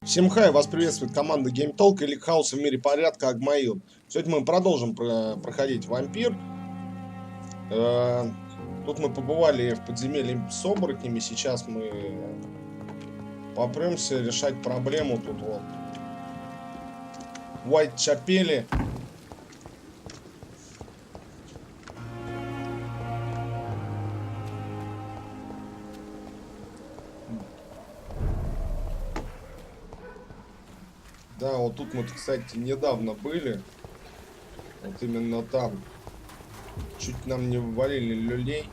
Всем хай, вас приветствует команда GameTalk или хаоса в мире порядка Агмаил. Сегодня мы продолжим проходить Vampyr. Тут мы побывали в подземелье с оборотнями, сейчас мы попремся решать проблему тут вот в Уайтчепеле. Да, вот тут мы, кстати, недавно были. Вот именно там. Чуть нам не ввалили люлей.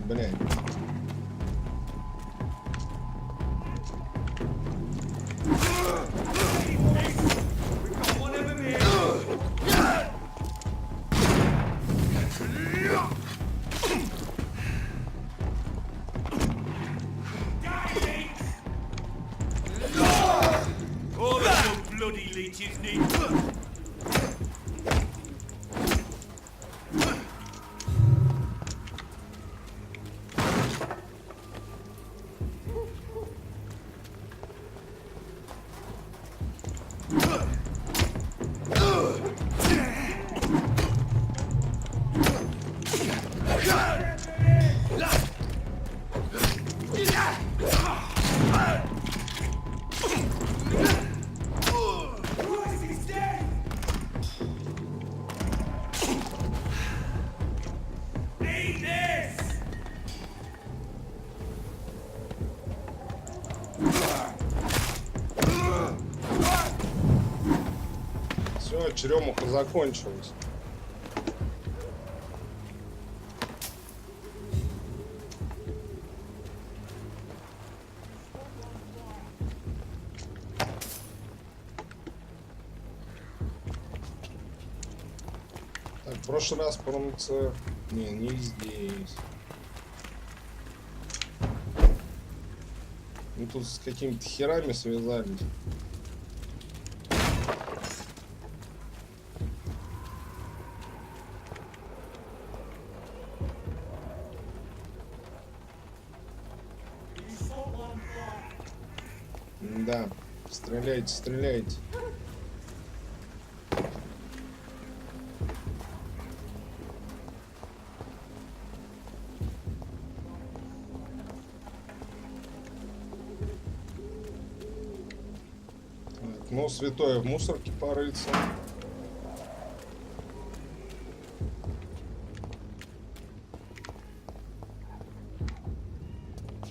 Блядь. Все, черемуха закончилась. Так, в прошлый раз промыться... Не здесь. Мы тут с какими-то херами связались. Да, стреляйте, стреляйте. Так, ну, святое в мусорке порыться.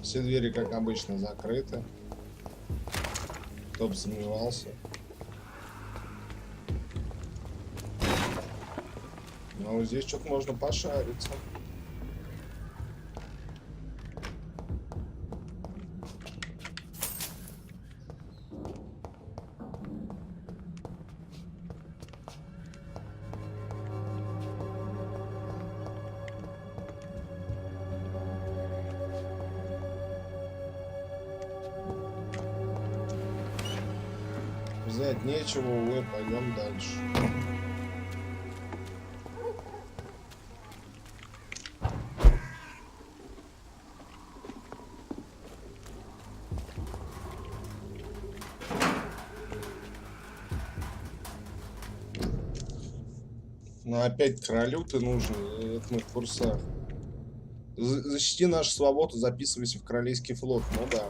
Все двери, как обычно, закрыты. Кто бы сомневался. Но вот здесь что-то можно пошариться. Взять нечего, увы, пойдем дальше. Но опять королю ты нужен, это мы в курсах. Защити нашу свободу, записывайся в Королевский флот, ну да.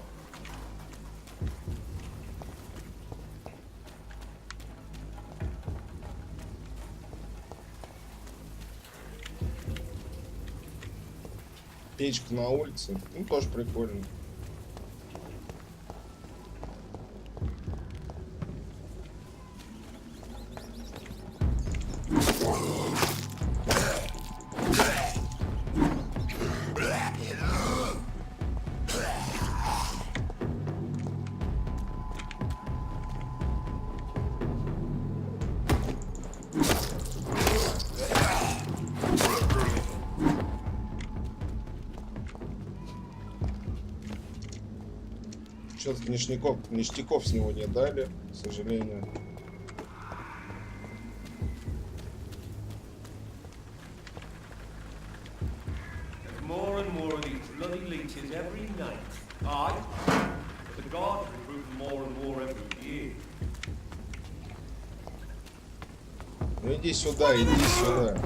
Печка на улице, ну тоже прикольно. Что-то ништяков с него не дали, к сожалению. More and more of these bloody leeches every night. Aye, the guards recruit more and more every year. Ну иди сюда, иди сюда.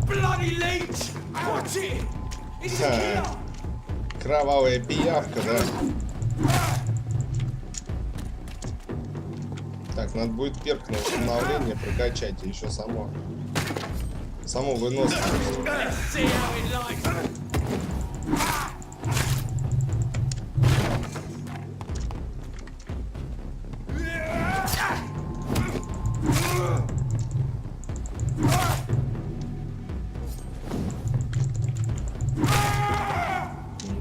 Bloody leech! Watch it! It's a killer! Кровавая пиявка, да? Так, надо будет перк на восстановление прокачать, и еще само выносливость. Let's see how it likes.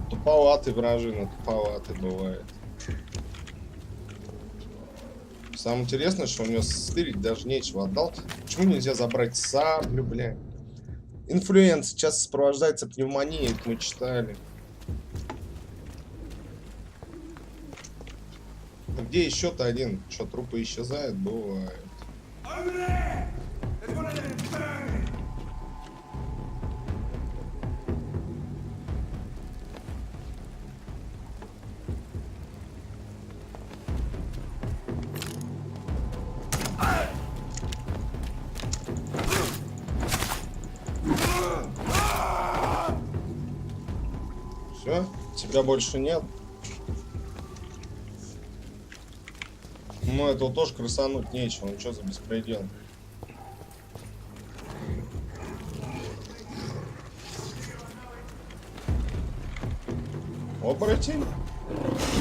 Туповатый вражина, туповатый бывает. Самое интересное, что у него стырить даже нечего. Отдал. Почему нельзя забрать саблю, бля? Инфлюенс часто сопровождается пневмонией, это мы читали. А где еще-то один? Что, трупы исчезают? Бывает. Все? Тебя больше нет? Ну, этого тоже красануть нечего. Ну, что за беспредел? Оборотень?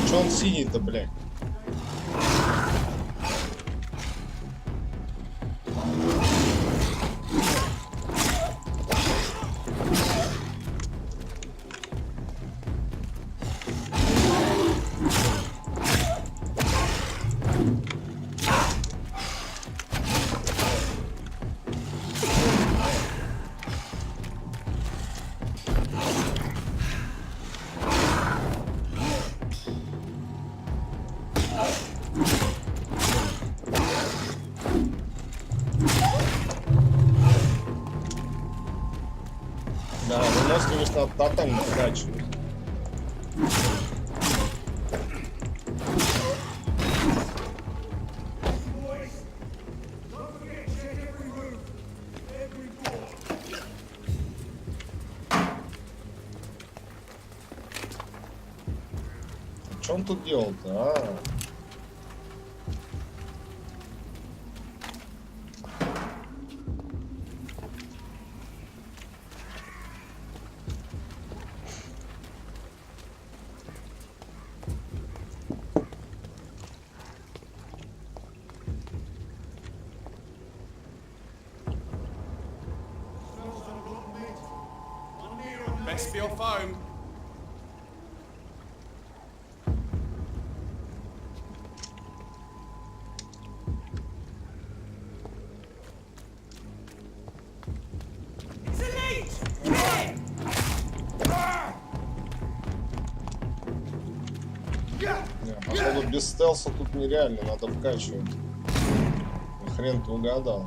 Че он синий-то, блядь? Да, выносливость надо тотально вкачивать. Что он тут делал-то, а? Best be your phone. Походу без стелса тут нереально, надо вкачивать. Хрен ты угадал.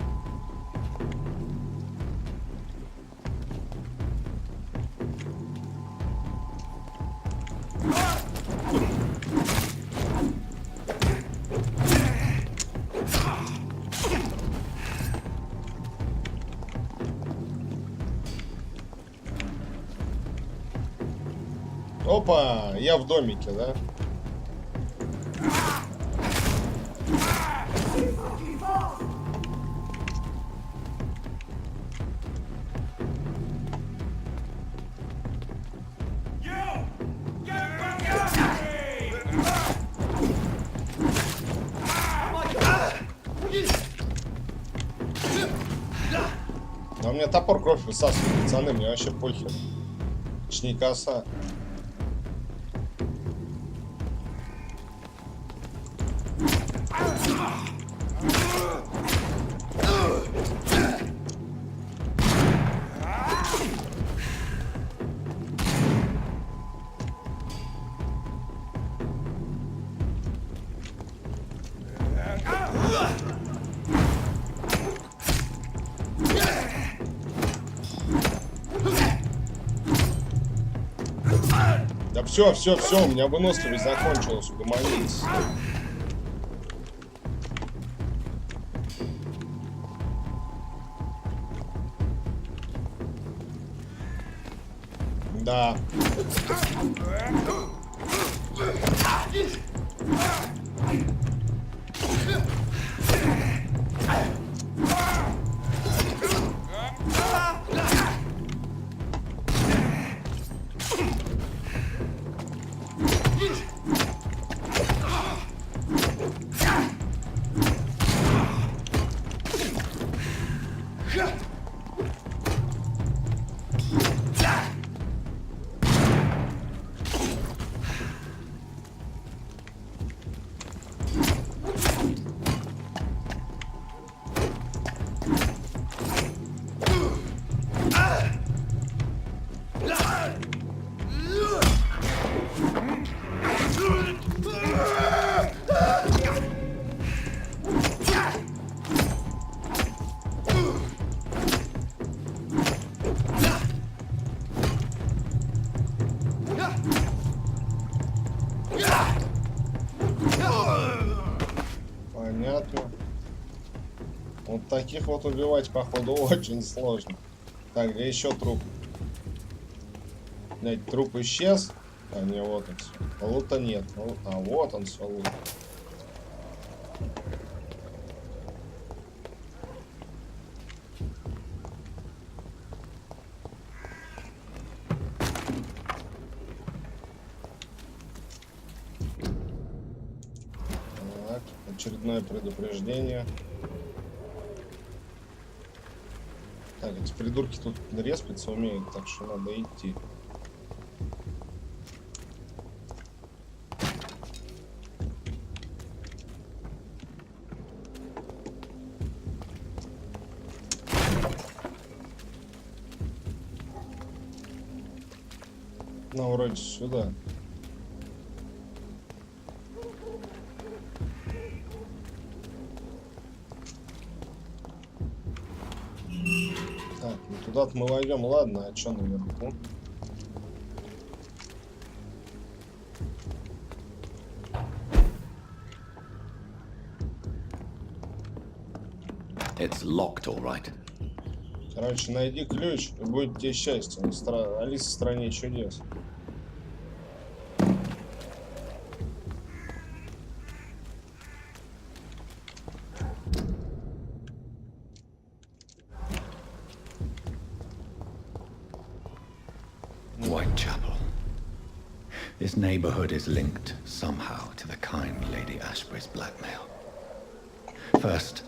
Опа, я в домике, да? Да у меня топор кровь высасывает, пацаны, мне вообще похер. Точнее, коса. Да все, у меня выносливость закончилась, угомонитесь. Да. Понятно. Вот таких вот убивать, походу, очень сложно. Так, где еще труп? Блять, труп исчез. А не, вот он все. Лута нет. А вот он все лут. Так, очередное предупреждение. Так, эти придурки тут респиться умеют, так что надо идти. Ну, вроде сюда. Так, ну туда-то мы войдем, ладно, а что наверху? It's locked, all right. Короче, найди ключ, и будет тебе счастье. Алиса в стране чудес. Uайтчепел. This neighborhood is linked somehow to the kind Lady Ashbury's blackmail. First,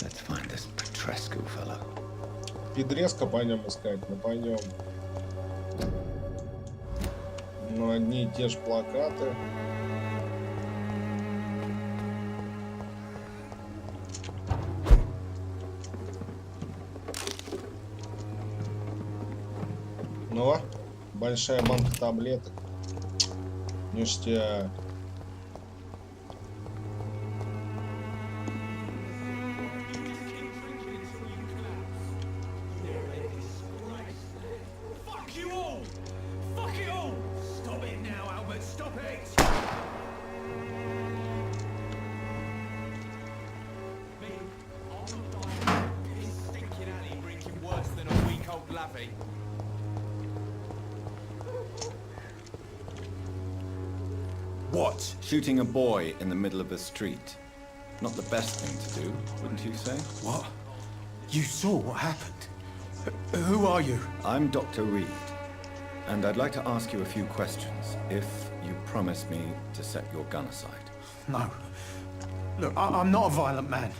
let's find this Petrescu fellow. Пидреска пойдем искать, ну пойдем. Ну, одни и те же плакаты. Ну, большая банка таблеток. Ништяк. What? Shooting a boy in the middle of the street. Not the best thing to do, wouldn't you say? What? You saw what happened? Who are you? I'm Dr. Reed, and I'd like to ask you a few questions, if you promise me to set your gun aside. No. Look, I'm not a violent man.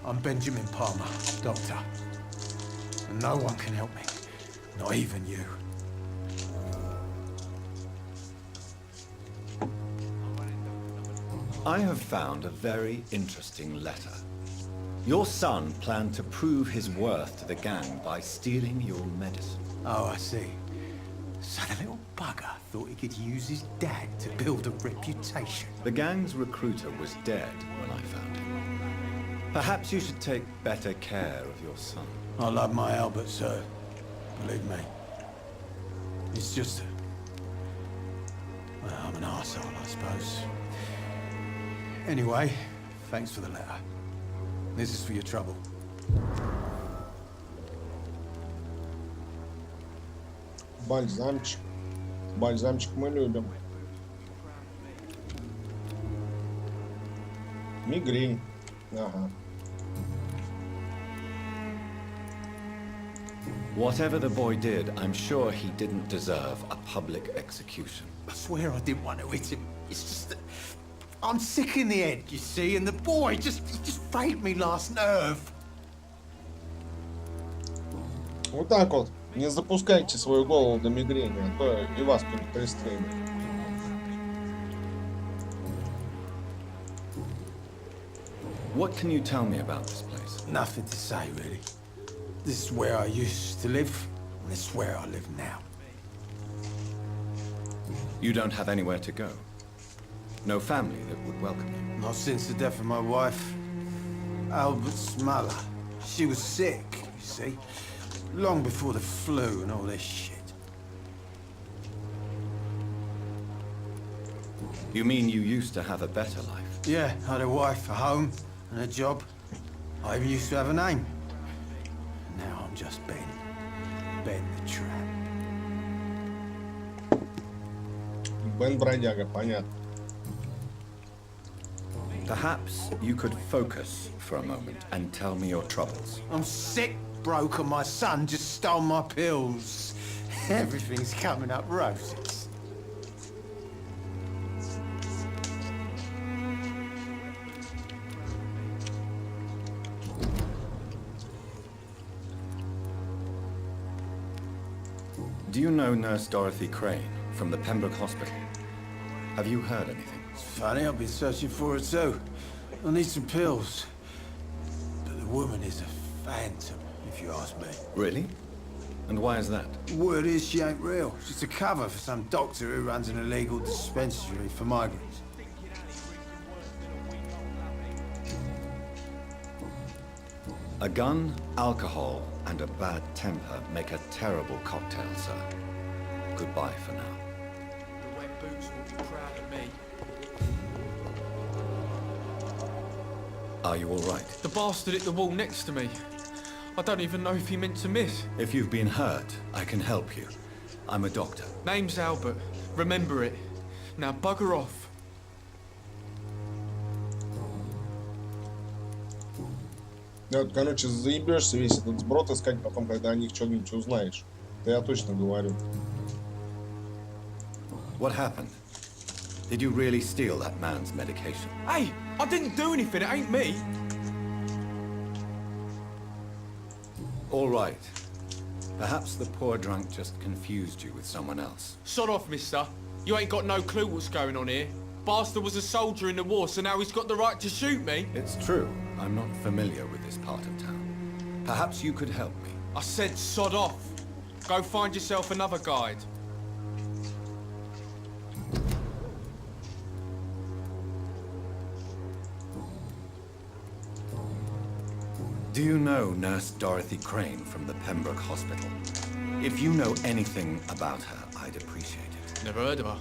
I'm Benjamin Palmer, doctor. And no one can help me. Not even you. I have found a very interesting letter. Your son planned to prove his worth to the gang by stealing your medicine. Oh, I see. So the little bugger thought he could use his dad to build a reputation. The gang's recruiter was dead when I found him. Perhaps you should take better care of your son. I love my Albert, sir. Believe me. It's just Well, I'm an arsehole, I suppose. Anyway, thanks for the letter. This is for your trouble. Бальзамчик. Бальзамчик мы любим. Мигрень. Ага. Whatever the boy did, I'm sure he didn't deserve a public execution. I swear I didn't want to hit him. It's just that I'm sick in the head, you see, and the boy he just failed me last nerve. Вот так вот. Не запускайте свою голову до мигрени, а то и вас пристрелят. What can you tell me about this place? Nothing to say, really. This is where I used to live, and this is where I live now. You don't have anywhere to go. No family that would welcome you. Not since the death of my wife, Albert's mother. She was sick, you see. Long before the flu and all this shit. You mean you used to have a better life? Yeah, I had a wife, a home, and a job. I even used to have a name. Now I'm just Ben. Ben the Trap. Бен бродяга, понятно. Perhaps you could focus for a moment and tell me your troubles. I'm sick, broke, and my son just stole my pills. Everything's coming up roses. Do you know Nurse Dorothy Crane from the Pembroke Hospital? Have you heard anything? It's funny, I've been searching for her too. I need some pills. But the woman is a phantom, if you ask me. Really? And why is that? Word is she ain't real. She's a cover for some doctor who runs an illegal dispensary for migrants. A gun, alcohol, and a bad temper make a terrible cocktail, sir. Goodbye for now. The wet boots will be proud of me. Are you all right? The bastard hit the wall next to me. I don't even know if he meant to miss. If you've been hurt, I can help you. I'm a doctor. Name's Albert. Remember it. Now bugger off. Да, вот, короче, заебешься весь этот сброд искать потом, когда о них что-нибудь узнаешь. Да я точно говорю. What happened? Did you really steal that man's medication? Hey, I didn't do anything. It ain't me. All right. Perhaps the poor drunk just confused you with someone else. Sod off, mister. You ain't got no clue what's going on here. Bastard was a soldier in the war, so now he's got the right to shoot me. It's true. I'm not familiar with this part of town. Perhaps you could help me. I said sod off. Go find yourself another guide. Do you know Nurse Dorothy Crane from the Pembroke Hospital? If you know anything about her, I'd appreciate it. Never heard of her.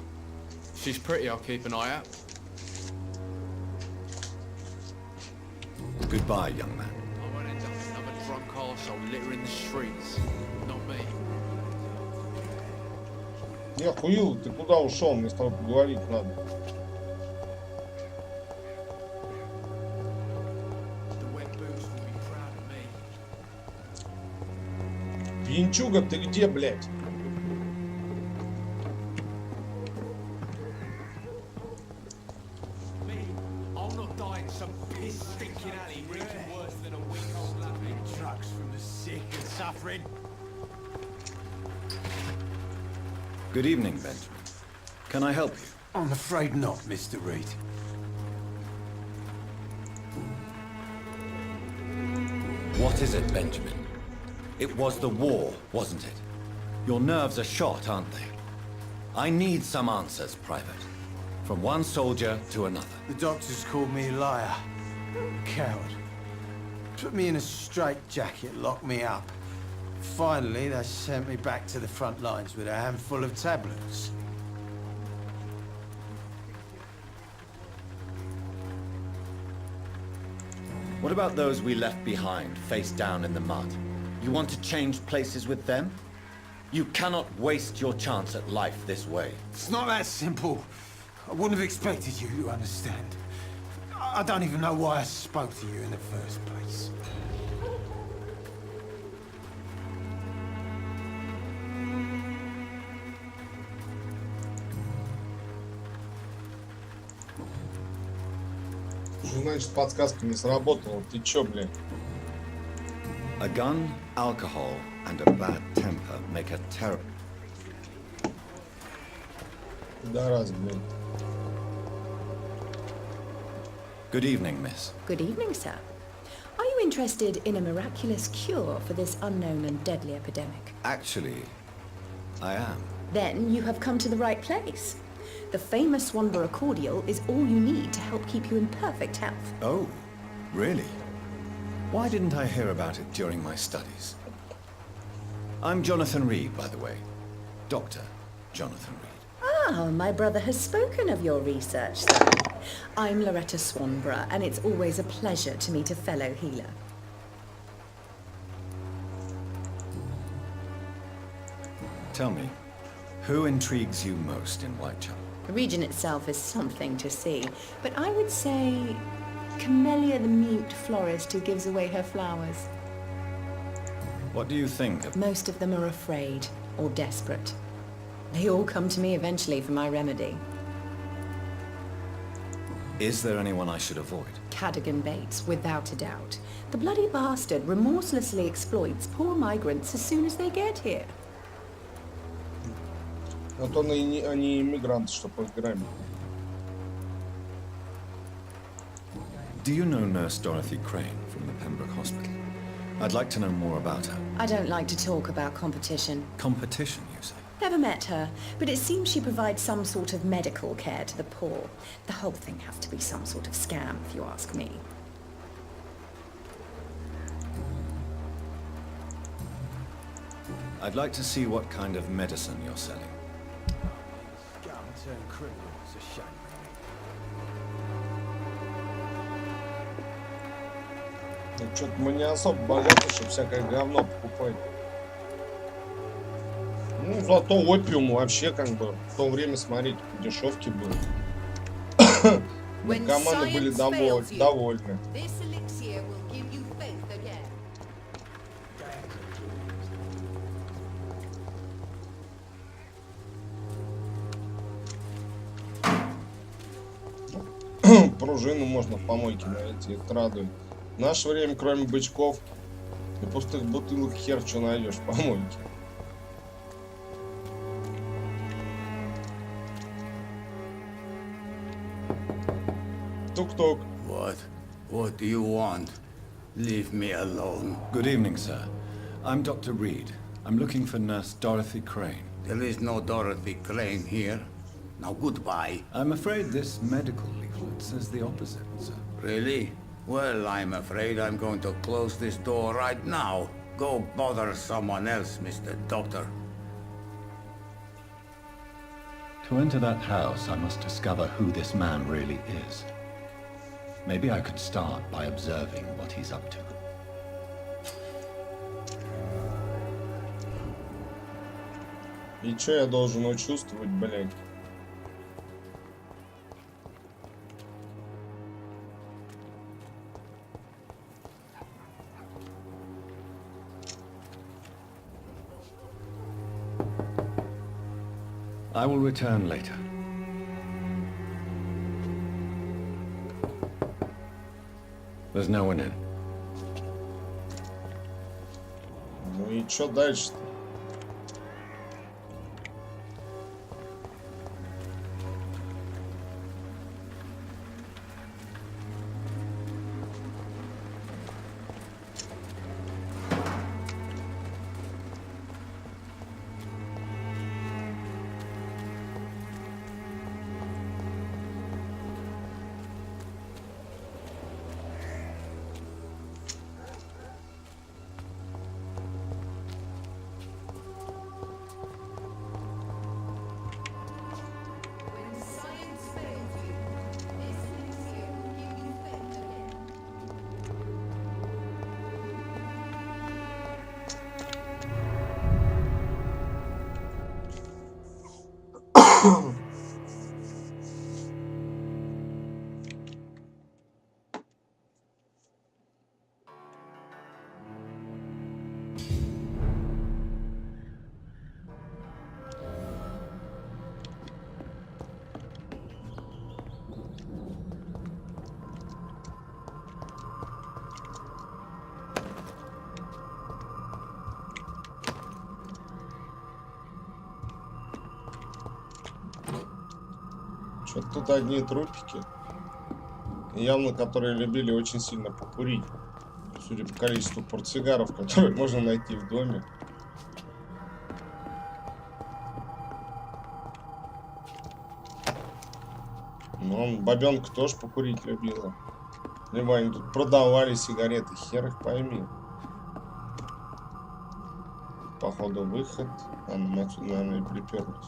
She's pretty, I'll keep an eye out. Goodbye, young man. I won't end up another drunk arsehole littering the streets. Not me. Не охуел, ты куда ушел? Мне с тобой поговорить надо. The wet boots will be proud of me. Пьянчуга, ты где, блядь? Me? I'll not die in some piss-stinking alley reeking worse than a week-old lappy. Trucks from the sick and suffering. Good evening, Benjamin. Can I help you? I'm afraid not, Mr. Reed. What is it, Benjamin? It was the war, wasn't it? Your nerves are shot, aren't they? I need some answers, Private. From one soldier to another. The doctors called me a liar. Coward. Put me in a straitjacket, locked me up. Finally, they sent me back to the front lines with a handful of tablets. What about those we left behind, face down in the mud? You want to change places with them? You cannot waste your chance at life this way. It's not that simple. I wouldn't have expected you to understand. I don't even know why I spoke to you in the first place. Что значит подсказка не сработала? Ты чё, блядь? A gun, alcohol, and a bad temper make a terrible... Да раз, блядь. Good evening, miss. Good evening, sir. Are you interested in a miraculous cure for this unknown and deadly epidemic? Actually, I am. Then you have come to the right place. The famous Swanborough cordial is all you need to help keep you in perfect health. Oh, really? Why didn't I hear about it during my studies? I'm Jonathan Reed, by the way. Dr. Jonathan Reed. Ah, my brother has spoken of your research, sir. I'm Loretta Swanborough, and it's always a pleasure to meet a fellow healer. Tell me, who intrigues you most in Whitechapel? The region itself is something to see, but I would say Camellia the mute florist who gives away her flowers. What do you think of... Most of them are afraid or desperate. They all come to me eventually for my remedy. Is there anyone I should avoid? Cadogan Bates, without a doubt. The bloody bastard remorselessly exploits poor migrants as soon as they get here. Вот он и не иммигрант, что поиграем. Do you know Nurse Dorothy Crane from the Pembroke Hospital? I'd like to know more about her. I don't like to talk about competition. Competition, you say? Never met her, but it seems she provides some sort of medical care to the poor. The whole thing has to be some sort of scam, if you ask me. I'd like to see what kind of medicine you're selling. Scum turned criminal. It's a shame. Ну, что-то мы не особо богаты, чтобы всякое говно покупать. Ну, зато опиум вообще, как бы, в то время, смотрите, дешевки был. Команды были довольны. Пружину можно в помойке найти, это радует. В наше время, кроме бычков и пустых бутылок, хер что найдешь в помойке. Тук-тук. What do you want? Leave me alone. Good evening, sir. I'm Dr. Reed. I'm looking for Nurse Dorothy Crane. There is no Dorothy Crane here. Now goodbye. I'm afraid this medical leaflet says the opposite, sir. Really? Well, I'm afraid I'm going to close this door right now. Go bother someone else, Mr. Doctor. To enter that house, I must discover who this man really is. Maybe I could start by observing what he's up to. И что я должен учувствовать, блядь? I will return later. There's no one in. Ну и что дальше-то? Что-то тут одни трупики. Явно, которые любили очень сильно покурить. Судя по количеству портсигаров, которые можно найти в доме. Ну, бабенка тоже покурить любила. Либо они тут продавали сигареты, хер их пойми. Походу выход. А нам отсюда, наверное, и приперлись.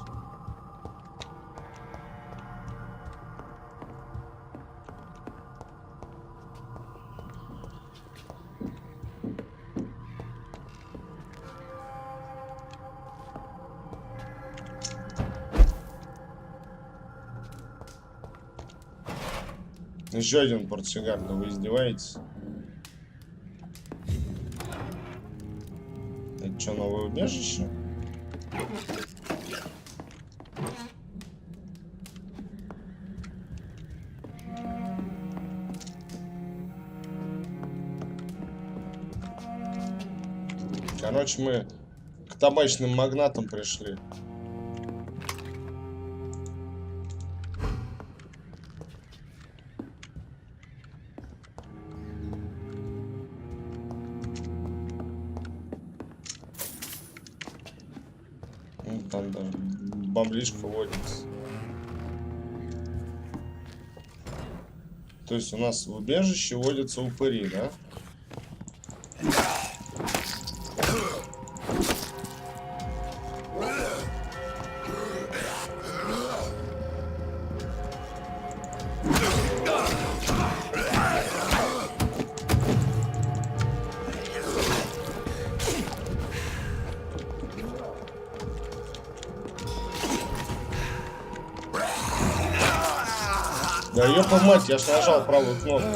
Еще один портсигар, да вы издеваетесь? Это что, новое убежище? Короче, мы к табачным магнатам пришли. Там даже баблишка водится. То есть у нас в убежище водятся упыри, да? Да ёпа мать, я ж нажал правую кнопку.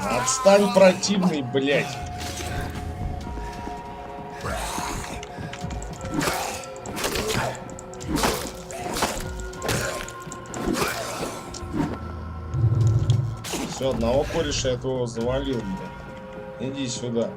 Отстань, противный, блядь. Все, одного кореша я твоего завалил, блядь. Иди сюда.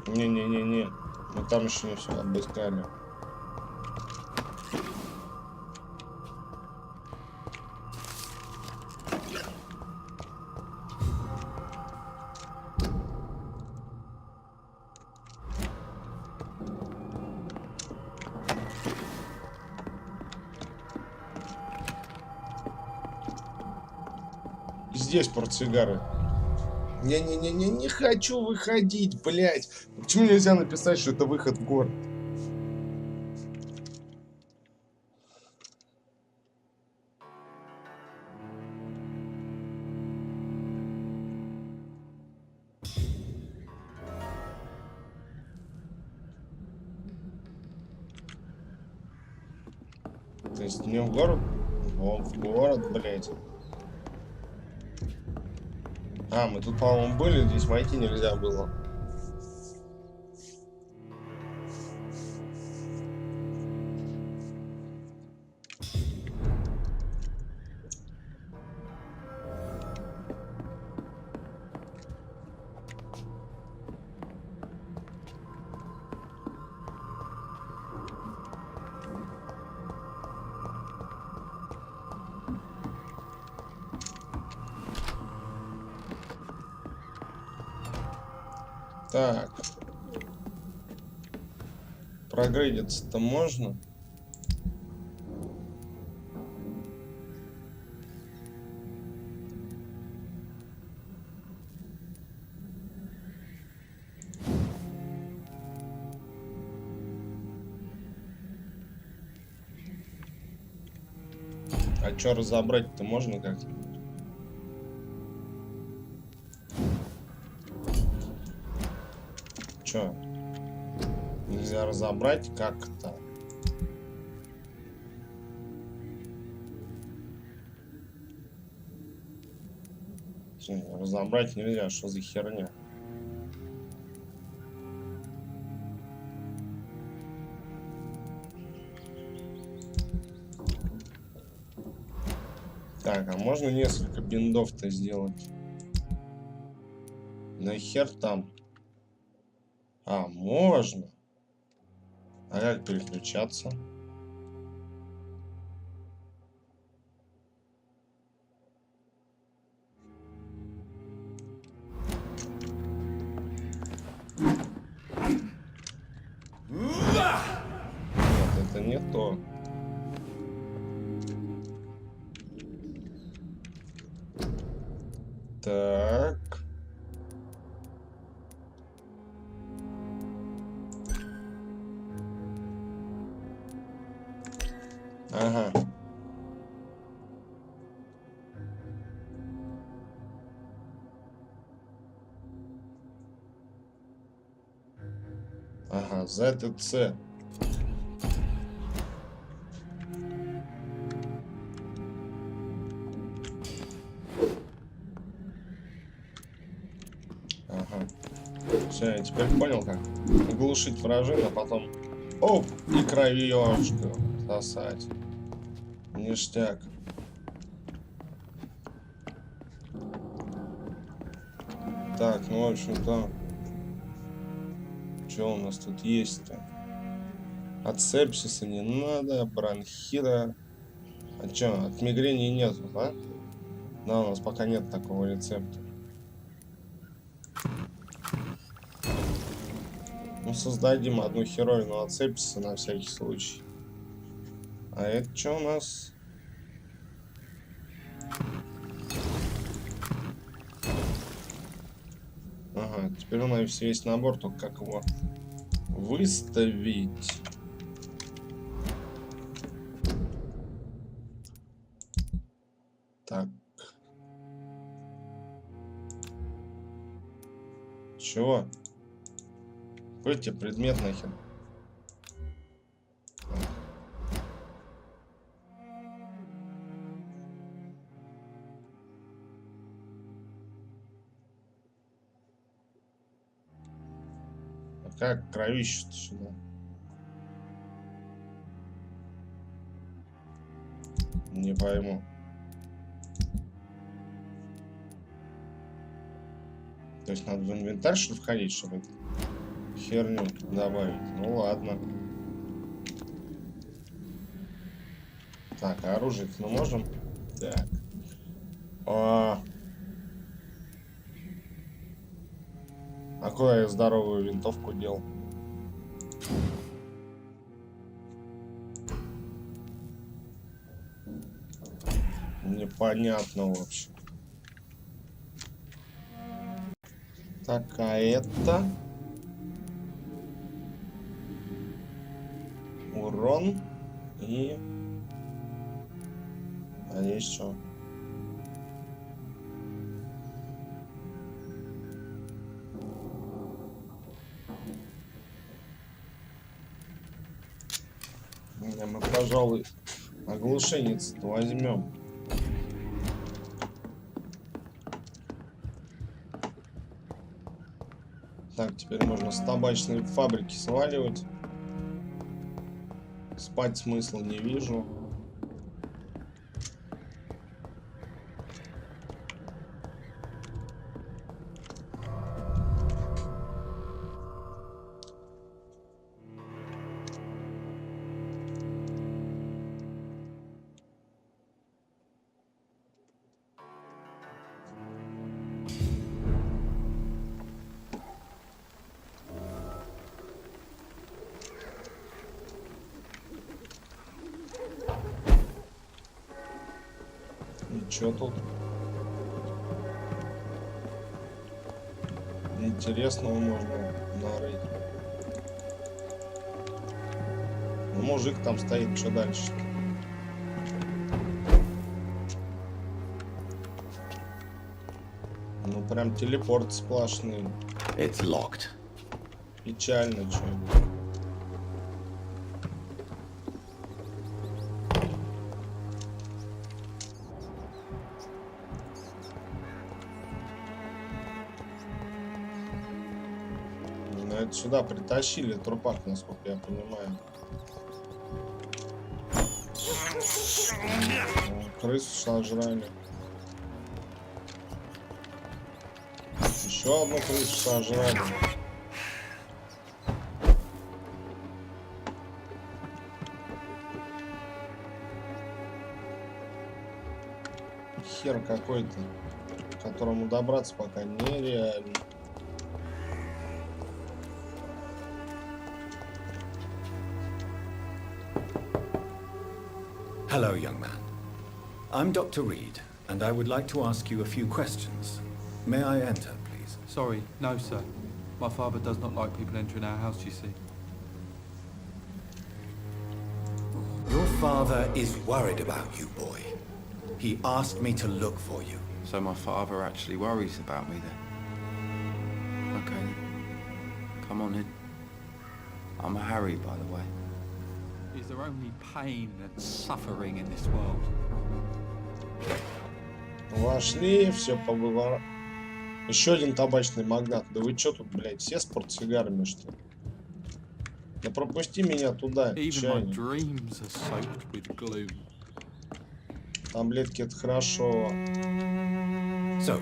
Не-не-не-не. Мы там еще не все обыскали. Здесь портсигары. Не-не-не-не, не хочу выходить, блядь. Почему нельзя написать, что это выход в город? То есть не в город? Вон в город, блядь. А, мы тут, по-моему, были, здесь войти нельзя было. Так. Прогрейдиться-то можно? А чё разобрать-то можно как-нибудь? Чё? Нельзя разобрать как-то? Разобрать нельзя, что за херня? Так, а можно несколько биндов-то сделать? Нахер там? А, можно. А как переключаться? Нет, это не то. Так. Ага. Ага, Z и C. Ага. Все, я теперь понял, как глушить вражин, а потом оп, и кровёшку сосать. Ништяк. Так, ну, в общем-то, что у нас тут есть-то? От сепсиса не надо, бронхита. А что, от мигрени нету, да? Да, у нас пока нет такого рецепта. Ну, создадим одну херовину от сепсиса на всякий случай. А это что у нас? Ага, теперь у нас весь набор, только как его выставить. Так. Чего? Какой тебе предмет нахер? А как кровище-то сюда? Не пойму. То есть надо в инвентарь что входить, чтобы эту херню добавить? Ну ладно. Так, а оружие-то мы можем? Так. А какую я здоровую винтовку делал? Непонятно, в общем. Так, а это... урон и... А здесь что? Не, мы, пожалуй, оглушенец-то возьмем. Так, теперь можно с табачной фабрики сваливать. Спать смысла не вижу. Чё тут? Интересного можно нарыть. Ну, мужик там стоит, что дальше? Ну, прям телепорт сплошный. It's locked. Печально, что. Ну, это сюда притащили трупак, насколько я понимаю. Крысу сожрали. Еще одну крысу сожрали. Хер какой-то, к которому добраться пока нереально. Hello, young man. I'm Dr. Reed, and I would like to ask you a few questions. May I enter, please? Sorry, no, sir. My father does not like people entering our house, you see. Your father is worried about you, boy. He asked me to look for you. So my father actually worries about me then? Okay, then. Come on in. I'm Harry, by the way. Is there only pain and suffering in this world? Вошли, все побывало. Еще один табачный магнат. Да вы чё тут, блядь, все с портсигарами, что ли? Да пропусти меня туда, чайник. Таблетки — это хорошо. So,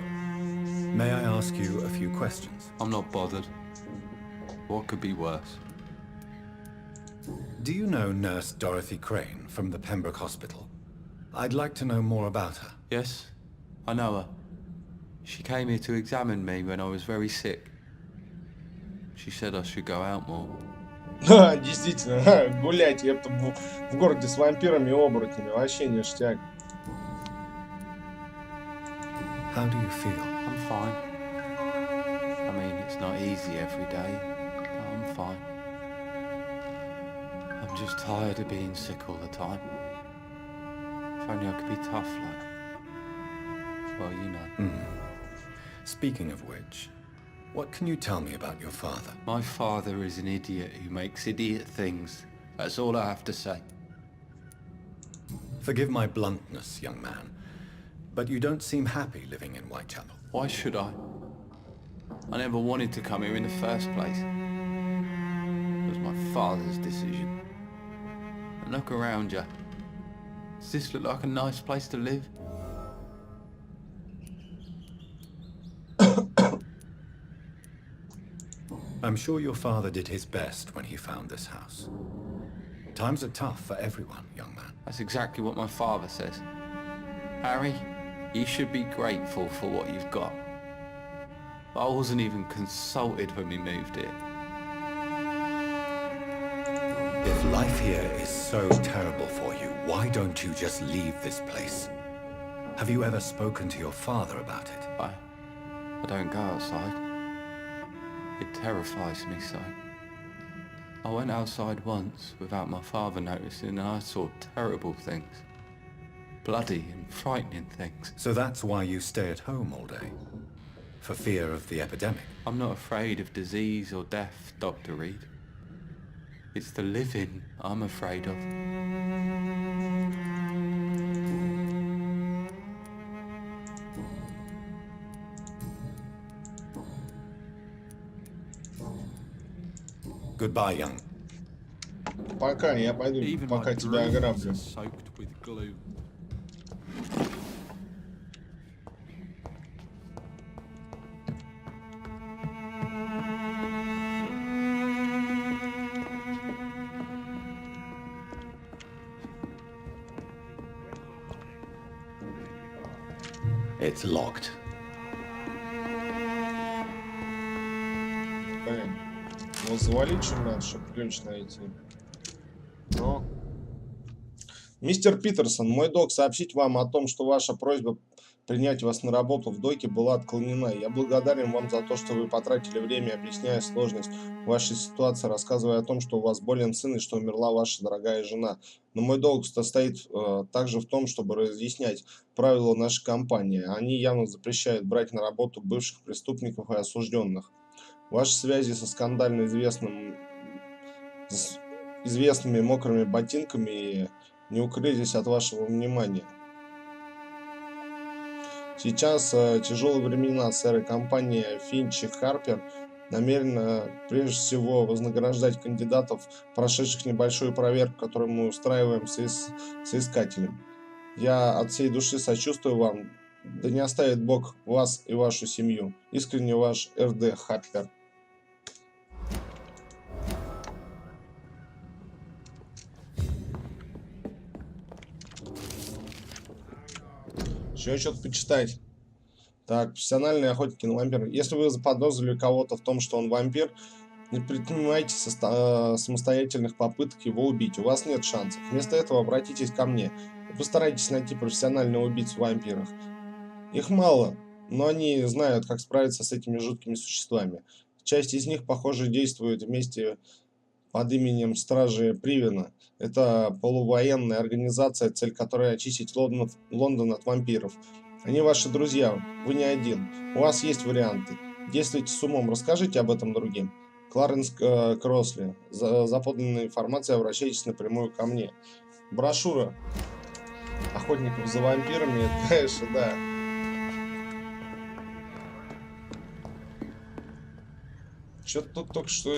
may I ask you a few questions? I'm not bothered. What could be worse? Do you know Nurse Dorothy Crane from the Pembroke Hospital? I'd like to know more about her. Yes, I know her. She came here to examine me when I was very sick. She said I should go out more. Действительно, гулять в городе с вампирами и оборотнями вообще ништяк. How do you feel? I'm fine. I mean, it's not easy every day, but I'm fine. I'm just tired of being sick all the time. If only I could be tough like... Well, you know. Speaking of which, what can you tell me about your father? My father is an idiot who makes idiot things. That's all I have to say. Forgive my bluntness, young man, but you don't seem happy living in Whitechapel. Why should I? I never wanted to come here in the first place. It was my father's decision. And look around you. Does this look like a nice place to live? I'm sure your father did his best when he found this house. Times are tough for everyone, young man. That's exactly what my father says. Harry, you should be grateful for what you've got. I wasn't even consulted when we moved here. If life here is so terrible for you, why don't you just leave this place? Have you ever spoken to your father about it? I don't go outside. It terrifies me so. I went outside once without my father noticing and I saw terrible things. Bloody and frightening things. So that's why you stay at home all day? For fear of the epidemic? I'm not afraid of disease or death, Dr. Reed. It's the living I'm afraid of. Goodbye, young. Пока, я пойду, пока тебя ограблю. It's locked. Блин. Ну, завалить чем надо, чтобы ключ найти. Ну, Мистер Питерсон, мой долг сообщить вам о том, что ваша просьба принять вас на работу в доке была отклонена. Я благодарен вам за то, что вы потратили время, объясняя сложность вашей ситуации, рассказывая о том, что у вас болен сын и что умерла ваша дорогая жена. Но мой долг состоит также в том, чтобы разъяснять правила нашей компании. Они явно запрещают брать на работу бывших преступников и осужденных. Ваши связи со скандально известными мокрыми ботинками не укрылись от вашего внимания. Сейчас тяжелые времена, сэр, и компания Финч и Харпер намерена прежде всего вознаграждать кандидатов, прошедших небольшую проверку, которую мы устраиваем соискателем. Я от всей души сочувствую вам. Да не оставит Бог вас и вашу семью. Искренне ваш Р.Д. Харпер. Еще что-то почитать. Так, профессиональные охотники на вампиров. Если вы заподозрили кого-то в том, что он вампир, не предпринимайте самостоятельных попыток его убить. У вас нет шансов. Вместо этого обратитесь ко мне и постарайтесь найти профессионального убийцу в вампирах. Их мало, но они знают, как справиться с этими жуткими существами. Часть из них, похоже, действует вместе под именем Стражи Привена. Это полувоенная организация, цель которой очистить Лондон от вампиров. Они ваши друзья, вы не один. У вас есть варианты. Действуйте с умом, расскажите об этом другим. Кларенс Кросли. За подлинной информацией обращайтесь напрямую ко мне. Брошюра охотников за вампирами, конечно, да. Что-то тут только что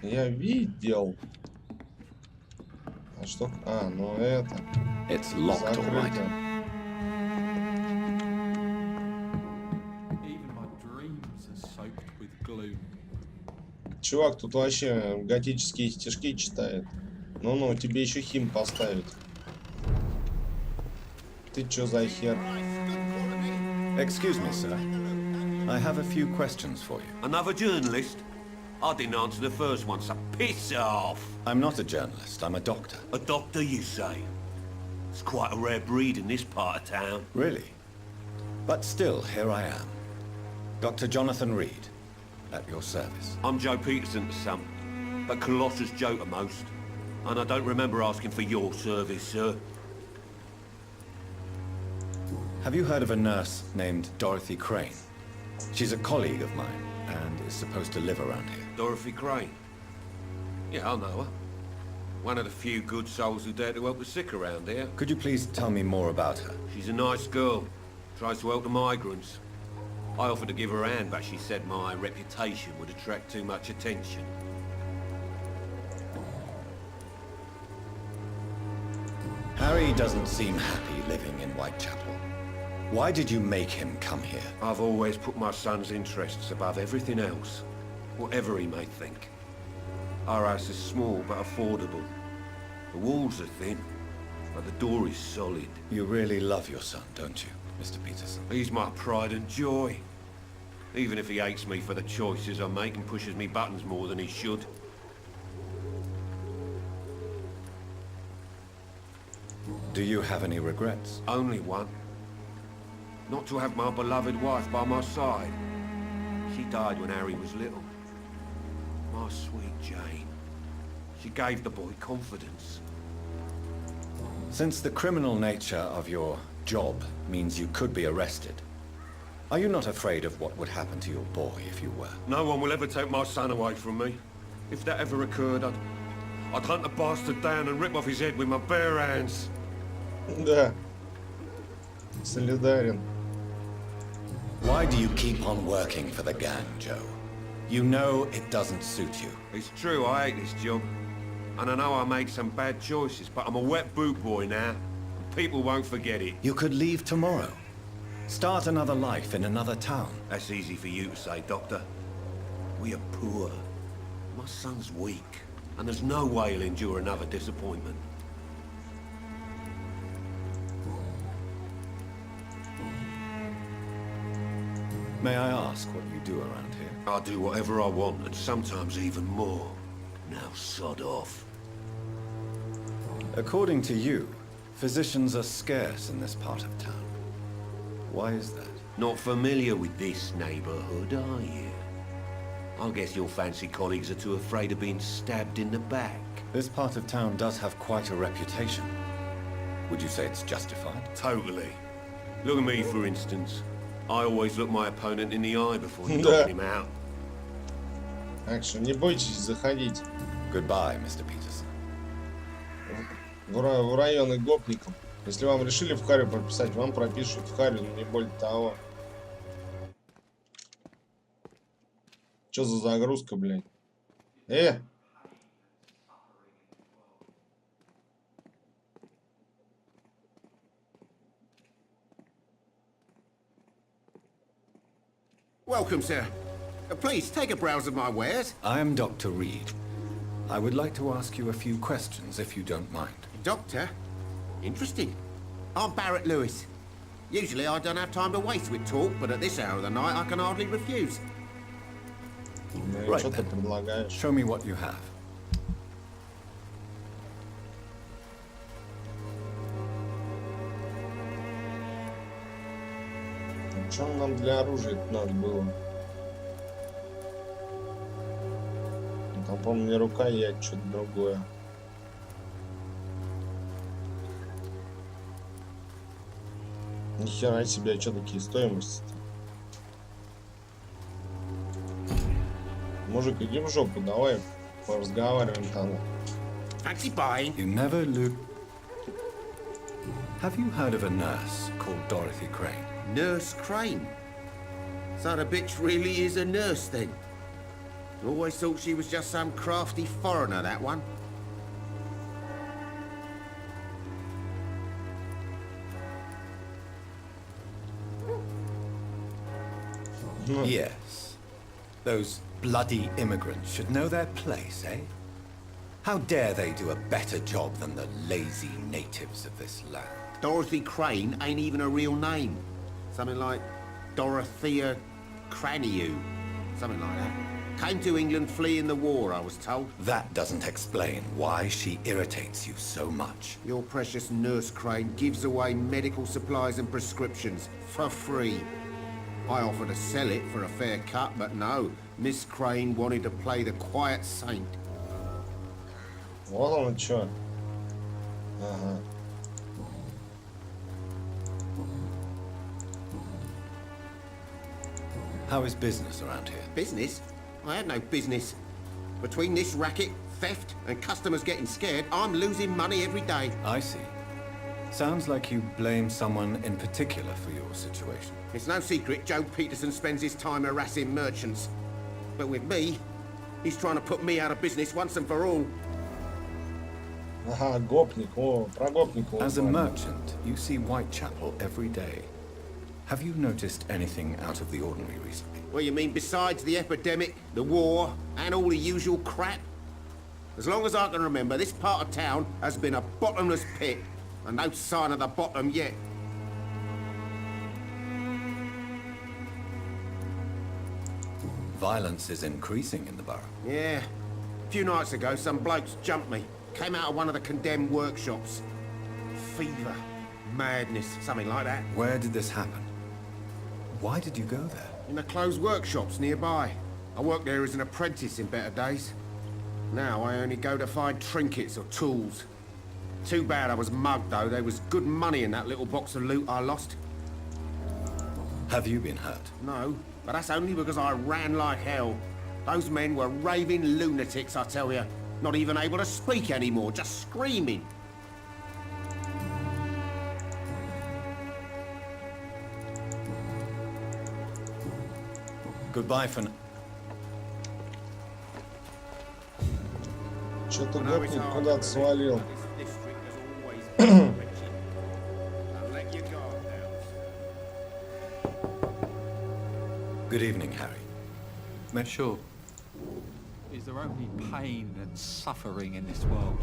я видел. А что? А, ну это. Закрыто. Чувак тут вообще готические стишки читает. Ну-ну, тебе еще хим поставить. Ты чё за хер? Excuse me, sir. I have a few questions for you. Another journalist? I didn't answer the first one, so piss off! I'm not a journalist, I'm a doctor. A doctor, you say? It's quite a rare breed in this part of town. Really? But still, here I am. Dr. Jonathan Reed, at your service. I'm Joe Peterson to some, but Colossus Joe to most. And I don't remember asking for your service, sir. Have you heard of a nurse named Dorothy Crane? She's a colleague of mine, and is supposed to live around here. Dorothy Crane? Yeah, I know her. One of the few good souls who dare to help the sick around here. Could you please tell me more about her? She's a nice girl. Tries to help the migrants. I offered to give her a hand, but she said my reputation would attract too much attention. Harry doesn't seem happy living in Whitechapel. Why did you make him come here? I've always put my son's interests above everything else, whatever he may think. Our house is small but affordable. The walls are thin, but the door is solid. You really love your son, don't you, Mr. Peterson? He's my pride and joy. Even if he hates me for the choices I make and pushes me buttons more than he should. Do you have any regrets? Only one. Not to have my beloved wife by my side. She died when Harry was little. My sweet Jane. She gave the boy confidence. Since the criminal nature of your job means you could be arrested, are you not afraid of what would happen to your boy if you were? No one will ever take my son away from me. If that ever occurred, I'd hunt the bastard down and rip off his head with my bare hands. Да. Солидарен. Why do you keep on working for the gang, Joe? You know it doesn't suit you. It's true, I hate this job. And I know I made some bad choices, but I'm a wet boot boy now. And people won't forget it. You could leave tomorrow. Start another life in another town. That's easy for you to say, Doctor. We are poor. My son's weak. And there's no way he'll endure another disappointment. May I ask what you do around here? I do whatever I want, and sometimes even more. Now sod off. According to you, physicians are scarce in this part of town. Why is that? Not familiar with this neighborhood, are you? I guess your fancy colleagues are too afraid of being stabbed in the back. This part of town does have quite a reputation. Would you say it's justified? Totally. Look at me, for instance. I always look my opponent in the eye before knocking him out. Так что не бойтесь заходить Goodbye, Mr. Peterson. в районы гопников. Если вам решили в Харю прописать, вам пропишут в Харю, но не более того. Чё за загрузка, блядь? Welcome, sir. Please, take a browse of my wares. I am Dr. Reed. I would like to ask you a few questions, if you don't mind. Doctor? Interesting. I'm Barrett Lewis. Usually I don't have time to waste with talk, but at this hour of the night I can hardly refuse. Ну, что ты предлагаешь? Show me what you have. Что нам для оружия надо было? Там, по-моему, не рукоять, что-то другое. Нихера себе, что такие стоимости-то? Мужик, иди в жопу, давай поразговариваем там. Fancy buying? You never look. Have you heard of a nurse called Dorothy Crane? Nurse Crane? So the bitch really is a nurse then? Always thought she was just some crafty foreigner, that one. Yes. Those bloody immigrants should know their place, eh? How dare they do a better job than the lazy natives of this land? Dorothy Crane ain't even a real name. Something like Dorothea Craniu. Something like that. Came to England fleeing the war, I was told. That doesn't explain why she irritates you so much. Your precious Nurse Crane gives away medical supplies and prescriptions for free. I offered to sell it for a fair cut, but no. Miss Crane wanted to play the quiet saint. Вот он чё. Ага. How is business around here? Business? I had no business. Between this racket, theft, and customers getting scared, I'm losing money every day. I see. Sounds like you blame someone in particular for your situation. It's no secret Joe Peterson spends his time harassing merchants. But with me, he's trying to put me out of business once and for all. Ага, гопник. О, про гопника. As a merchant, you see Whitechapel every day. Have you noticed anything out of the ordinary recently? Well, you mean besides the epidemic, the war, and all the usual crap? As long as I can remember, this part of town has been a bottomless pit, and no sign of the bottom yet. Violence is increasing in the borough. Yeah. A few nights ago, some blokes jumped me. Came out of one of the condemned workshops. Fever, madness, something like that. Where did this happen? Why did you go there? In the closed workshops nearby. I worked there as an apprentice in better days. Now I only go to find trinkets or tools. Too bad I was mugged, though. There was good money in that little box of loot I lost. Have you been hurt? No, but that's only because I ran like hell. Those men were raving lunatics, I tell you. Not even able to speak anymore, just screaming. Goodbye for now. Что-то гопник куда-то свалил. Good evening, Harry. Sure. Is there only pain and suffering in this world?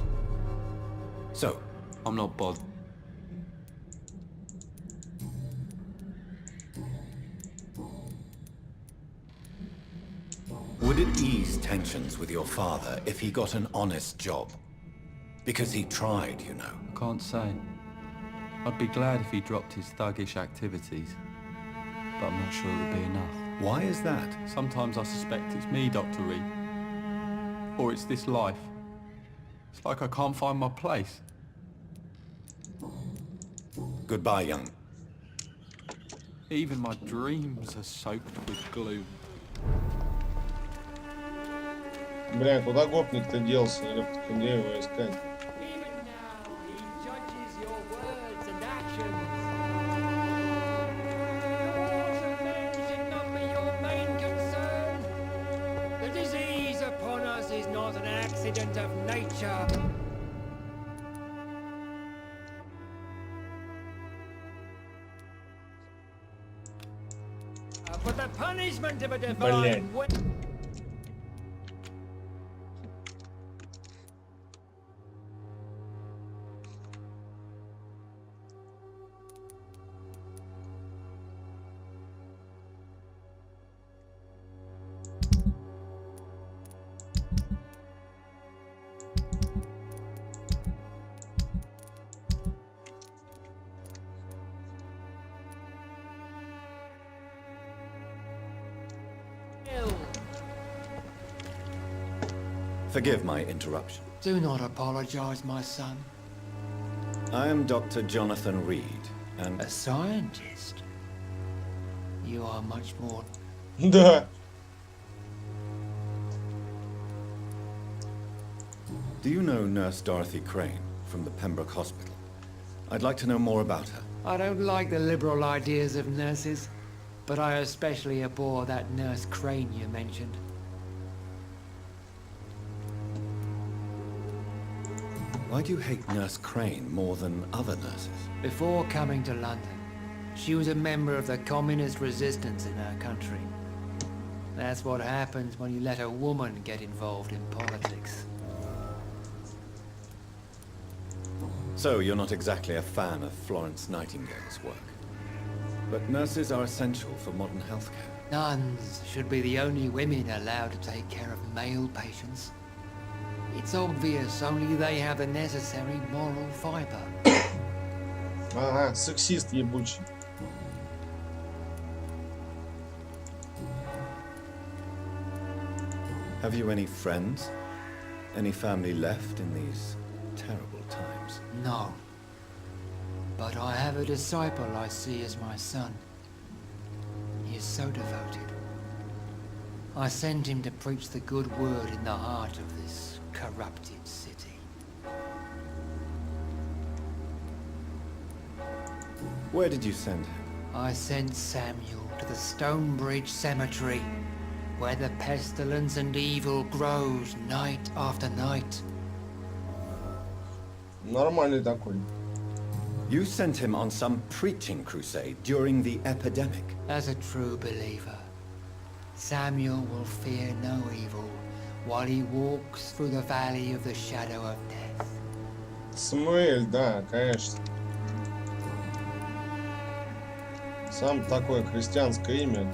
So, I'm not bothered. would it ease tensions with your father if he got an honest job? Because he tried, you know. I can't say. I'd be glad if he dropped his thuggish activities, but I'm not sure it would be enough. Why is that? Sometimes I suspect it's me, Dr. Reed. Or it's this life. It's like I can't find my place. Goodbye, young. Even my dreams are soaked with gloom. Бля, куда гопник-то делся? Или где его искать? Of nature. But the punishment of a divine will. Forgive my interruption. Do not apologize, my son. I am Dr. Jonathan Reed, and... A scientist? You are much more... Да. Do you know Nurse Dorothy Crane from the Pembroke Hospital? I'd like to know more about her. I don't like the liberal ideas of nurses, but I especially abhor that Nurse Crane you mentioned. Why do you hate Nurse Crane more than other nurses? Before coming to London, she was a member of the communist resistance in our country. That's what happens when you let a woman get involved in politics. So you're not exactly a fan of Florence Nightingale's work. But nurses are essential for modern healthcare. Nuns should be the only women allowed to take care of male patients. It's obvious only they have the necessary moral fiber. Ага, сексист ебучий. Have you any friends? Any family left in these terrible times? No. But I have a disciple I see as my son. He is so devoted. I sent him to preach the good word in the heart of this corrupted city. Where did you send him? I sent Samuel to the Stonebridge Cemetery, where the pestilence and evil grows night after night. Нормальный такой. You sent him on some preaching crusade during the epidemic. As a true believer, Samuel will fear no evil while he walks through the valley of the shadow of death. Самуэль, да, конечно. Сам такое христианское имя.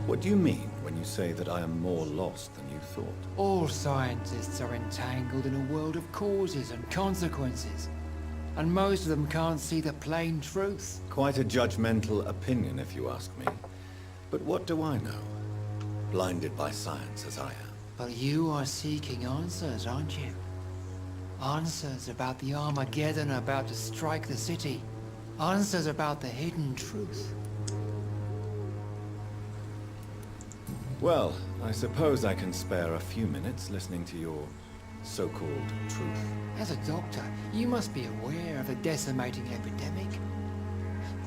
What do you mean when you say that I am more lost than you thought? All scientists are entangled in a world of causes and consequences, and most of them can't see the plain truth. Quite a judgmental opinion, if you ask me. But what do I know? Blinded by science as I am. But you are seeking answers, aren't you? Answers about the Armageddon about to strike the city. Answers about the hidden truth. Well, I suppose I can spare a few minutes listening to your so-called truth. As a doctor, you must be aware of the decimating epidemic.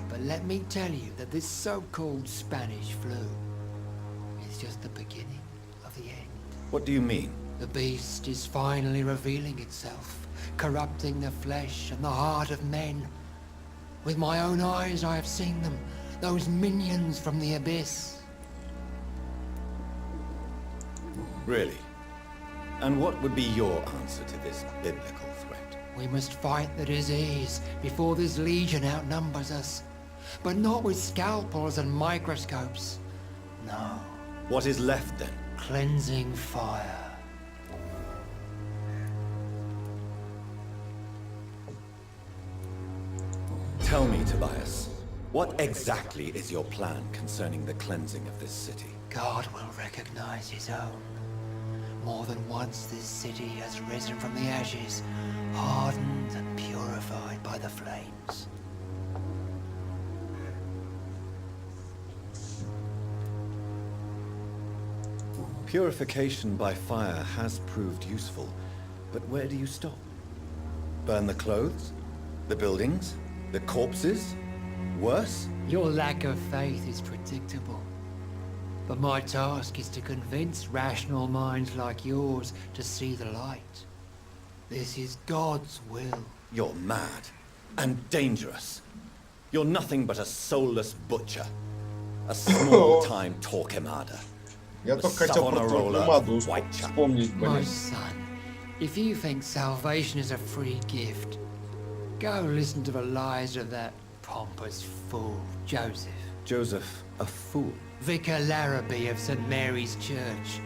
But let me tell you that this so-called Spanish flu is just the beginning of the end. What do you mean? The beast is finally revealing itself, corrupting the flesh and the heart of men. With my own eyes I have seen them, those minions from the abyss. Really? And what would be your answer to this biblical threat? We must fight the disease before this legion outnumbers us. But not with scalpels and microscopes. No. What is left then? Cleansing fire. Tell me, Tobias, what exactly is your plan concerning the cleansing of this city? God will recognize his own. More than once this city has risen from the ashes, hardened and purified by the flames. Purification by fire has proved useful, but where do you stop? Burn the clothes? The buildings? The corpses? Worse? Your lack of faith is predictable. But my task is to convince rational minds like yours to see the light. This is God's will. You're mad and dangerous. You're nothing but a soulless butcher. A small-time Torquemada. Я только хотел про Торквемаду вспомнить, My блин. son, if you think salvation is a free gift, go listen to the lies of that pompous fool, Joseph. Joseph, a fool. Vicar Larrabee of St. Mary's Church.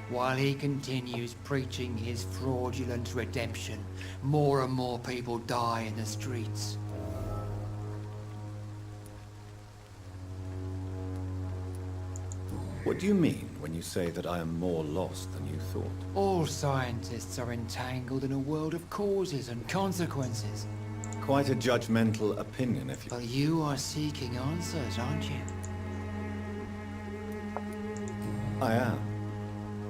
While he continues preaching his fraudulent redemption, more and more people die in the streets. What do you mean when you say that I am more lost than you thought? All scientists are entangled in a world of causes and consequences. Quite a judgmental opinion, if you... But you are seeking answers, aren't you? I am.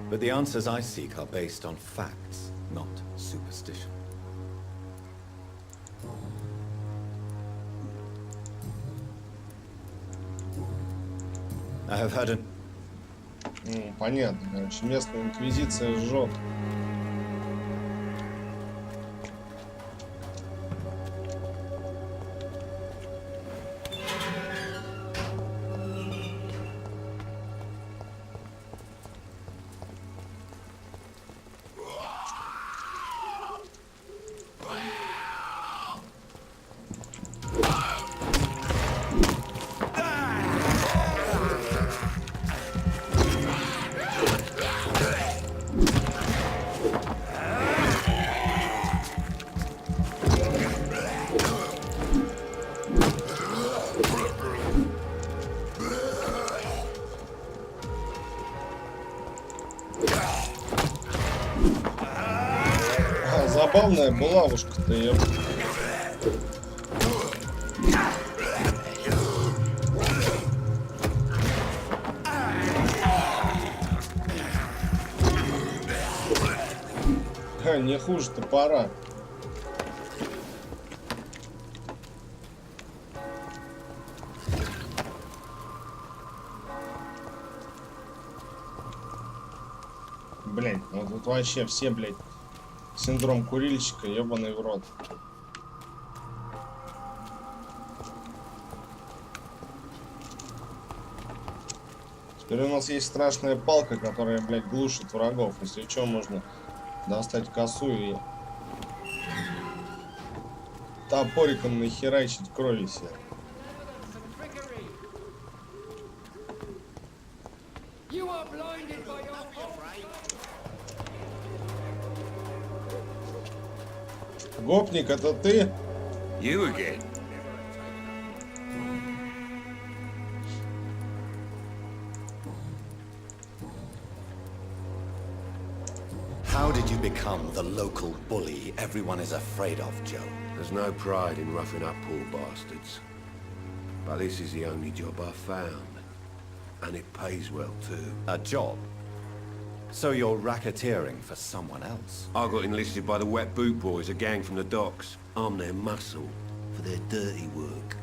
But the answers I seek are based on facts, not superstition. I have heard an... Понятно, короче, местная инквизиция жжет. Забавная булавушка-то ее. Не хуже топора. Блять, вот тут вообще все, блять, синдром курильщика, ебаный в рот. Теперь у нас есть страшная палка, которая, блядь, глушит врагов. Если что, можно достать косу и топориком нахерачить крови себе. Гопник, это ты? You again? How did you become the local bully everyone is afraid of, Joe? There's no pride in roughing up poor bastards. But this is the only job I've found. And it pays well, too. A job? So you're racketeering for someone else? I got enlisted by the Wet Boot Boys, a gang from the docks. I'm their muscle for their dirty work.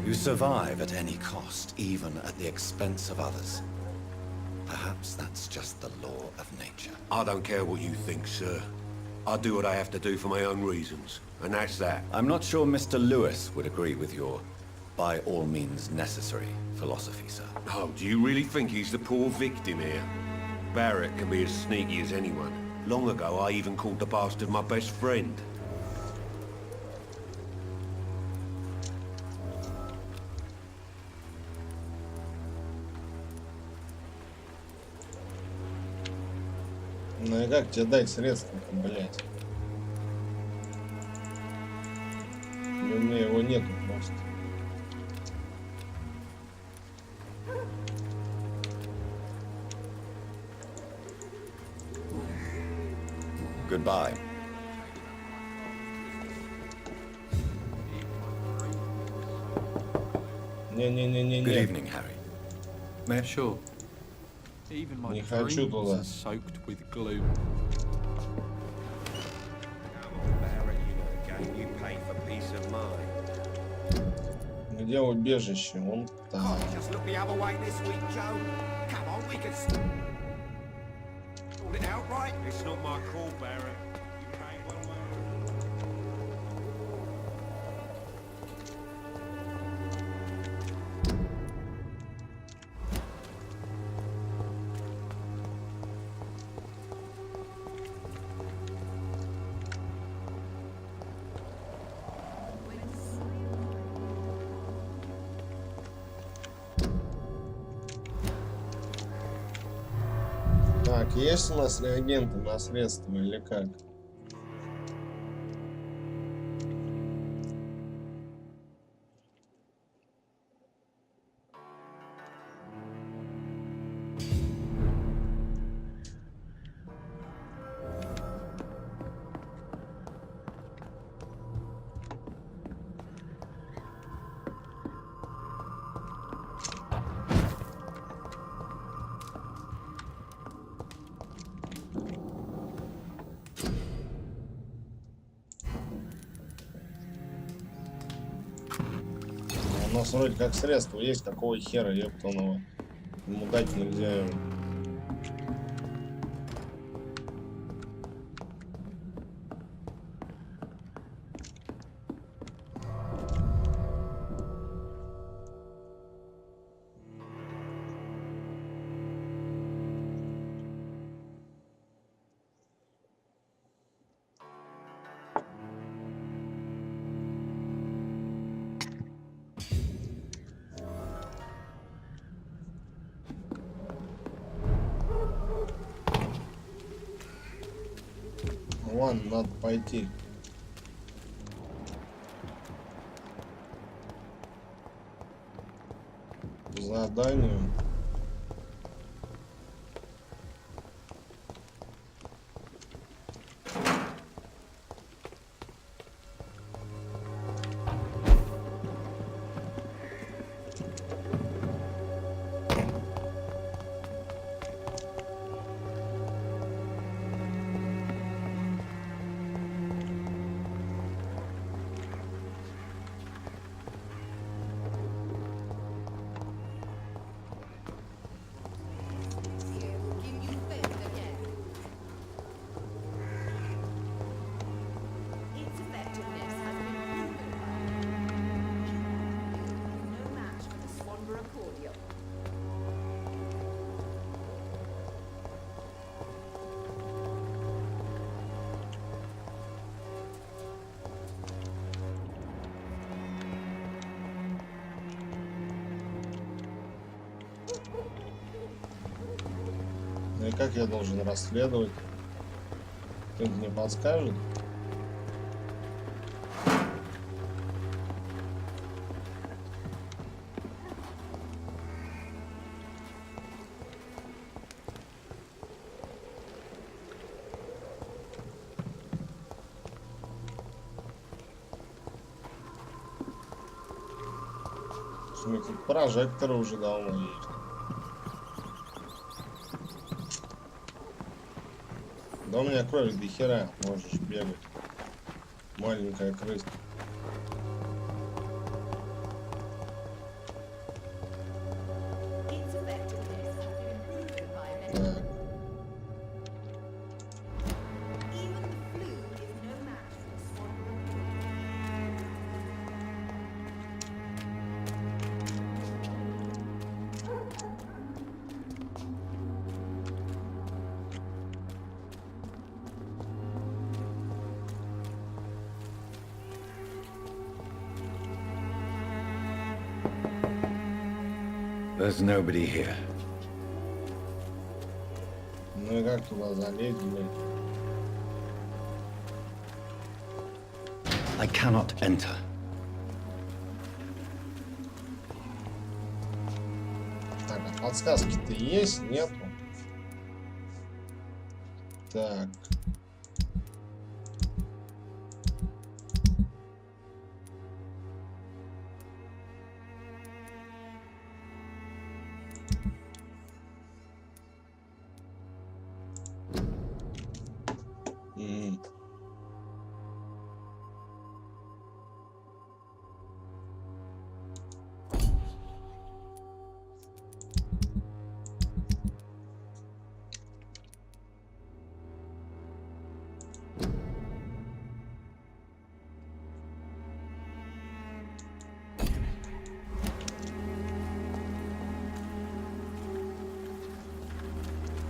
You survive at any cost, even at the expense of others. Perhaps that's just the law of nature. I don't care what you think, sir. I do what I have to do for my own reasons, and that's that. I'm not sure Mr. Lewis would agree with your by all means necessary philosophy, sir. Oh, do you really think he's the poor victim here? Barrett can be as sneaky as anyone. Long ago, I even called the bastard my best friend. Ну и как тебе дать средства-то, блядь? У меня его нету просто. Goodbye. Не-не-не-не-не. Good evening, Harry. Mayor, sure. Even my Не хочу dreams туда. are soaked with glue. Come on, Barrett, you know the game. You pay for peace of mind. Где убежище? Вон там. Can't you just look the other way this week, Joe? Come on, we can sort it out, right? It's not my call, Barrett. You may well Так, есть у нас реагенты на средства или как? У нас вроде как средство есть, какого хера, ептаного. Ему дать нельзя. Ладно, надо пойти. По заданию. И как я должен расследовать? Кто-нибудь мне подскажет? Тут прожекторы уже давно есть. Да у меня крови до хера, можешь бегать. Маленькая крыска. Так. There's nobody here. Ну и как туда залезть, блядь? I cannot enter. Так, а подсказки-то есть? Нету. Так.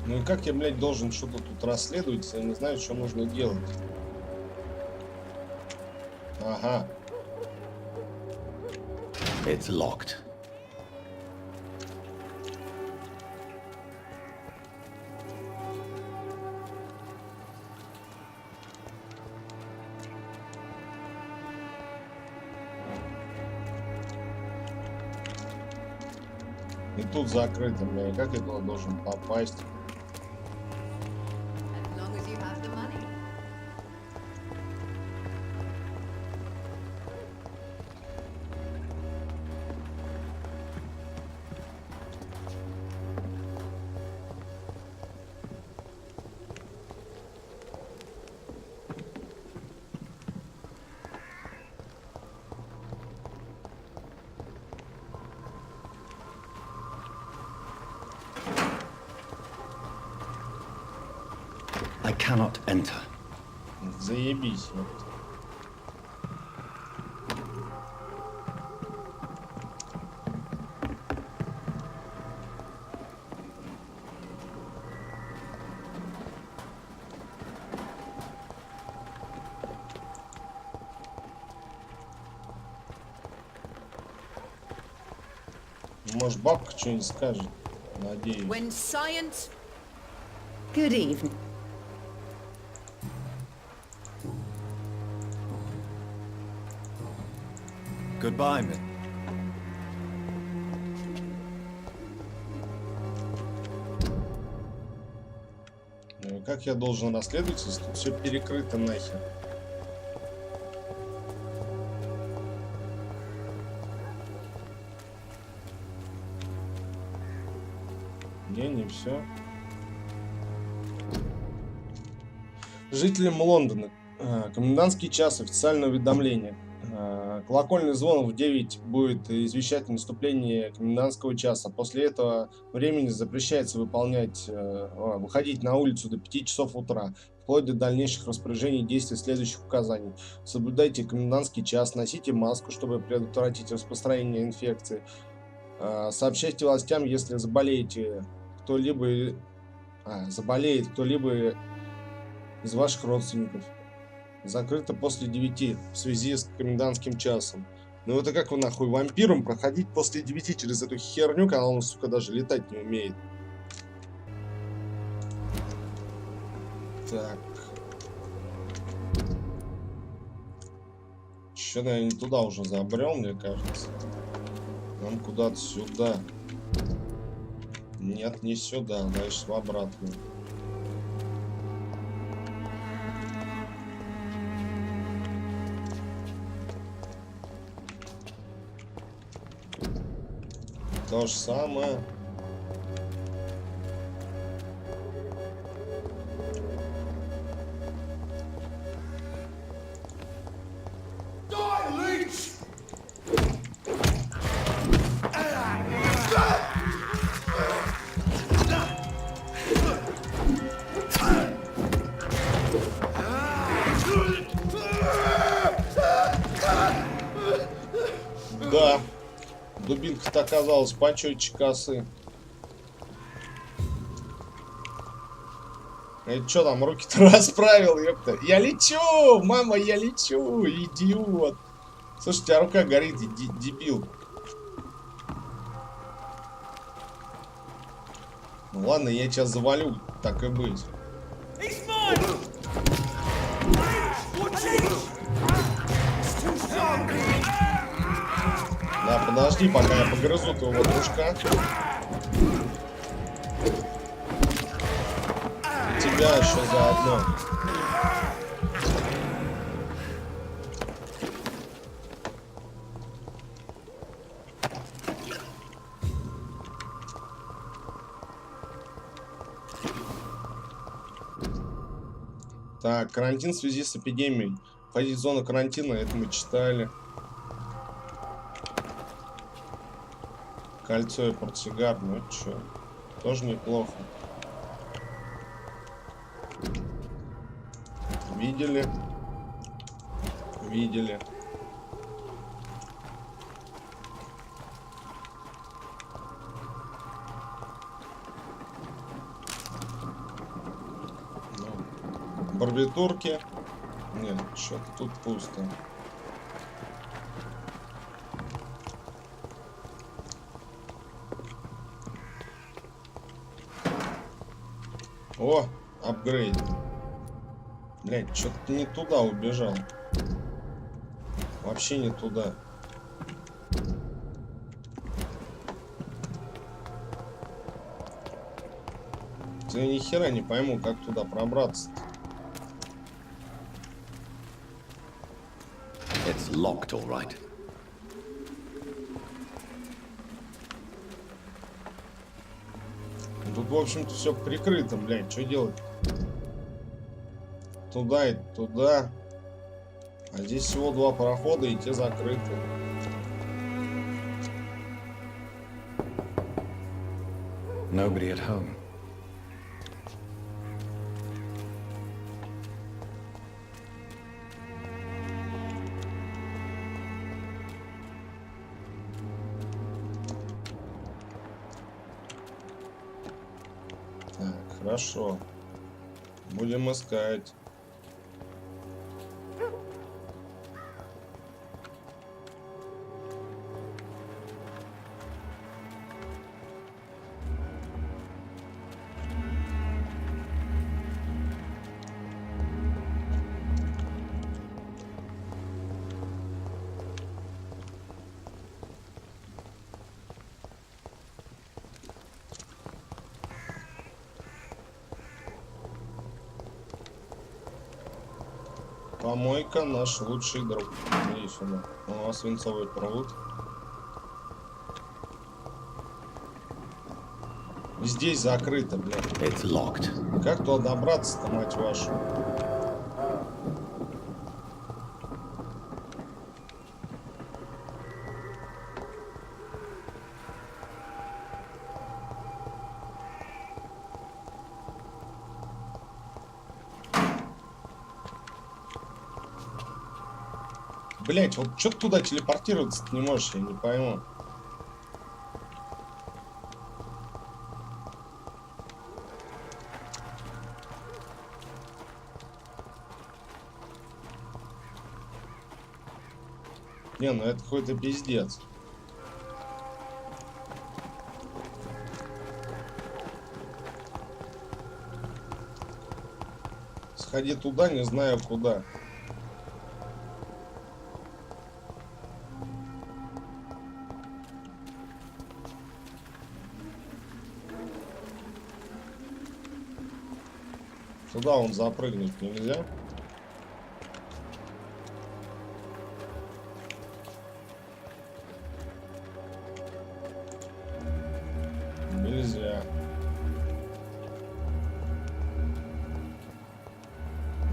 Ну и как я, блядь, должен что-то тут расследовать, если я не знаю, что нужно делать? Ага. It's locked. И тут закрыто, бля. Как я туда должен попасть? As long as you have the money. I cannot enter. Заебись. Вот. Может, бабка что-нибудь скажет? Надеюсь. When science... Good evening. Goodbye, man. Ну, как я должен расследовать, если тут все перекрыто нахер? Не все. Жителям Лондона. Комендантский час. Официальное уведомление. Колокольный звон в 9 будет извещать о наступлении комендантского часа. После этого времени запрещается выходить на улицу до 5 часов утра, вплоть до дальнейших распоряжений и действий следующих указаний. Соблюдайте комендантский час, носите маску, чтобы предотвратить распространение инфекции. Сообщайте властям, если заболеет кто-либо из ваших родственников. Закрыто после 9 в связи с комендантским часом. Ну это как вы нахуй вампиром проходить после 9 через эту херню, когда он, сука, даже летать не умеет. Так. Что-то я не туда уже забрел, мне кажется. Нам куда-то сюда. Нет, не сюда, дальше в обратную. То же самое. Да. Дубинка-то оказалась почетче косы. Это что там, руки-то расправил, ёпта? Я лечу! Мама, я лечу! Идиот! Слушай, у тебя рука горит, дебил. Ну ладно, я тебя завалю, так и быть. Да, подожди, пока я погрызу твоего дружка. Тебя еще заодно. Так, карантин в связи с эпидемией. Входить в зону карантина, это мы читали. Кольцо и портсигар, ну чё, тоже неплохо. Видели? Видели. Ну, барбитурки. Нет, что-то тут пусто. О, апгрейд. Блять, что-то не туда убежал. Вообще не туда. Я ни хера не пойму, как туда пробраться-то. It's locked, all right. Тут, в общем-то, все прикрыто, блядь. Что делать? Туда и туда. А здесь всего 2 прохода, и те закрыты. Nobody at home. Так, хорошо. Будем искать. Помойка наш лучший друг. Иди сюда. У нас свинцовый пруд. Здесь закрыто, блядь. It's locked. Как туда добраться-то, мать вашу? Блять, вот что ты туда телепортироваться не можешь, я не пойму. Не, ну это какой-то пиздец. Сходи туда, не знаю куда. Туда он запрыгнуть нельзя. Нельзя.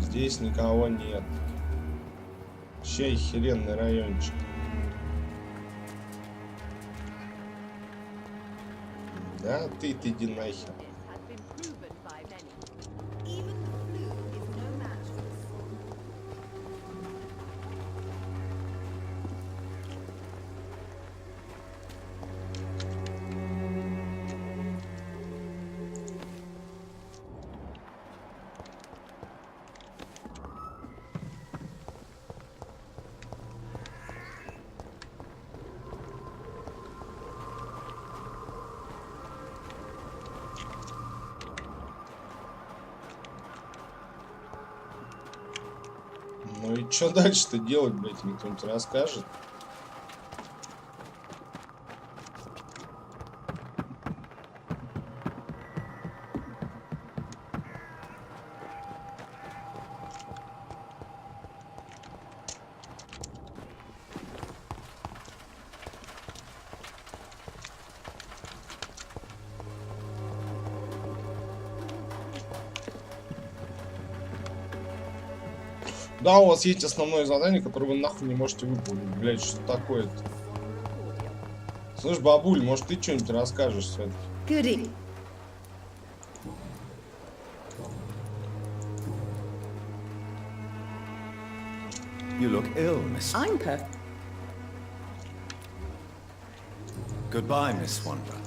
Здесь никого нет. Вообще охеренный райончик. Да, ты иди нахер. И что дальше-то делать, блядь, никто не расскажет? Да, у вас есть основное задание, которое вы нахуй не можете выполнить. Блять, что такое-то? Слышь, бабуль, может ты что-нибудь расскажешь все-таки? Goody. You look ill, Miss. I'm perfect. Goodbye, Miss Wanderer.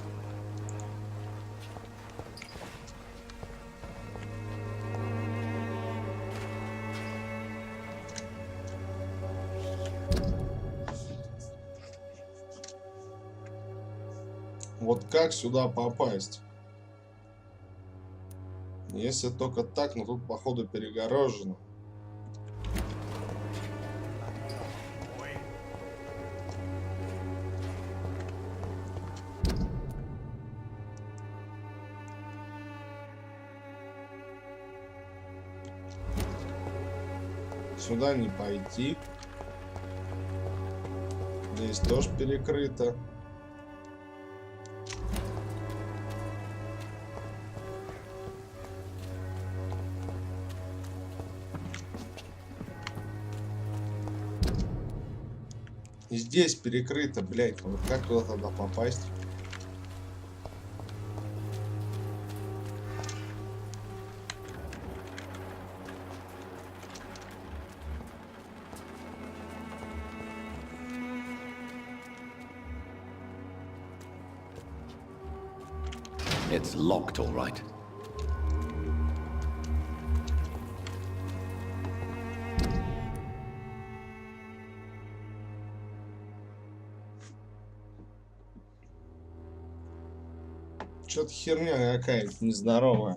Вот как сюда попасть? Если только так, но тут походу перегорожено. Сюда не пойти. Здесь тоже перекрыто. И здесь перекрыто, блядь. Вот как туда тогда попасть? It's locked, all right. Что-то херня какая-то нездоровая.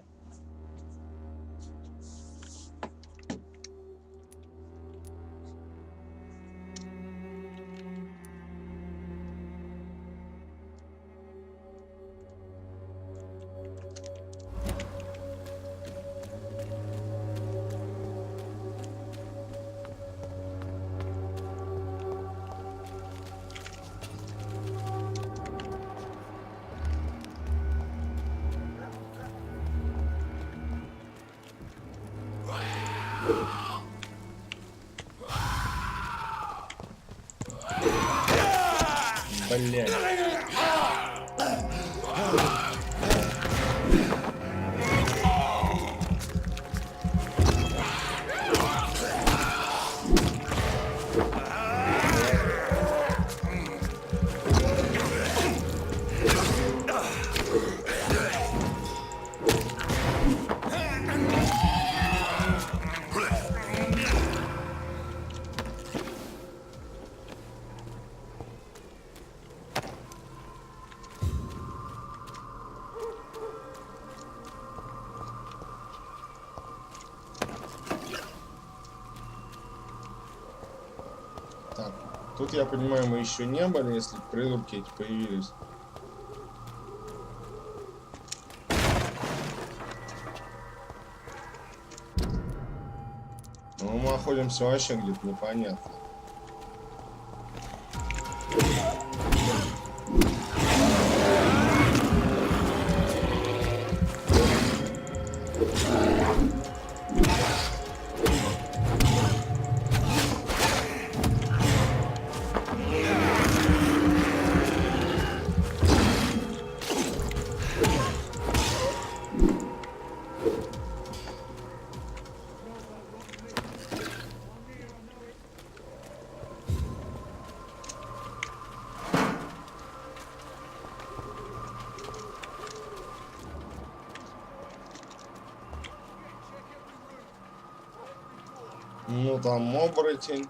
Блядь. Так, тут, я понимаю, мы еще не были, если придурки эти появились. Но мы находимся вообще где-то непонятно. Ну там оборотень.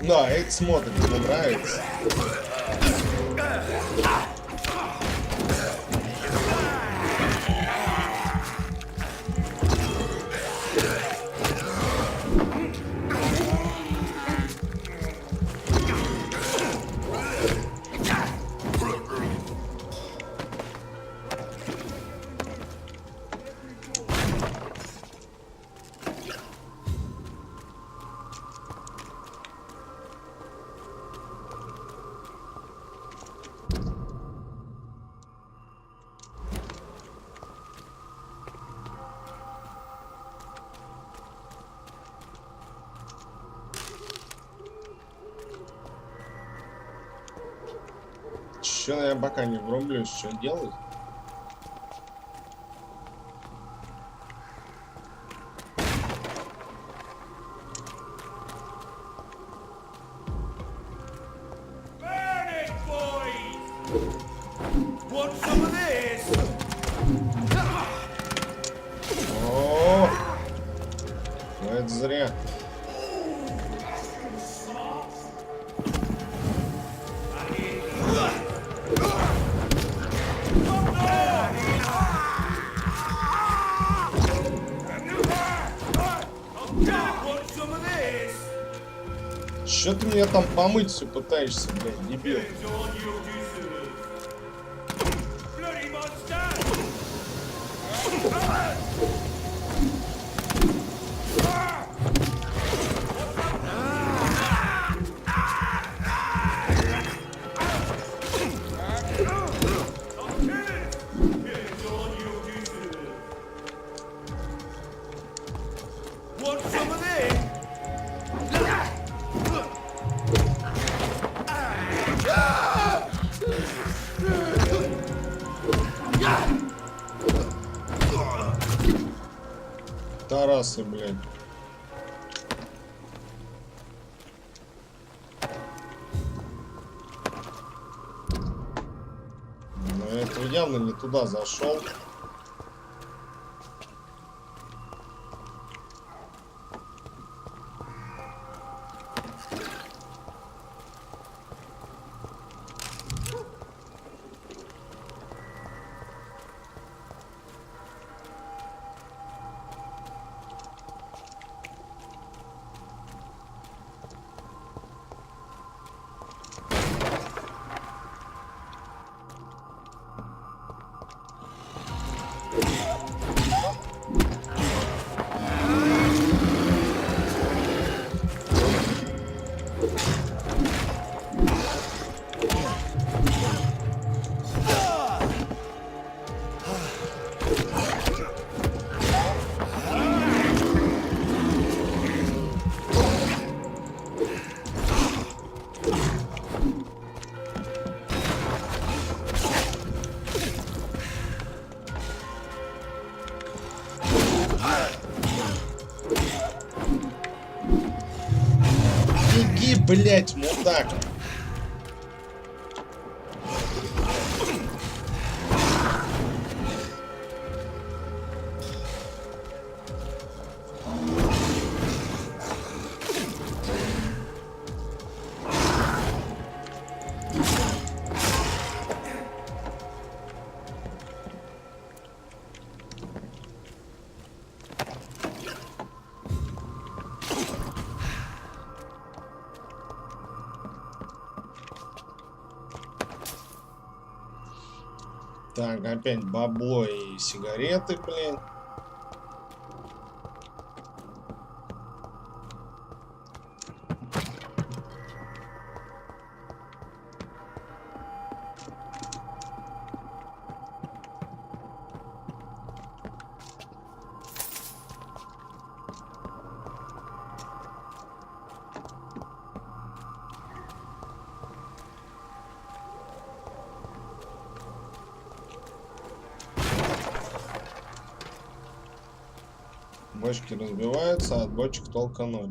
Да, это смотрит, мне нравится. Че я пока не врублюсь, что делать? О, ну это зря. Чё ты меня там помыть все пытаешься, блядь, дебил? Тарасы, блядь. Но это явно не туда зашел. Беги, блядь, мудак. Так, опять бабло и сигареты, блин. Бочки разбиваются, а от бочек толка ноль.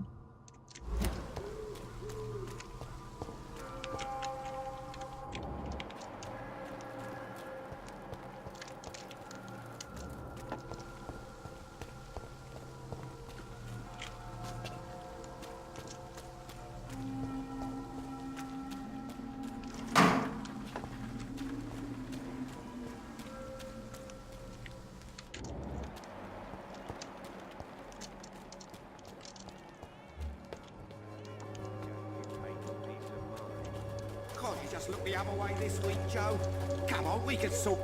Just look the other way this week, Joe. Come on, we can sort...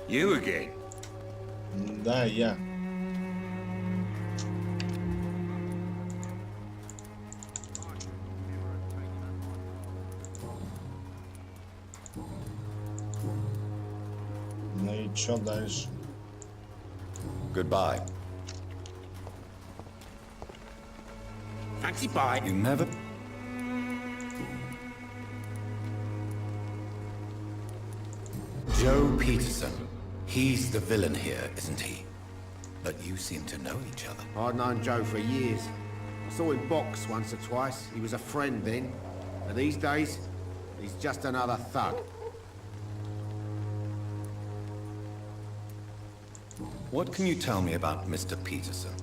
You again? Да, я. Ну и чё дальше? Goodbye. Fancy bye. You never... Joe Peterson. He's the villain here, isn't he? But you seem to know each other. I'd known Joe for years. I saw him box once or twice. He was a friend then. But these days, he's just another thug. What can you tell me about Mr. Peterson?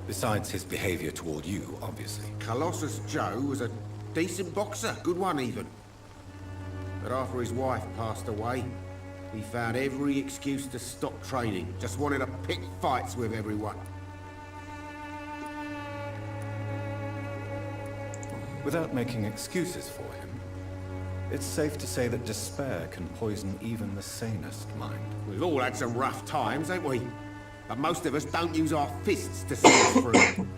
Besides his behavior toward you, obviously. Colossus Joe was a decent boxer, good one even. But after his wife passed away, he found every excuse to stop training. Just wanted to pick fights with everyone. Without making excuses for him, it's safe to say that despair can poison even the sanest mind. We've all had some rough times, ain't we? But most of us don't use our fists to see us through.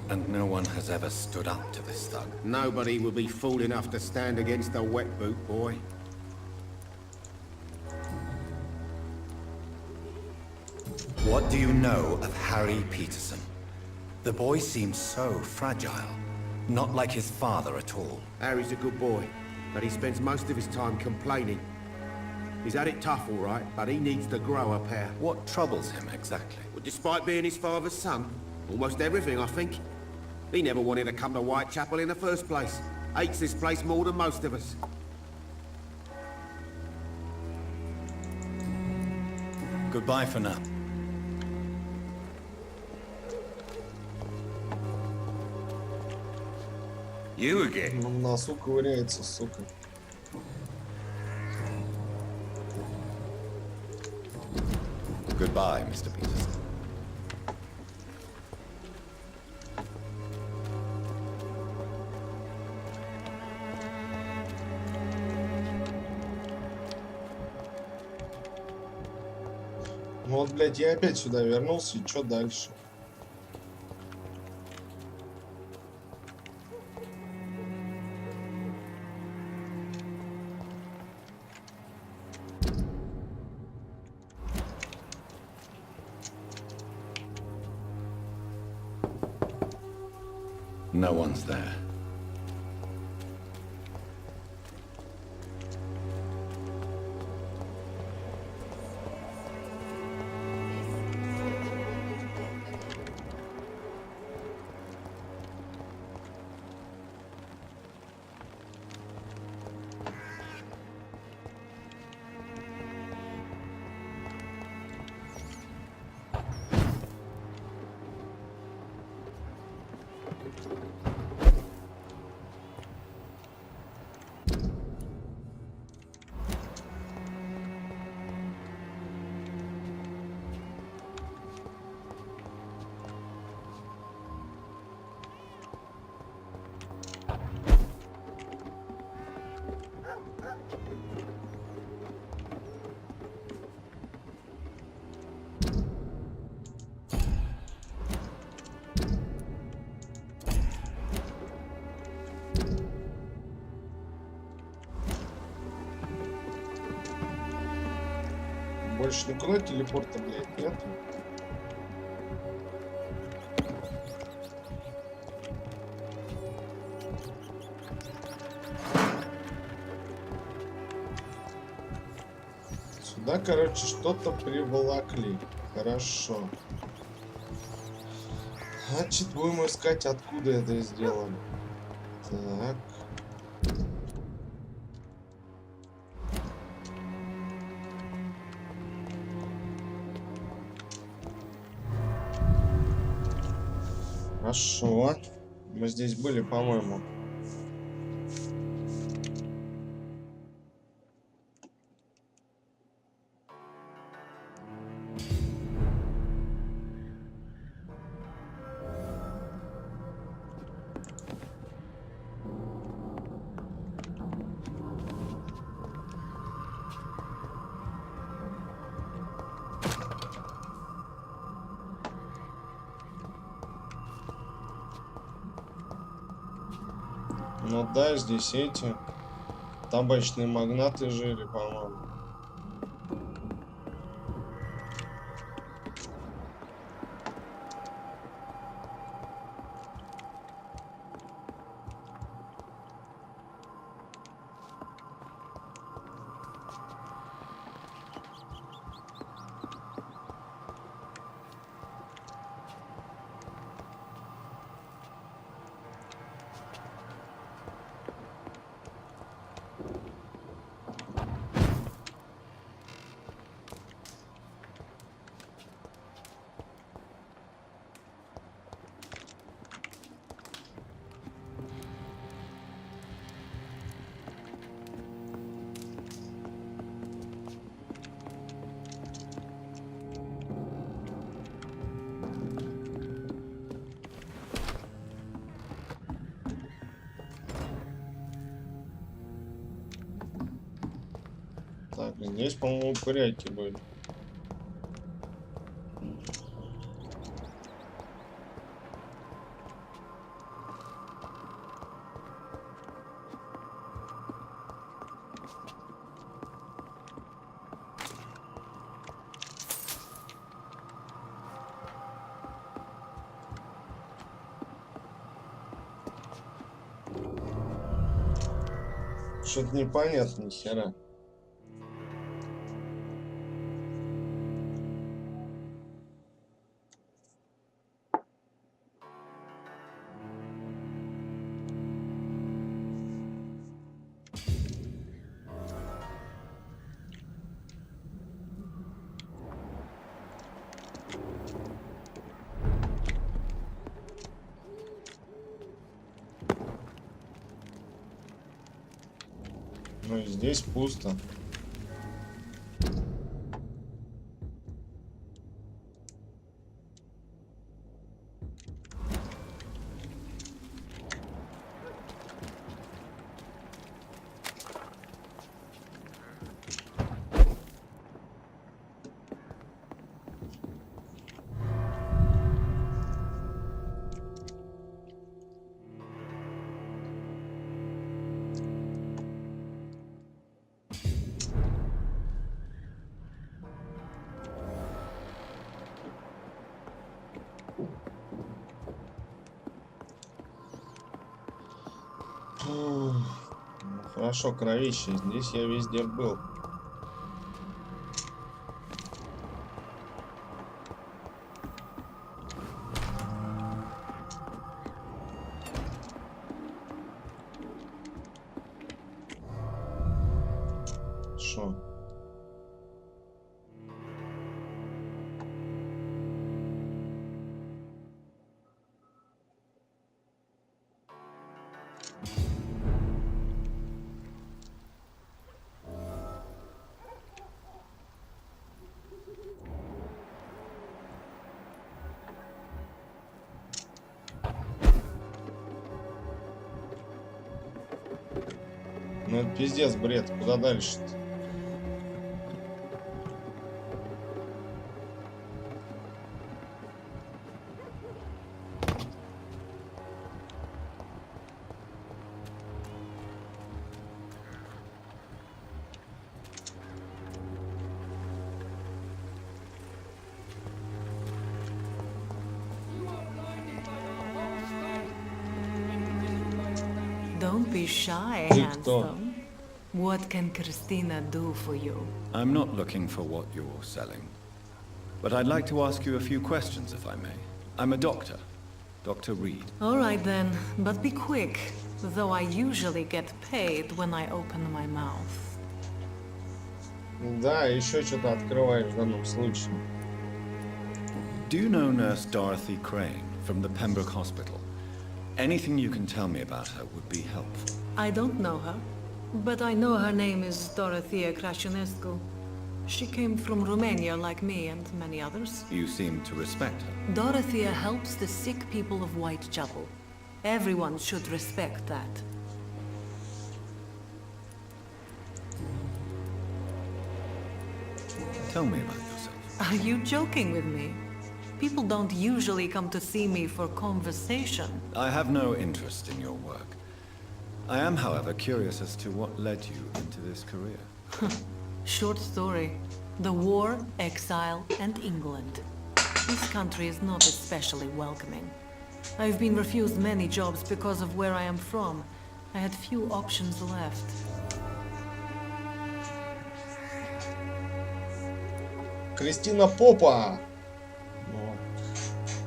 And no one has ever stood up to this thug. Nobody will be fool enough to stand against a wet boot boy. What do you know of Harry Peterson? The boy seems so fragile. Not like his father at all. Harry's a good boy, but he spends most of his time complaining. He's had it tough, all right, but he needs to grow a pair. What troubles him exactly? Well, despite being his father's son, almost everything, I think. He never wanted to come to Uайтчепел in the first place. Hates this place more than most of us. Goodbye for now. You again? В носу ковыряется, сука. Goodbye, Mr. Peterson. Ну вот, блядь, я опять сюда вернулся, и чё дальше? No one's there. Больше никуда телепорта, блядь, нет? Сюда, короче, что-то приволокли. Хорошо. Значит, будем искать, откуда это сделали. Так. Хорошо. Мы здесь были, по-моему. Ну да, здесь эти табачные магнаты жили, по-моему. Так, здесь, по-моему, упыряки были. Что-то непонятно, ни хера. Ну и здесь пусто. Ну, хорошо, кровище. Здесь я везде был. Шо? Ну это пиздец, бред. Куда дальше-то? Don't be shy, Ты кто? handsome. What can Christina do for you? I'm not looking for what you're selling. But I'd like to ask you a few questions, if I may. I'm a doctor. Dr. Reed. All right then, but be quick, though I usually get paid when I open my mouth. Да, еще что-то открываешь в данном случае. Do you know Nurse Dorothy Crane from the Pembroke Hospital? Anything you can tell me about her would be helpful. I don't know her, but I know her name is Dorothea Crăciunescu. She came from Romania like me and many others. You seem to respect her. Dorothea helps the sick people of Uайтчепел. Everyone should respect that. Tell me about yourself. Are you joking with me? People don't usually come to see me for conversation. I have no interest in your work. I am, however, curious as to what led you into this career. Short story. The war, exile, and England. This country is not especially welcoming. I've been refused many jobs because of where I am from. I had few options left. Кристина Попа.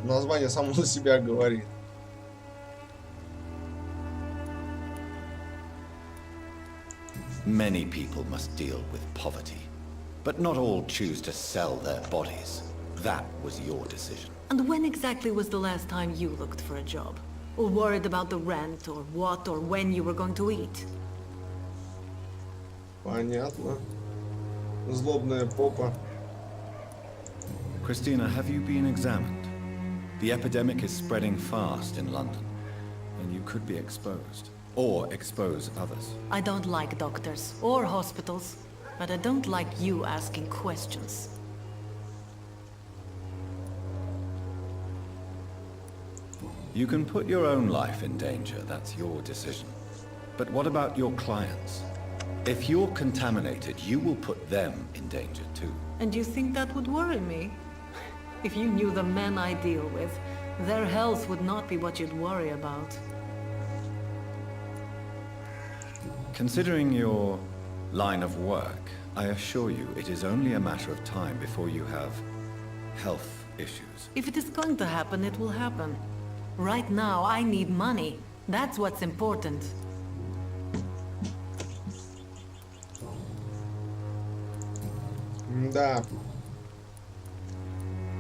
Название само за себя говорит. Many people must deal with poverty, but not all choose to sell their bodies. That was your decision. And when exactly was the last time you looked for a job? Or worried about the rent, or what, or when you were going to eat? Понятно. Злобная попа. Christina, have you been examined? The epidemic is spreading fast in London, and you could be exposed, or expose others. I don't like doctors, or hospitals, but I don't like you asking questions. You can put your own life in danger, that's your decision. But what about your clients? If you're contaminated, you will put them in danger too. And you think that would worry me? If you knew the men I deal with, their health would not be what you'd worry about. Considering your line of work, I assure you it is only a matter of time before you have health issues. If it is going to happen, it will happen. Right now, I need money. That's what's important. Да.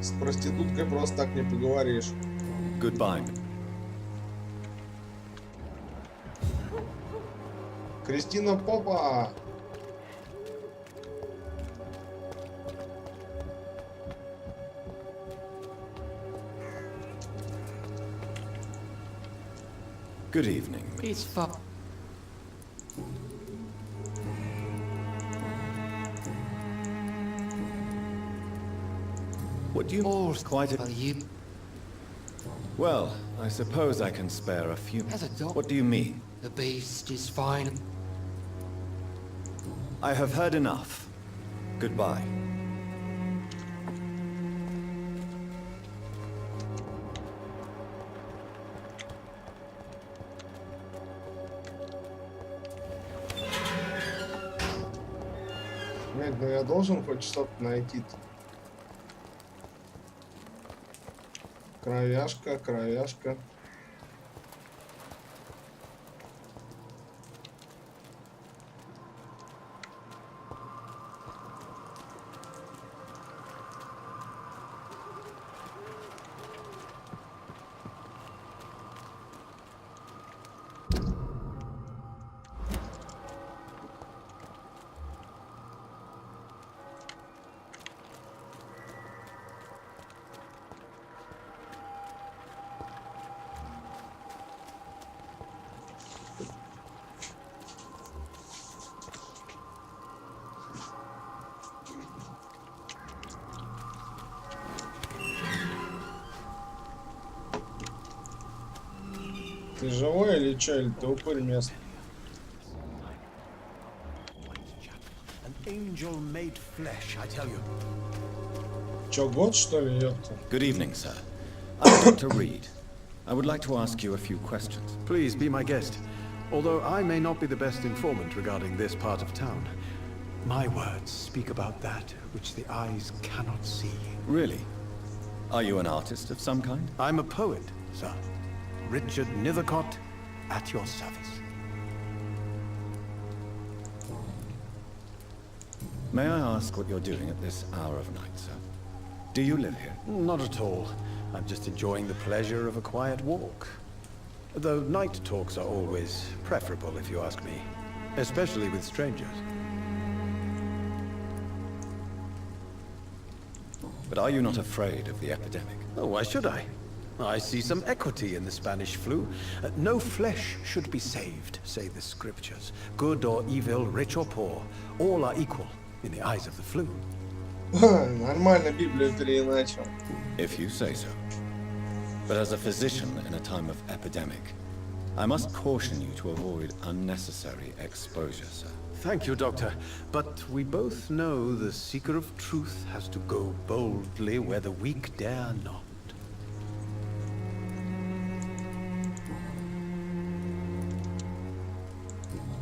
С проституткой просто так не поговоришь. Goodbye. Кристина Попа. Good evening. It's fun. What do you... All's quite for a... you. Well, I suppose I can spare a few... As a dog. What do you mean? The beast is fine. I have heard enough. Goodbye. Нет, ну я должен хоть что-то найти-то. Кровяшка, кровяшка. Ты живой или чё, или ты упырь мест? An angel made flesh, I tell you. Чё, год, что ли, ёпта? Good evening, sir. I'm Dr. Reed. I would like to ask you a few questions. Please be my guest. Although I may not be the best informant regarding this part of town, my words speak about that which the eyes cannot see. Really? Are you an artist of some kind? I'm a poet, sir. Richard Nethercott, at your service. May I ask what you're doing at this hour of night, sir? Do you live here? Not at all. I'm just enjoying the pleasure of a quiet walk. Though night talks are always preferable, if you ask me. Especially with strangers. But are you not afraid of the epidemic? Oh, why should I? I see some equity in the Spanish flu. No flesh should be saved, say the scriptures. Good or evil, rich or poor, all are equal in the eyes of the flu. Нормально Библию переиначил. If you say so. But as a physician in a time of epidemic, I must caution you to avoid unnecessary exposure, sir. Thank you, Doctor. But we both know the seeker of truth has to go boldly where the weak dare not.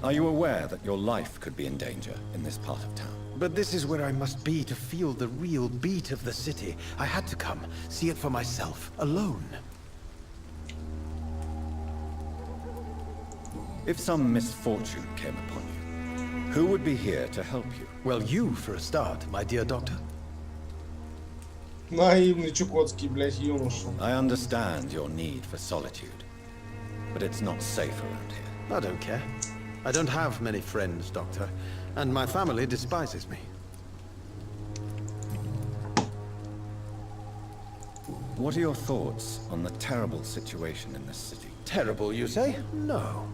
Are you aware that your life could be in danger in this part of town? But this is where I must be to feel the real beat of the city. I had to come, see it for myself, alone. If some misfortune came upon you, who would be here to help you? Well, you for a start, my dear Doctor. Наивный чукотский, блядь, юноша. I understand your need for solitude, but it's not safe around here. I don't care. I don't have many friends, Doctor, and my family despises me. What are your thoughts on the terrible situation in this city? Terrible, you say? No.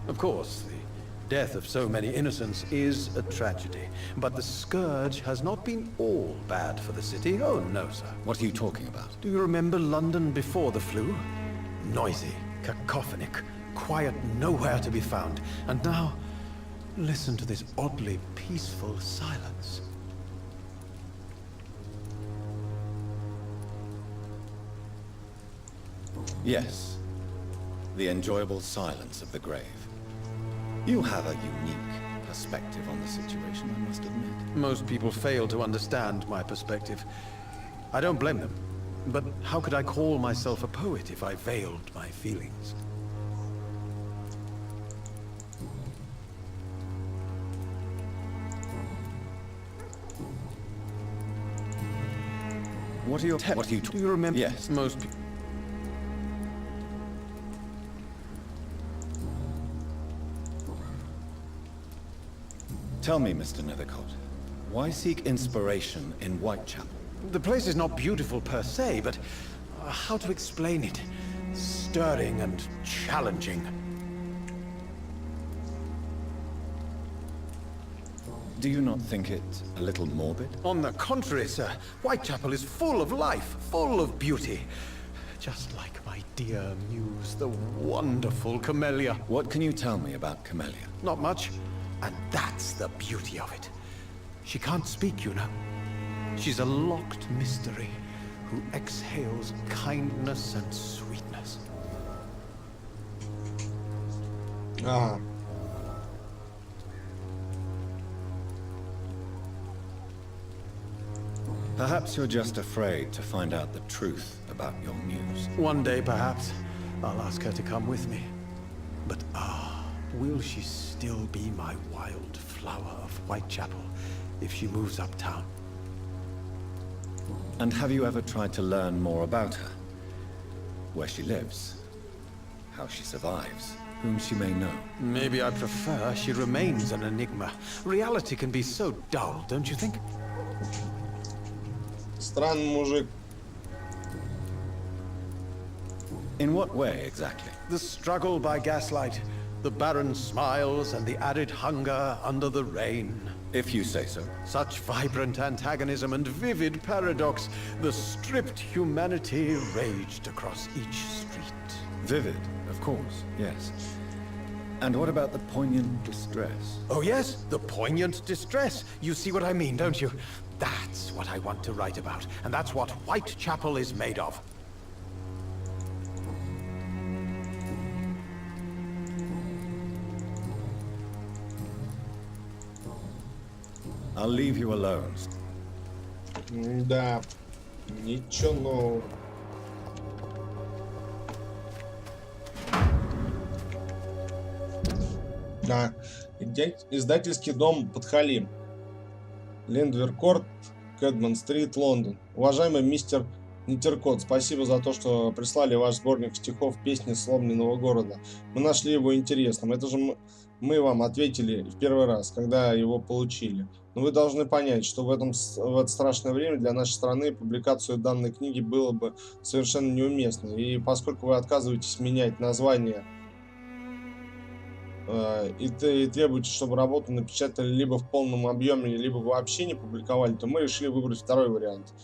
Of course, the death of so many innocents is a tragedy, but the scourge has not been all bad for the city. Oh, no, sir. What are you talking about? Do you remember London before the flu? Noisy, cacophonic, quiet nowhere to be found. And now, listen to this oddly peaceful silence. Yes. The enjoyable silence of the grave. You have a unique perspective on the situation, I must admit. Most people fail to understand my perspective. I don't blame them. But how could I call myself a poet if I veiled my feelings? What are your Do you remember? Yes. Most people. Tell me, Mr. Nethercott, why seek inspiration in Whitechapel? The place is not beautiful per se, but how to explain it? Stirring and challenging. Do you not think it a little morbid? On the contrary, sir. Whitechapel is full of life, full of beauty. Just like my dear muse, the wonderful Camellia. What can you tell me about Camellia? Not much. And that's the beauty of it. She can't speak, you know. She's a locked mystery who exhales kindness and sweetness. Ага. Perhaps you're just afraid to find out the truth about your muse. One day, perhaps, I'll ask her to come with me. But will she still be my wild flower of Whitechapel if she moves uptown? And have you ever tried to learn more about her? Where she lives? How she survives? Whom she may know? Maybe I prefer she remains an enigma. Reality can be so dull, don't you think? Странный мужик. In what way, exactly? The struggle by gaslight, the barren smiles and the added hunger under the rain. If you say so. Such vibrant antagonism and vivid paradox, the stripped humanity raged across each street. Vivid, of course, yes. And what about the poignant distress? Oh yes, the poignant distress. You see what I mean, don't you? That's what I want to write about, and that's what Whitechapel is made of. I'll leave you alone. Да, ничего нового. Да, издательский дом Подхалим. Линдверкорт, Кэдман-стрит, Лондон. Уважаемый мистер Нитеркот, спасибо за то, что прислали ваш сборник стихов «Песни сломленного города». Мы нашли его интересным. Это же мы вам ответили в первый раз, когда его получили. Но вы должны понять, что в это страшное время для нашей страны публикацию данной книги было бы совершенно неуместно. И поскольку вы отказываетесь менять название и требуете, чтобы работу напечатали либо в полном объеме, либо вообще не публиковали, то мы решили выбрать второй вариант.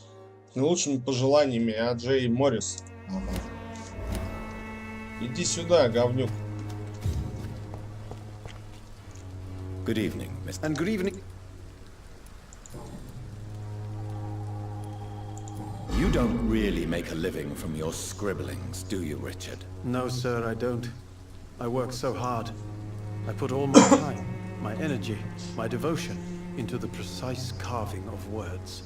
С наилучшими пожеланиями от Джей Моррис. Ага. Иди сюда, говнюк. Good evening, Miss. And good evening. You don't really make a living from your scribblings, do you, Richard? No, sir, I don't. I work so hard. I put all my time, my energy, my devotion into the precise carving of words.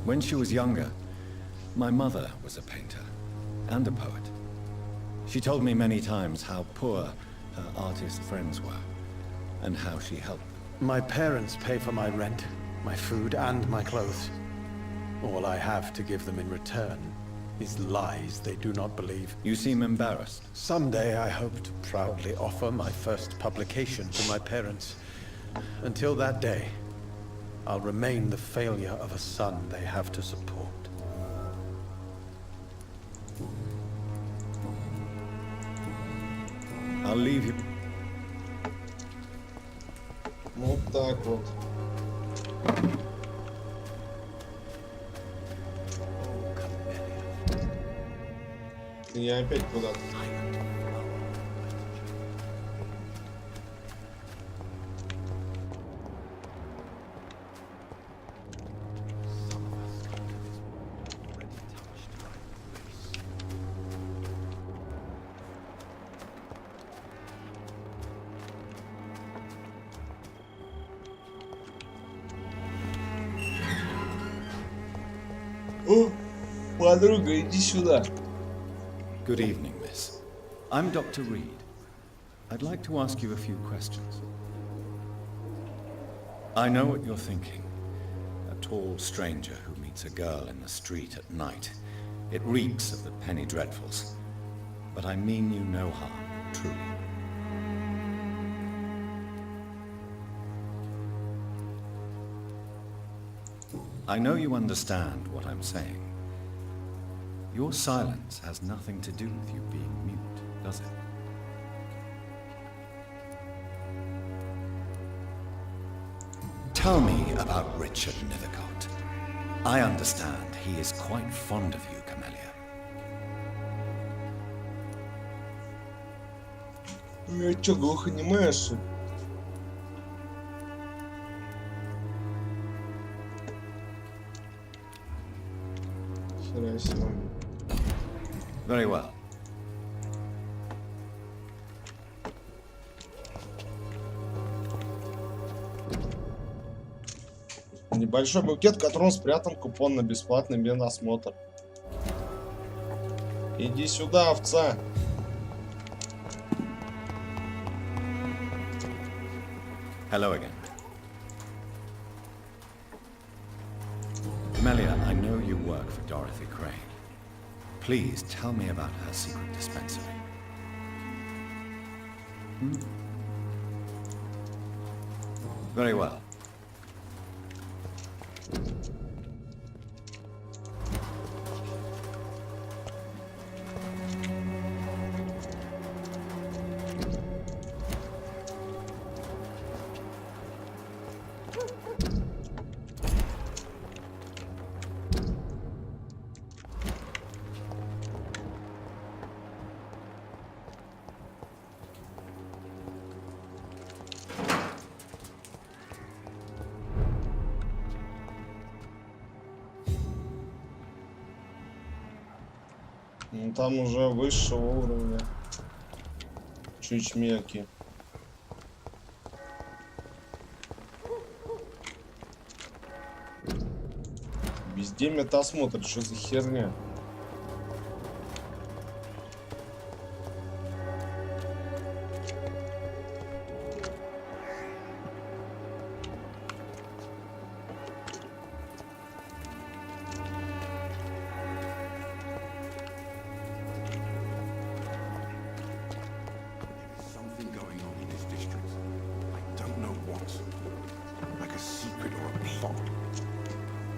When she was younger, my mother was a painter and a poet. She told me many times how poor her artist friends were and how she helped them. My parents pay for my rent, my food, and my clothes. All I have to give them in return is lies they do not believe. You seem embarrassed. Someday I hope to proudly offer my first publication to my parents. Until that day, I'll remain the failure of a son they have to support. I'll leave you. Вот так вот. Я опять куда-то. О, подруга, иди сюда. Good evening, miss. I'm Dr. Reed. I'd like to ask you a few questions. I know what you're thinking. A tall stranger who meets a girl in the street at night. It reeks of the penny dreadfuls. But I mean you no harm, truly. I know you understand what I'm saying. Your silence has nothing to do with you being mute, does it? Tell me about Richard Nethercott. I understand he is quite fond of you, Camellia. Чё, глухонемая, что ли? Хера себе. Very well. Небольшой букет, в котором спрятан купон на бесплатный медосмотр. Иди сюда, овца. Hello again. Camellia, I know you work for Dorothy Crane. Please tell me about her secret dispensary. Very well. Ну, там уже высшего уровня. Чучмеки. Везде метасмотр, что за херня?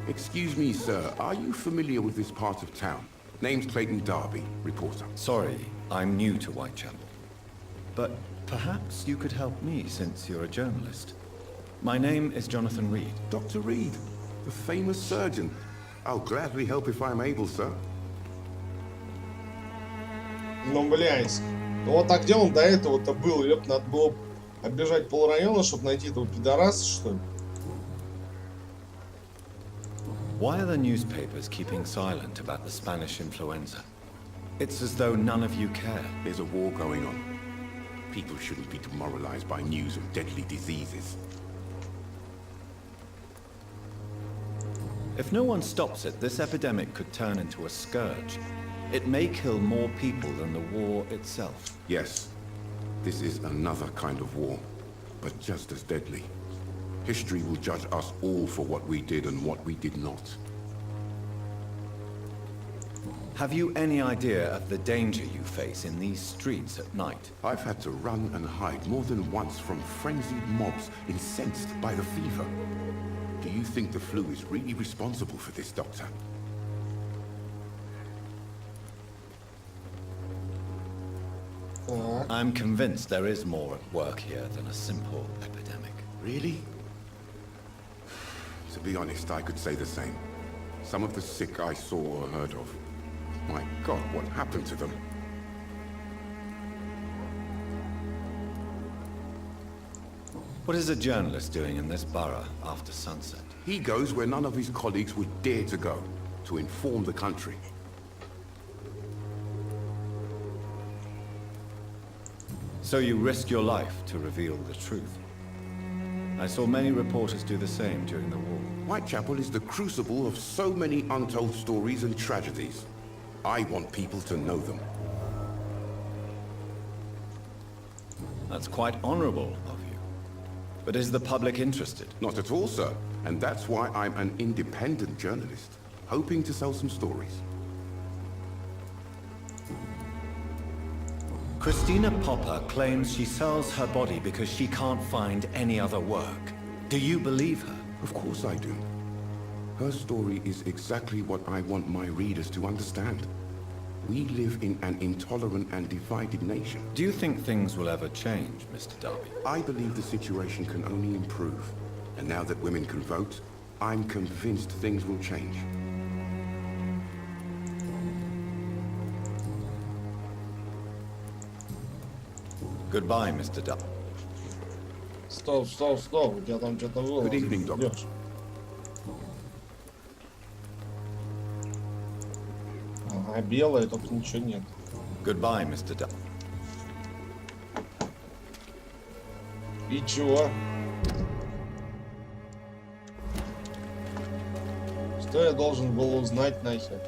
Excuse me, sir. Are you familiar with this part of town? Name's Clayton Darby, reporter. Sorry, I'm new to Uайтчепел. But perhaps you could help me since you're a journalist. My name is Jonathan Reed. Dr. Reed, the famous surgeon. I'll gladly help if I'm able, sir. Ну, блядь. Ну вот, а где он до этого-то был? Ёп, надо было оббежать полрайона, чтобы найти этого пидораса, что ли? Why are the newspapers keeping silent about the Spanish influenza? It's as though none of you care. There's a war going on. People shouldn't be demoralized by news of deadly diseases. If no one stops it, this epidemic could turn into a scourge. It may kill more people than the war itself. Yes, this is another kind of war, but just as deadly. History will judge us all for what we did and what we did not. Have you any idea of the danger you face in these streets at night? I've had to run and hide more than once from frenzied mobs incensed by the fever. Do you think the flu is really responsible for this, Doctor? I'm convinced there is more at work here than a simple epidemic. Really? To be honest, I could say the same. Some of the sick I saw or heard of. My God, what happened to them? What is a journalist doing in this borough after sunset? He goes where none of his colleagues would dare to go, to inform the country. So you risk your life to reveal the truth. I saw many reporters do the same during the war. Uайтчепел is the crucible of so many untold stories and tragedies. I want people to know them. That's quite honorable of you. But is the public interested? Not at all, sir. And that's why I'm an independent journalist, hoping to sell some stories. Christina Popper claims she sells her body because she can't find any other work. Do you believe her? Of course I do. Her story is exactly what I want my readers to understand. We live in an intolerant and divided nation. Do you think things will ever change, Mr. Darby? I believe the situation can only improve. And now that women can vote, I'm convinced things will change. Goodbye, Mr. Darby. Стоп, стоп, стоп, у тебя там что-то было. Good evening, Doctor. Идёшь. Ага, белое, только ничего нет. Goodbye, Mr. Darby. И чего? Что я должен был узнать нахер?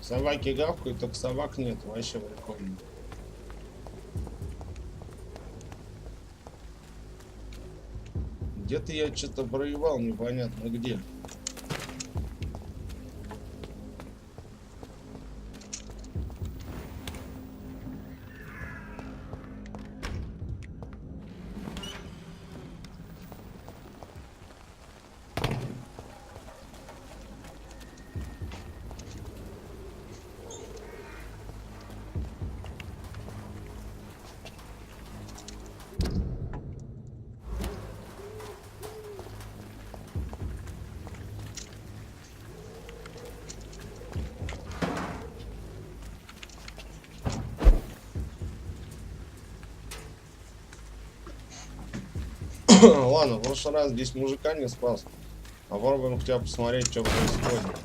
Собаки гавкают, только собак нет. Вообще прикольно. Где-то я что-то проебал, непонятно где. Ладно, в прошлый раз здесь мужика не спас. Попробуем хотя бы посмотреть, что происходит.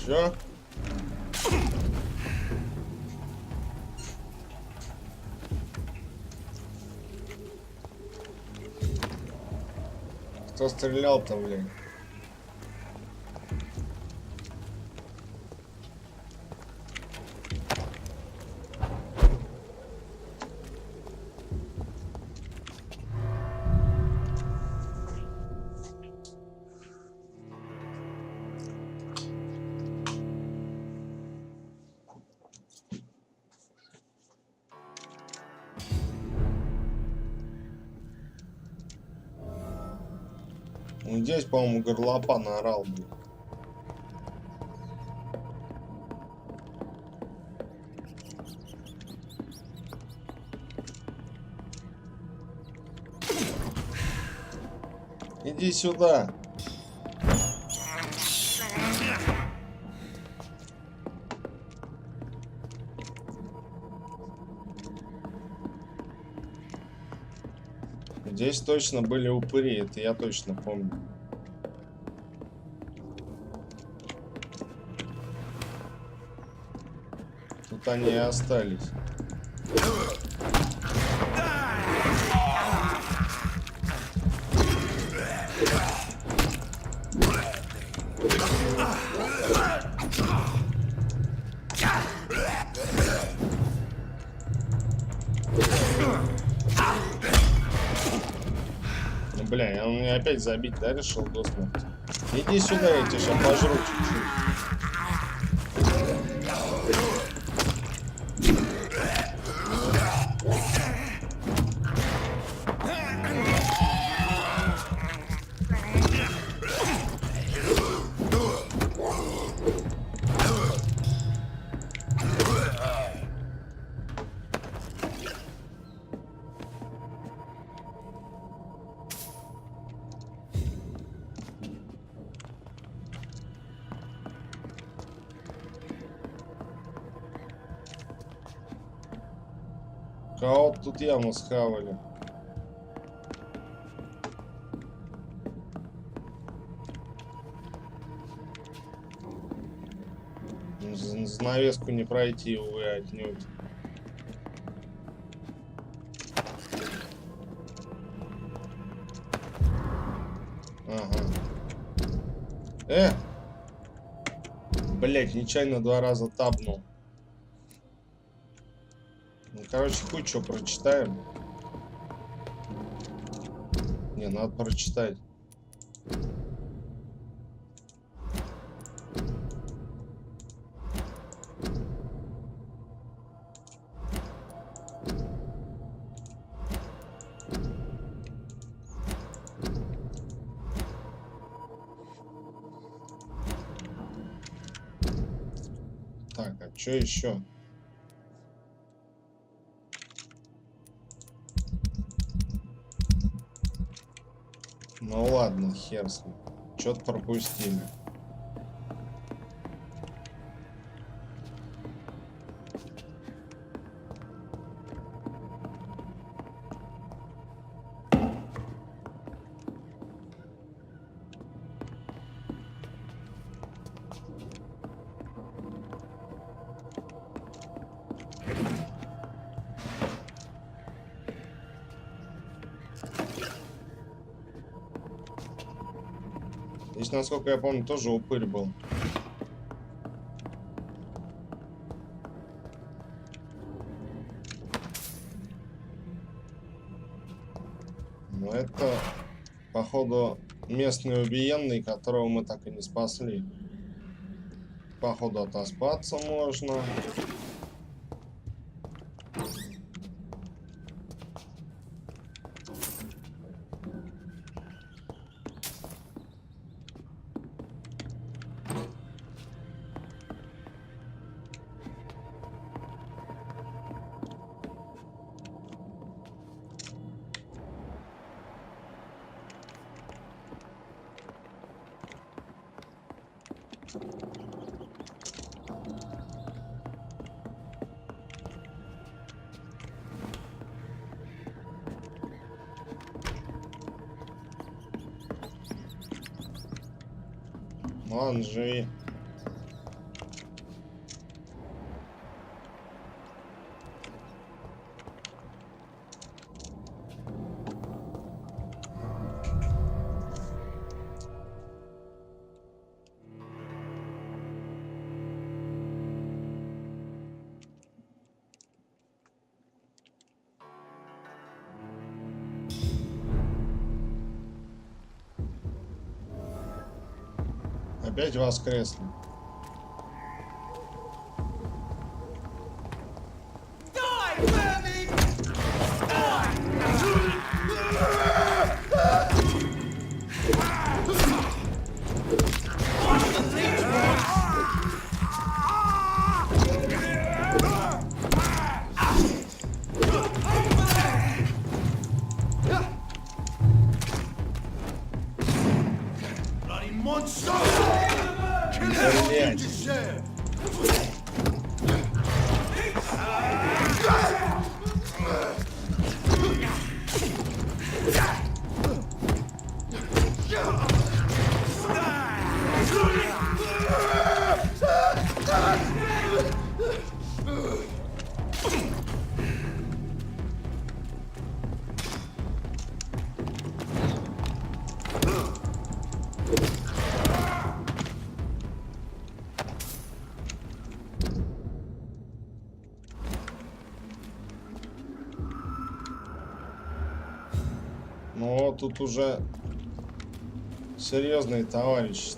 Чё? Кто стрелял-то, блин? Здесь, по-моему, горлопан орал, блин. Иди сюда. Здесь точно были упыри, это я точно помню. Тут они и остались. Ну, бля, он меня опять забить, да, решил до смерти? Иди сюда, я тебя сейчас пожру чуть-чуть. Кого-то тут явно схавали. Занавеску не пройти, увы, отнюдь. Ага. Блять, нечаянно 2 раза табнул. Ну, короче, хуй что прочитаем. Не, надо прочитать. Так, а что еще? Ну ладно, хер с ним. Что-то пропустили. Здесь, насколько я помню, тоже упырь был. Но это, походу, местный убиенный, которого мы так и не спасли. Походу, отоспаться можно. Ладно, живи. Опять воскресли. Блять. Но тут уже серьезные товарищи.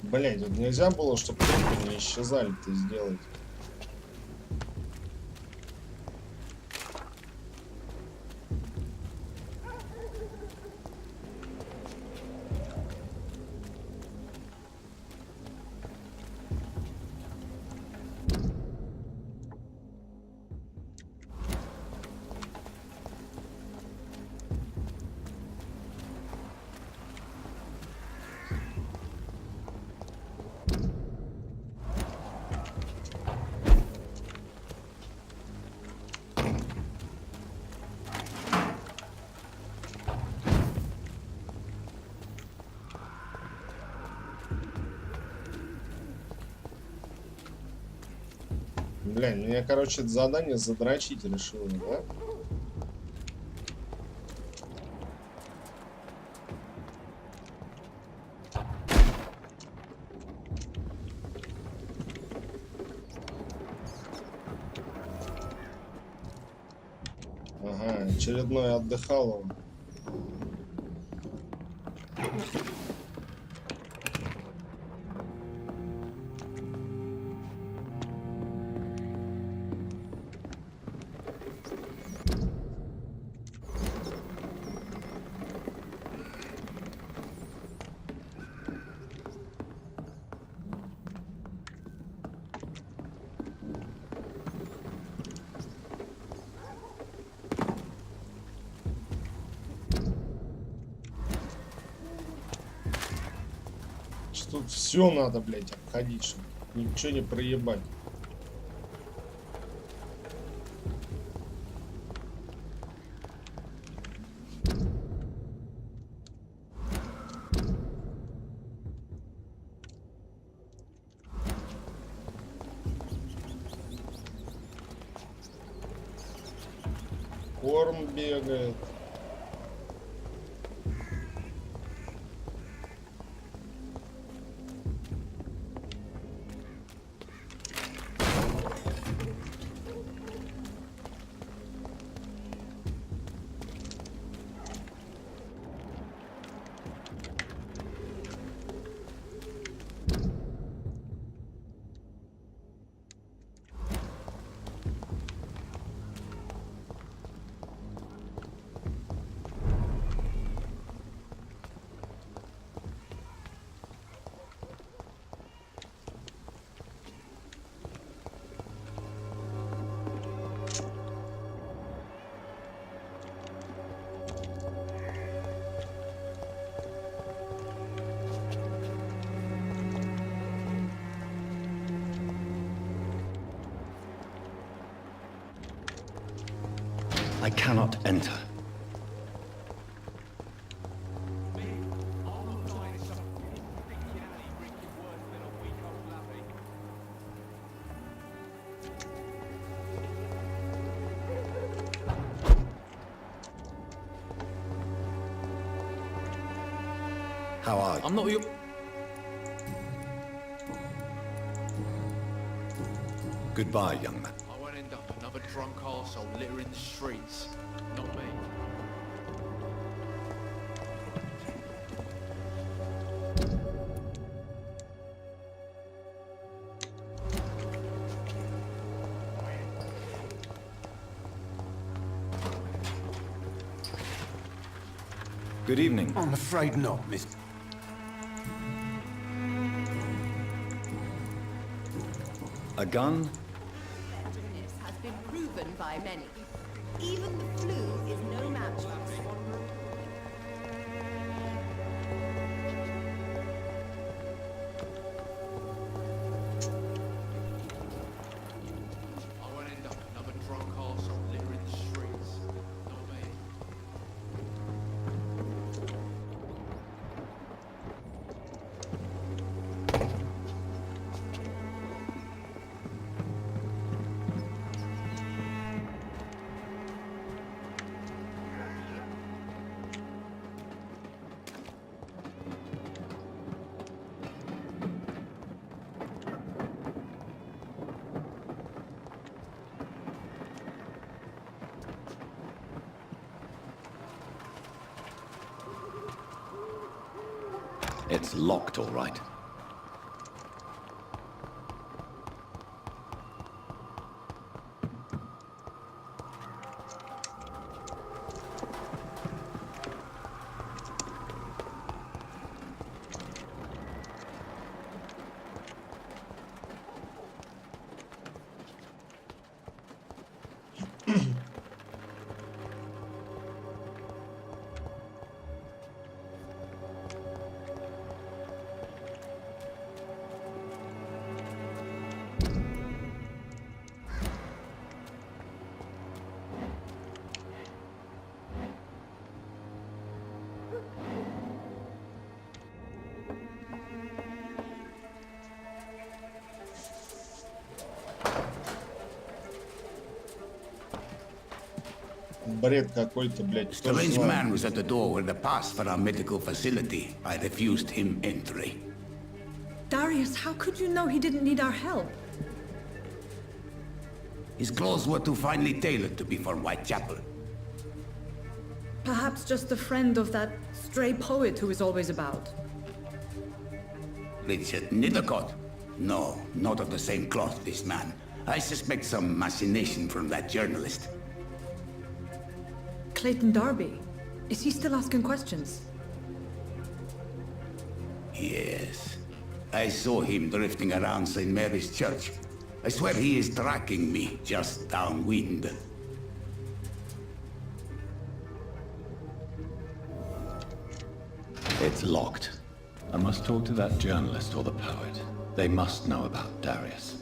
Блять, вот нельзя было, чтобы трупы не исчезали-то сделать. Блин, меня, короче, это задание задрочить решило, да? Ага, очередной отдыхало. Тут все надо, блять, обходить, чтобы ничего не проебать. Корм бегает. I cannot enter. How are you? I'm not your... Goodbye, young man. I won't end up another drunk arsehole littering the streets. Not me. Good evening. I'm afraid not, Miss... A gun? Effectiveness has been proven by many. Even the flu is no match for swan. I won't end up another drunk arsehole littering the streets. Not me. It's locked, all right. Бред какой-то, блядь. Кто Strange знает? man was at the door with a pass for our medical facility. I refused him entry. Darius, how could you know he didn't need our help? His clothes were too finely tailored to be for Uайтчепел. Perhaps just a friend of that stray poet who is always about. Richard Nithercott? No, not of the same cloth, this man. I suspect some machination from that journalist. Clayton Darby. Is he still asking questions? Yes. I saw him drifting around St. Mary's Church. I swear he is tracking me just downwind. It's locked. I must talk to that journalist or the poet. They must know about Darius.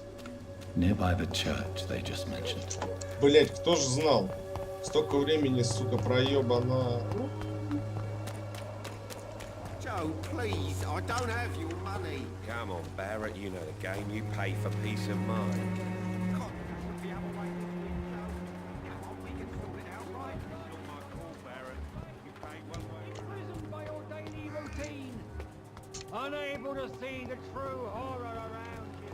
Nearby the church they just mentioned. Блять, кто ж знал? Столько времени, сука, проебана. Joe, please, I don't have your money. Come on, Barrett, you know the game. You pay for peace of mind. Unable to see the true horror around you.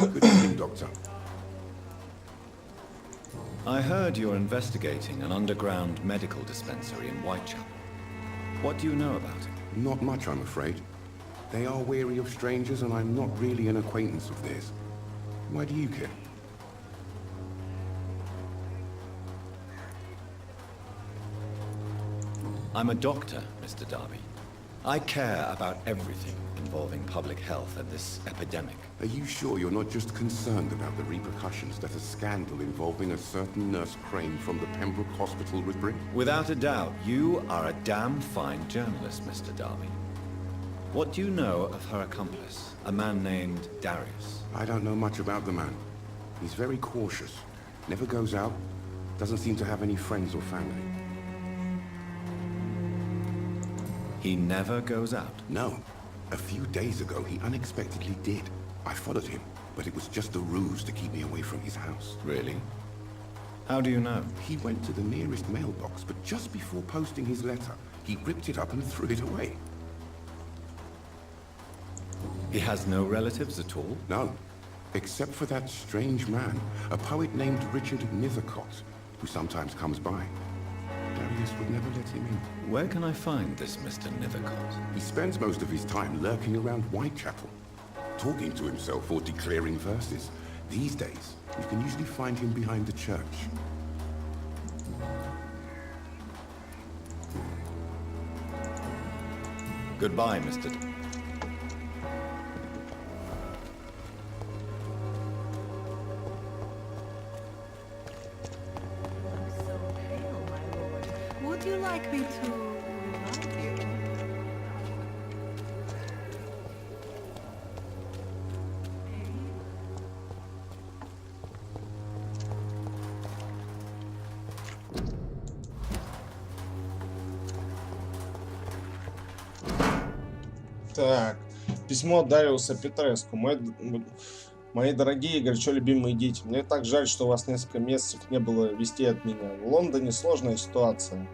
Good evening, Doctor. I heard you're investigating an underground medical dispensary in Uайтчепел. What do you know about it? Not much, I'm afraid. They are wary of strangers, and I'm not really an acquaintance of theirs. Why do you care? I'm a doctor, Mr. Darby. I care about everything involving public health and this epidemic. Are you sure you're not just concerned about the repercussions that a scandal involving a certain Nurse Crane from the Pembroke Hospital would bring? Without a doubt, you are a damn fine journalist, Mr. Darby. What do you know of her accomplice, a man named Darius? I don't know much about the man. He's very cautious. Never goes out. Doesn't seem to have any friends or family. He never goes out? No. A few days ago, he unexpectedly did. I followed him. but it was just a ruse to keep me away from his house. Really? How do you know? He went to the nearest mailbox, but just before posting his letter, he ripped it up and threw it away. He has no relatives at all? No, except for that strange man, a poet named Richard Nethercott, who sometimes comes by. Darius would never let him in. Where can I find this Mr. Nethercott? He spends most of his time lurking around Whitechapel, talking to himself or declaring verses. These days, you can usually find him behind the church. Goodbye, Mr. Would you like me to revive you? Так, письмо от Дариуса Петреску. Мои дорогие и горячо любимые дети, мне так жаль, что у вас несколько месяцев не было вестей от меня. В Лондоне сложная ситуация.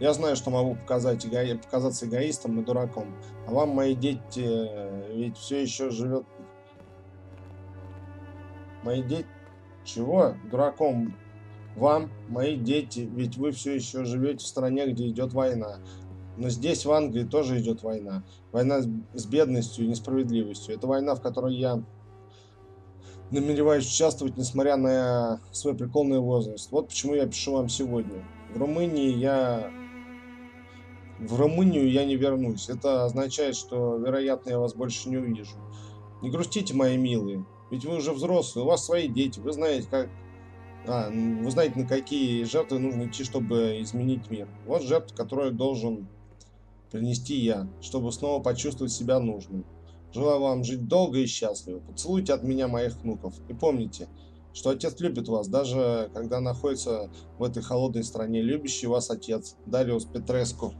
Я знаю, что могу показаться эгоистом и дураком. А вам, мои дети, ведь все еще живет... Мои дети... Чего? Дураком. Вам, мои дети, ведь вы все еще живете в стране, где идет война. Но здесь, в Англии, тоже идет война. Война с бедностью и несправедливостью. Это война, в которой я намереваюсь участвовать, несмотря на свой преклонный возраст. Вот почему я пишу вам сегодня. В Румынию я не вернусь. Это означает, что, вероятно, я вас больше не увижу. Не грустите, мои милые. Ведь вы уже взрослые, у вас свои дети. Вы знаете, на какие жертвы нужно идти, чтобы изменить мир. Вот жертва, которую должен принести я, чтобы снова почувствовать себя нужным. Желаю вам жить долго и счастливо. Поцелуйте от меня моих внуков. И помните, что отец любит вас, даже когда находится в этой холодной стране. Любящий вас отец, Дариус Петреску.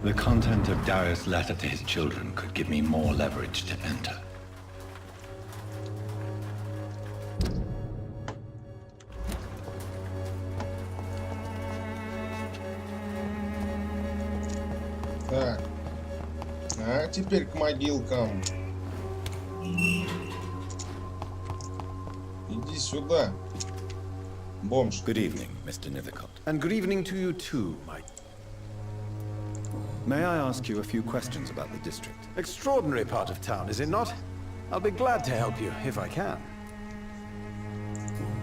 The content of Darius' letter to his children could give me more leverage to enter. Так. А теперь к могилкам. Иди сюда, бомж. Good evening, Mr. Nethercott. And good evening to you too, Mike. May I ask you a few questions about the district? Extraordinary part of town, is it not? I'll be glad to help you, if I can.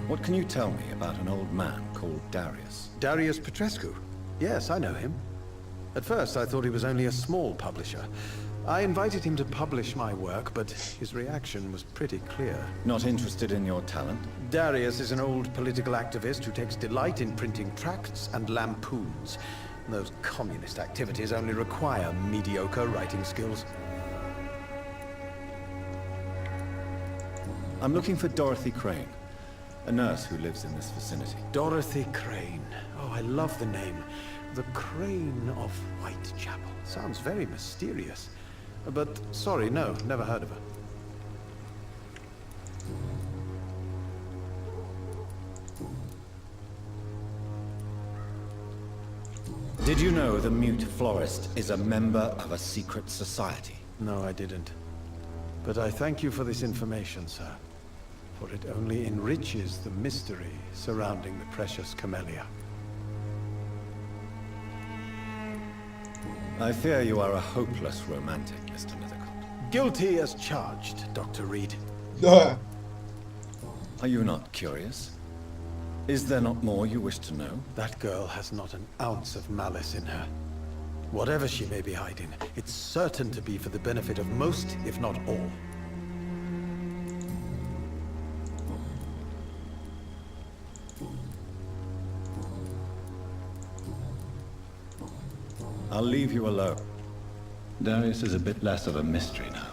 What can you tell me about an old man called Darius? Darius Petrescu? Yes, I know him. At first, I thought he was only a small publisher. I invited him to publish my work, but his reaction was pretty clear. Not interested in your talent? Darius is an old political activist who takes delight in printing tracts and lampoons. Those communist activities only require mediocre writing skills. I'm looking for Dorothy Crane, a nurse who lives in this vicinity. Dorothy Crane. Oh, I love the name. The Crane of Whitechapel. Sounds very mysterious. But, sorry, no, never heard of her. Did you know the mute florist is a member of a secret society? No, I didn't. But I thank you for this information, sir. For it only enriches the mystery surrounding the precious camellia. I fear you are a hopeless romantic, Mr. Nethercott. Guilty as charged, Dr. Reed. Да. Are you not curious? Is there not more you wish to know? That girl has not an ounce of malice in her. Whatever she may be hiding, it's certain to be for the benefit of most, if not all. I'll leave you alone. Darius is a bit less of a mystery now.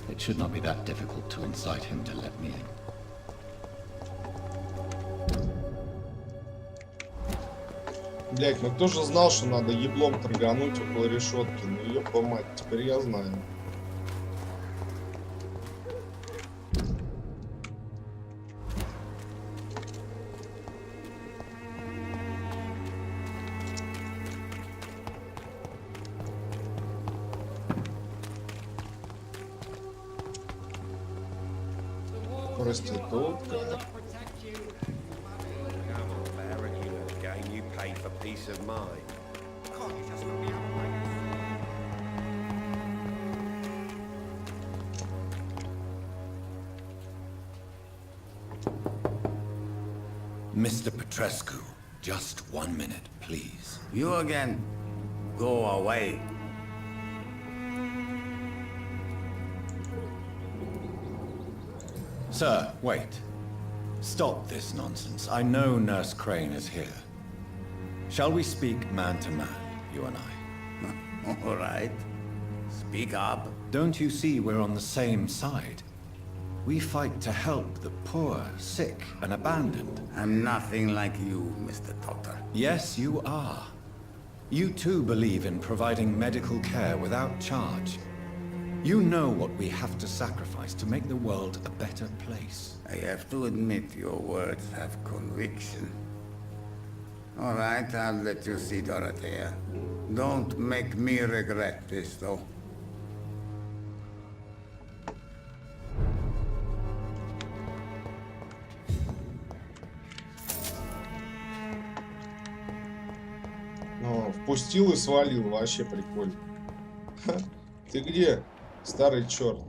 It should not be that difficult to incite him to let me in. Блять, ну кто же знал, что надо еблом торгануть около решетки? Ну ёпа мать, теперь я знаю. Проститутка. Come on, Baron, you know the game. You pay for peace of mind. Can't you just let me out, mate? Mr. Petrescu, just 1 minute, please. You again? Go away. Sir, wait. Stop this nonsense. I know Nurse Crane is here. Shall we speak man to man, you and I? All right. Speak up. Don't you see we're on the same side? We fight to help the poor, sick, and abandoned. I'm nothing like you, Mr. Doctor. Yes, you are. You too believe in providing medical care without charge. You know what we have to sacrifice to make the world a better place. I have to admit your words have conviction. All right, I'll let you see Dorothea. Don't make me regret this, though. О, впустил и свалил, вообще прикольно. Ха, ты где, старый черт?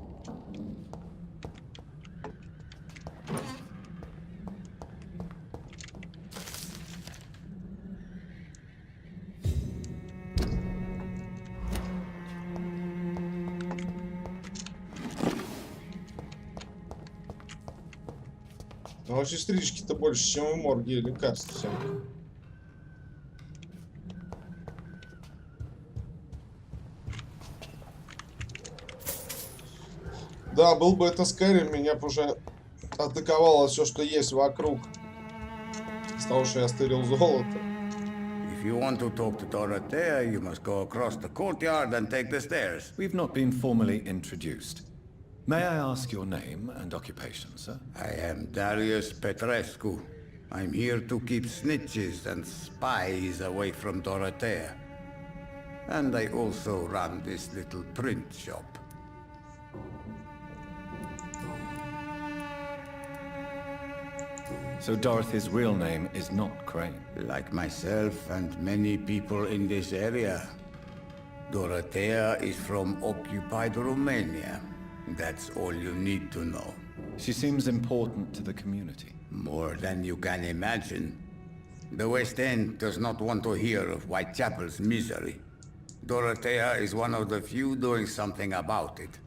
А у сестрички-то больше, чем в морге лекарств всяких. Да, был бы это Скайрим, меня бы уже атаковало все, что есть вокруг. С того, что я стырил золото. If you want to talk to Dorothea, you must go across the courtyard and take the stairs. We've not been formally introduced. May I ask your name and occupation, sir? I am Darius Petrescu. I'm here to keep snitches and spies away from Dorothea. And I also run this little print shop. So Dorothy's real name is not Crane? Like myself and many people in this area, Dorothea is from occupied Romania. That's all you need to know. She seems important to the community. More than you can imagine. The West End does not want to hear of Uайтчепel's misery. Dorothea is one of the few doing something about it.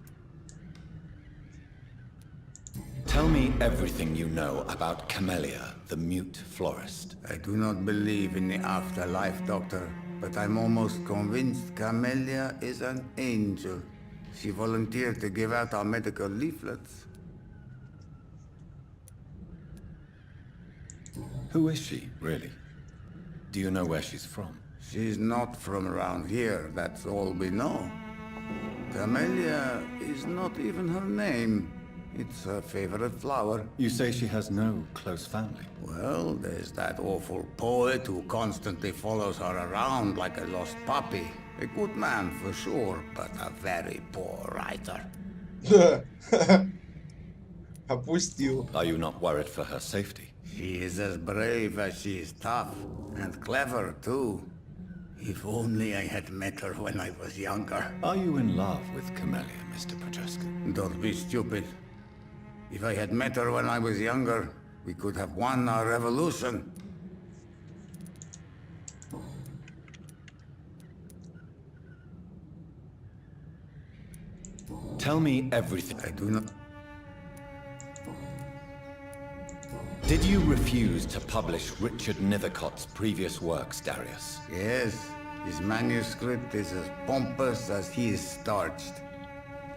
Tell me everything you know about Camellia, the mute florist. I do not believe in the afterlife, Doctor, but I'm almost convinced Camellia is an angel. She volunteered to give out our medical leaflets. Who is she, really? Do you know where she's from? She's not from around here, that's all we know. Camellia is not even her name. It's her favorite flower. You say she has no close family? Well, there's that awful poet who constantly follows her around like a lost puppy. A good man for sure, but a very poor writer. Опустил. Are you not worried for her safety? She is as brave as she is tough, and clever too. If only I had met her when I was younger. Are you in love with Camellia, Mr. Petrescu? Don't be stupid. If I had met her when I was younger, we could have won our revolution. Tell me everything. I do not... Did you refuse to publish Richard Nethercott's previous works, Darius? Yes, his manuscript is as pompous as he is starched.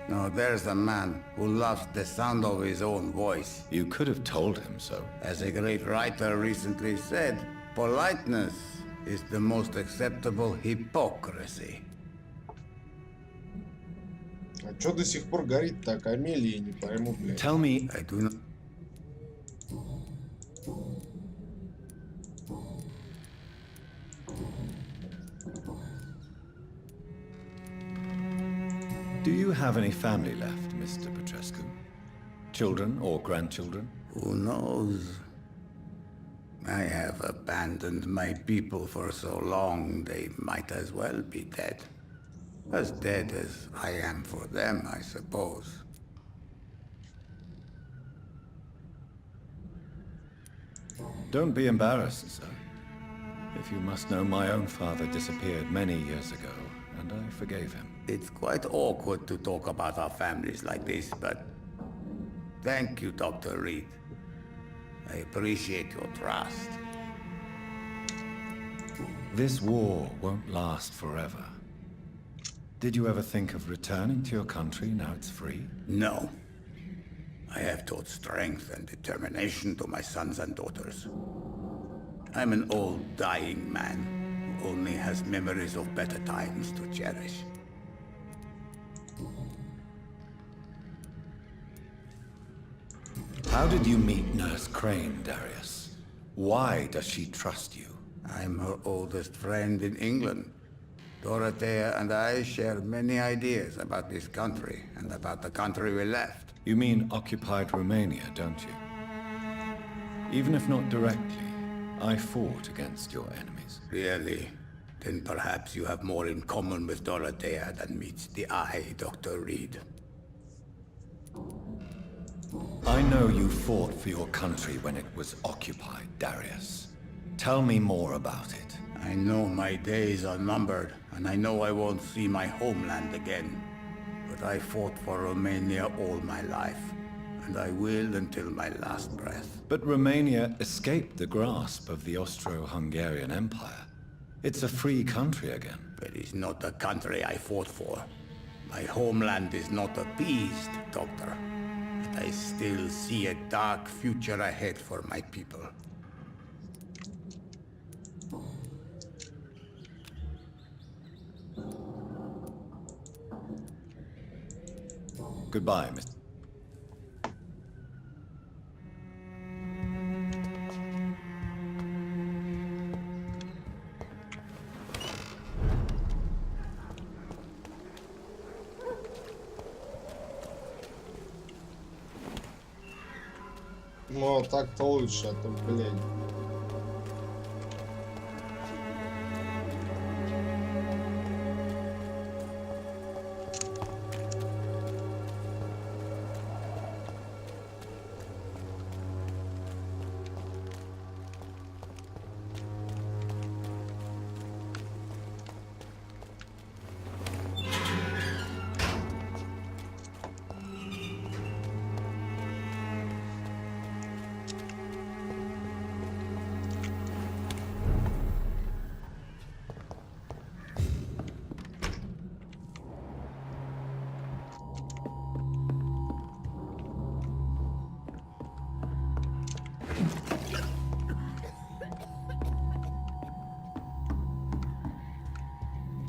Now there's a man who loves the sound of his own voice. You could have told him so. As a great writer recently said, politeness is the most acceptable hypocrisy. А чё до сих пор горит так? Амелия, не пойму, блядь. Tell me... I do not... Do you have any family left, Mr. Petrescu? Children or grandchildren? Who knows? I have abandoned my people for so long, they might as well be dead. As dead as I am for them, I suppose. Don't be embarrassed, sir. If you must know, my own father disappeared many years ago, and I forgave him. It's quite awkward to talk about our families like this, but thank you, Dr. Reed. I appreciate your trust. This war won't last forever. Did you ever think of returning to your country now it's free? No. I have taught strength and determination to my sons and daughters. I'm an old, dying man who only has memories of better times to cherish. How did you meet Nurse Crane, Darius? Why does she trust you? I'm her oldest friend in England. Dorothea and I share many ideas about this country and about the country we left. You mean occupied Romania, don't you? Even if not directly, I fought against your enemies. Really? Then perhaps you have more in common with Dorothea than meets the eye, Dr. Reed. I know you fought for your country when it was occupied, Darius. Tell me more about it. I know my days are numbered, and I know I won't see my homeland again. But I fought for Romania all my life, and I will until my last breath. But Romania escaped the grasp of the Austro-Hungarian Empire. It's a free country again. But it's not the country I fought for. My homeland is not appeased, Doctor. But I still see a dark future ahead for my people. Goodbye, Mr. Ну, так-то лучше, а то, блядь.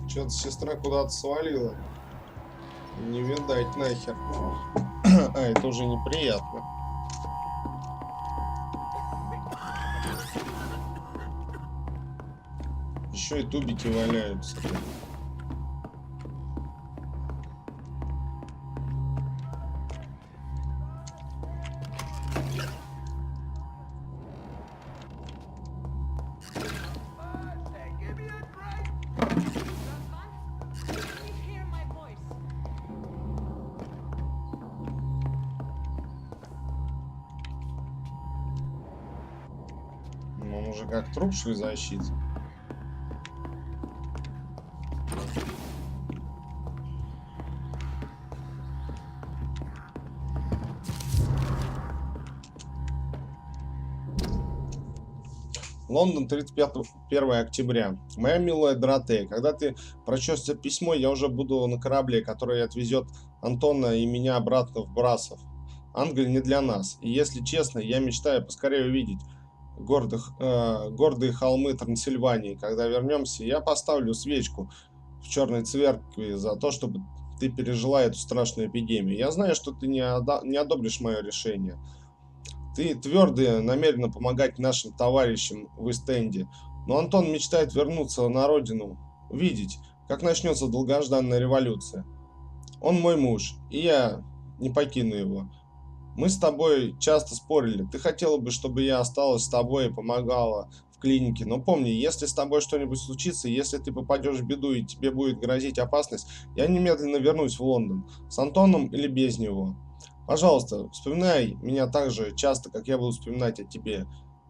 Что-то сестра куда-то свалила. Не видать нахер. А, это уже неприятно. Еще и тубики валяются. Он уже как труп, что ли, защитить? Лондон, 31 октября. Моя милая Доротея, когда ты прочтешь это письмо, я уже буду на корабле, который отвезет Антона и меня обратно в Брасов. Англия не для нас. И если честно, я мечтаю поскорее увидеть гордые холмы Трансильвании. Когда вернемся, я поставлю свечку в черной церкви за то, чтобы ты пережила эту страшную эпидемию. Я знаю, что ты не одобришь мое решение. Ты твердо намерена помогать нашим товарищам в Ист-Энде. Но Антон мечтает вернуться на родину, увидеть, как начнется долгожданная революция. Он мой муж, и я не покину его. Мы с тобой часто спорили. Ты хотела бы, чтобы я осталась с тобой и помогала в клинике. Но помни, если с тобой что-нибудь случится, если ты попадешь в беду и тебе будет грозить опасность, я немедленно вернусь в Лондон. С Антоном или без него. Пожалуйста, вспоминай меня так же часто, как я буду вспоминать о тебе.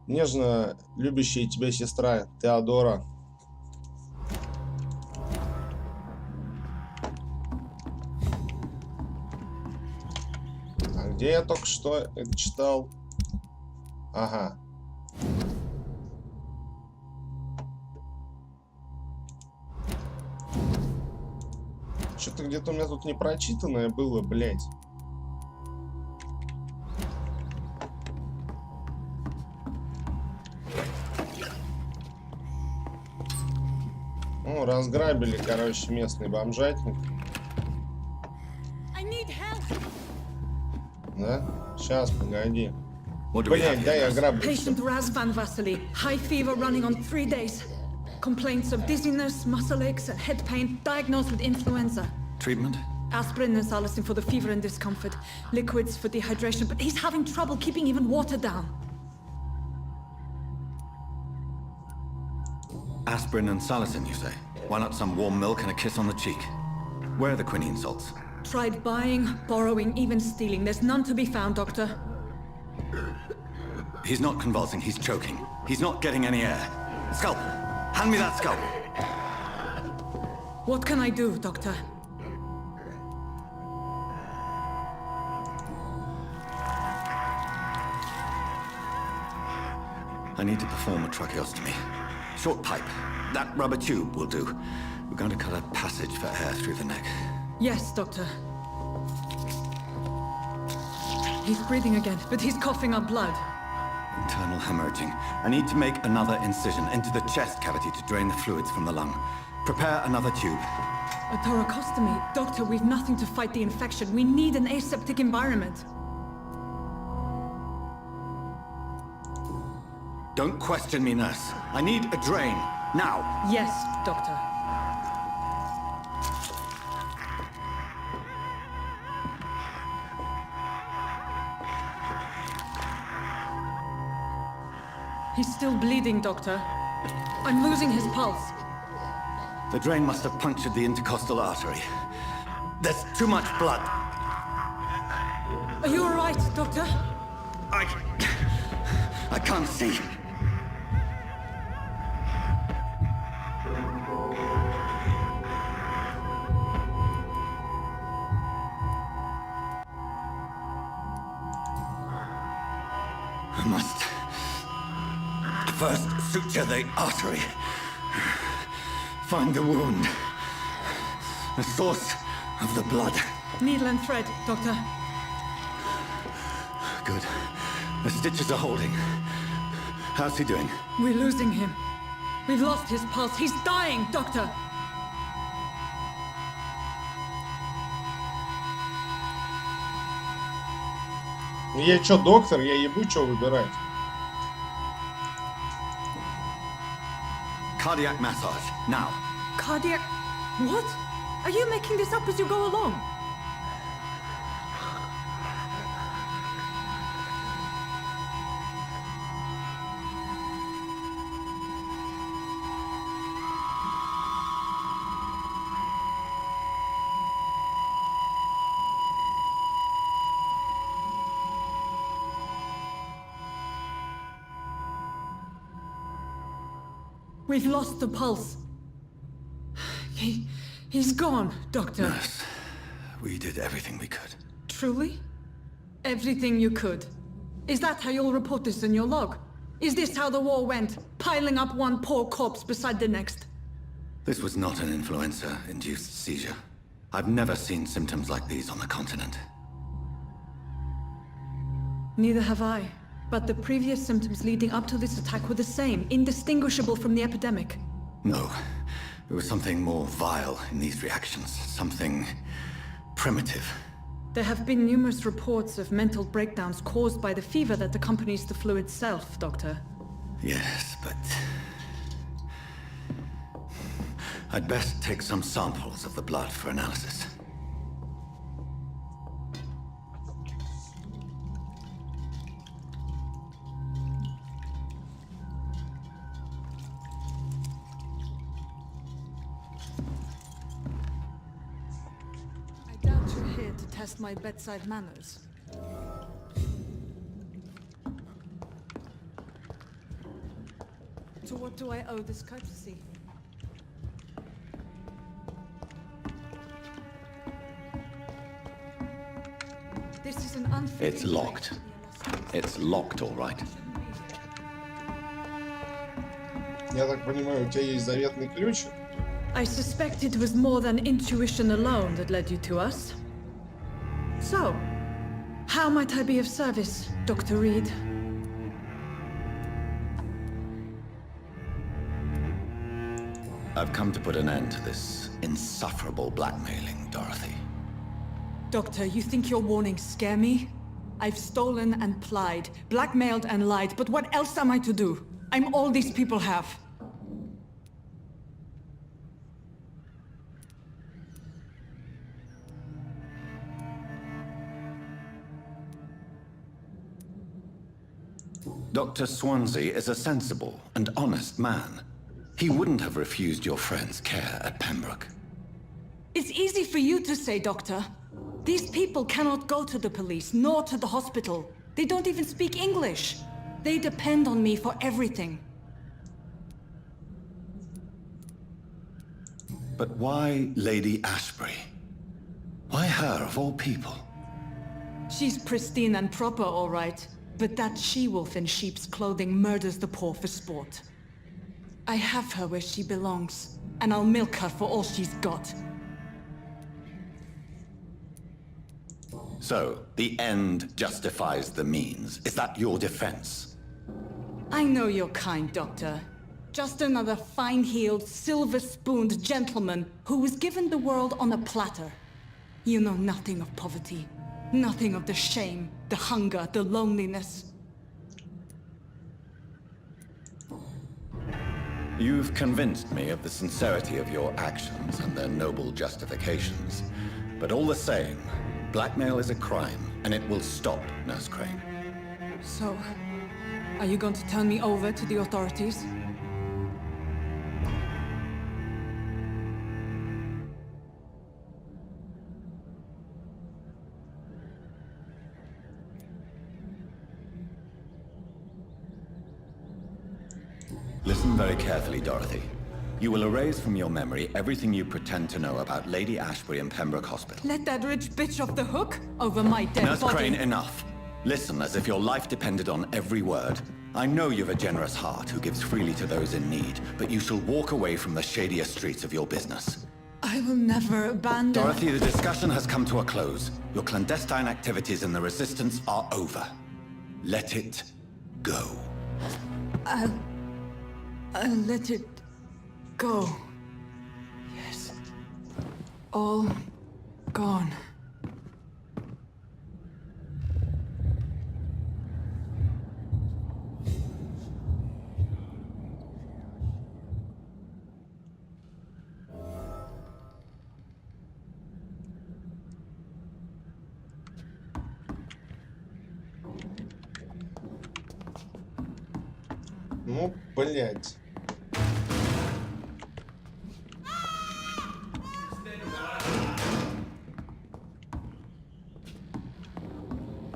Нежно любящая тебя сестра Теодора. А где я только что это читал? Ага. Что-то где-то у меня тут непрочитанное было, блядь. Ну, разграбили, короче, местный бомжатник. Да? Сейчас, погоди. Блять, дай я граблю. Patient Raz Van Vasily. High fever running on 3 days. Complaints of dizziness, muscle aches, and head pain. Diagnosed with influenza. Treatment? Aspirin and salicin for the fever and discomfort. Liquids for dehydration, but he's having trouble keeping even water down. Aspirin and salicin, you say? Why not some warm milk and a kiss on the cheek? Where are the quinine salts? Tried buying, borrowing, even stealing. There's none to be found, Doctor. He's not convulsing, he's choking. He's not getting any air. Scalpel! Hand me that scalpel! What can I do, Doctor? I need to perform a tracheostomy. Short pipe. That rubber tube will do. We're going to cut a passage for air through the neck. Yes, Doctor. He's breathing again, but he's coughing up blood. Internal hemorrhaging. I need to make another incision into the chest cavity to drain the fluids from the lung. Prepare another tube. A thoracostomy? Doctor, we've nothing to fight the infection. We need an aseptic environment. Don't question me, nurse. I need a drain. Now. Yes, Doctor. He's still bleeding, Doctor. I'm losing his pulse. The drain must have punctured the intercostal artery. There's too much blood. Are you all right, Doctor? I can't see. I must first suture the artery. Find the wound. The source of the blood. Needle and thread, Doctor. Good. The stitches are holding. How's he doing? We're losing him. We've lost his pulse. He's dying, Doctor. Я чё, доктор? Я ебу, чё выбирать? Cardiac massage, now. Cardiac... What? Are you making this up as you go along? We've lost the pulse. He's gone, Doctor. Nurse, we did everything we could. Truly? Everything you could? Is that how you'll report this in your log? Is this how the war went? Piling up one poor corpse beside the next? This was not an influenza-induced seizure. I've never seen symptoms like these on the continent. Neither have I. But the previous symptoms leading up to this attack were the same, indistinguishable from the epidemic. No. There was something more vile in these reactions. Something primitive. There have been numerous reports of mental breakdowns caused by the fever that accompanies the flu itself, Doctor. Yes, but... I'd best take some samples of the blood for analysis. test my bedside manners. To what do I owe this courtesy? This is an unfitting It's locked. It's locked, all right. Я так понимаю, у тебя есть заветный ключ? I suspect it was more than intuition alone that led you to us. So, how might I be of service, Dr. Reed? I've come to put an end to this insufferable blackmailing, Dorothy. Doctor, you think your warnings scare me? I've stolen and plied, blackmailed and lied, but what else am I to do? I'm all these people have. Dr. Swansea is a sensible and honest man. He wouldn't have refused your friend's care at Pembroke. It's easy for you to say, Doctor. These people cannot go to the police, nor to the hospital. They don't even speak English. They depend on me for everything. But why Lady Ashbury? Why her, of all people? She's pristine and proper, all right. But that she-wolf in sheep's clothing murders the poor for sport. I have her where she belongs, and I'll milk her for all she's got. So, the end justifies the means. Is that your defense? I know you're kind, Doctor. Just another fine-heeled, silver-spooned gentleman who was given the world on a platter. You know nothing of poverty. Nothing of the shame, the hunger, the loneliness. You've convinced me of the sincerity of your actions and their noble justifications. But all the same, blackmail is a crime, and it will stop, Nurse Crane. So, are you going to turn me over to the authorities? Listen very carefully, Dorothy. You will erase from your memory everything you pretend to know about Lady Ashbury and Pembroke Hospital. Let that rich bitch off the hook over my dead Nurse body. Crane, enough. Listen as if your life depended on every word. I know you've a generous heart who gives freely to those in need, but you shall walk away from the shadier streets of your business. I will never abandon... Dorothy, the discussion has come to a close. Your clandestine activities in the Resistance are over. Let it go. I'll let it go. Yes. All gone. Ну, блядь.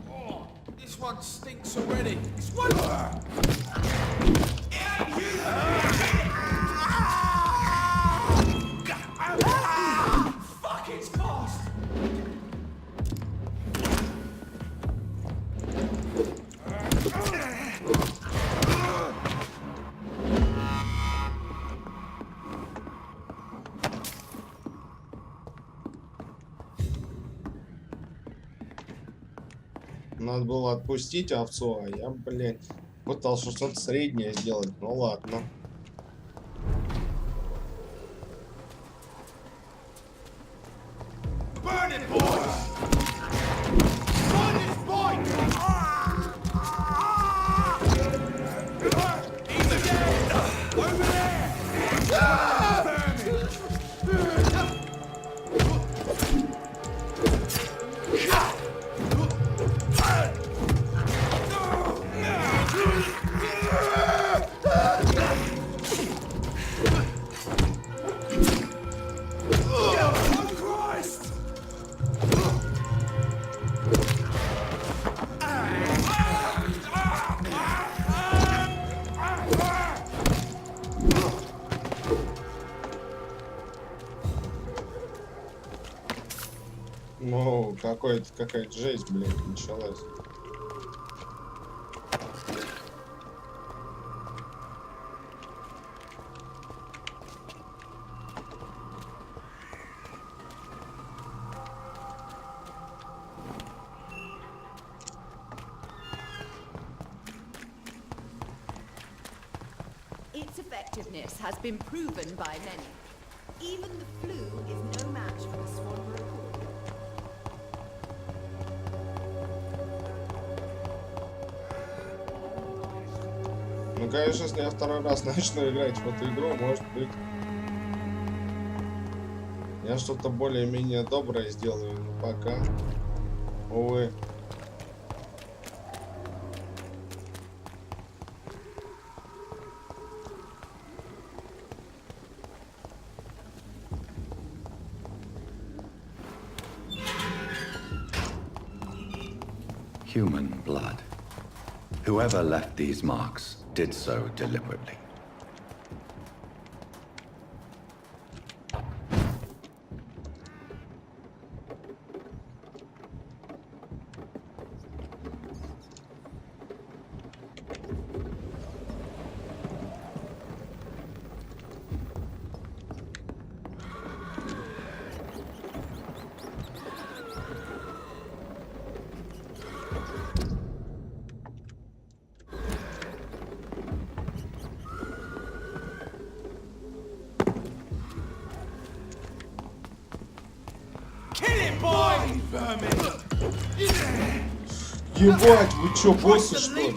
Oh, this one stinks already. It's one. Fuck, it's fast. Надо было отпустить овцу, а я, блядь, пытался что-то среднее сделать. Ну ладно. Burn it, boys! Burn this boy! He's dead! Over there! какая-то жесть, блядь, началась. Its effectiveness has been proven by many. Even the flu is no match for the Swanborough Court. Ну, конечно, если я второй раз начну играть в эту игру, может быть, я что-то более-менее доброе сделаю, но пока, увы. Human blood. Whoever left these marks did so deliberately. Ебать, вы чё, боссы, что ли?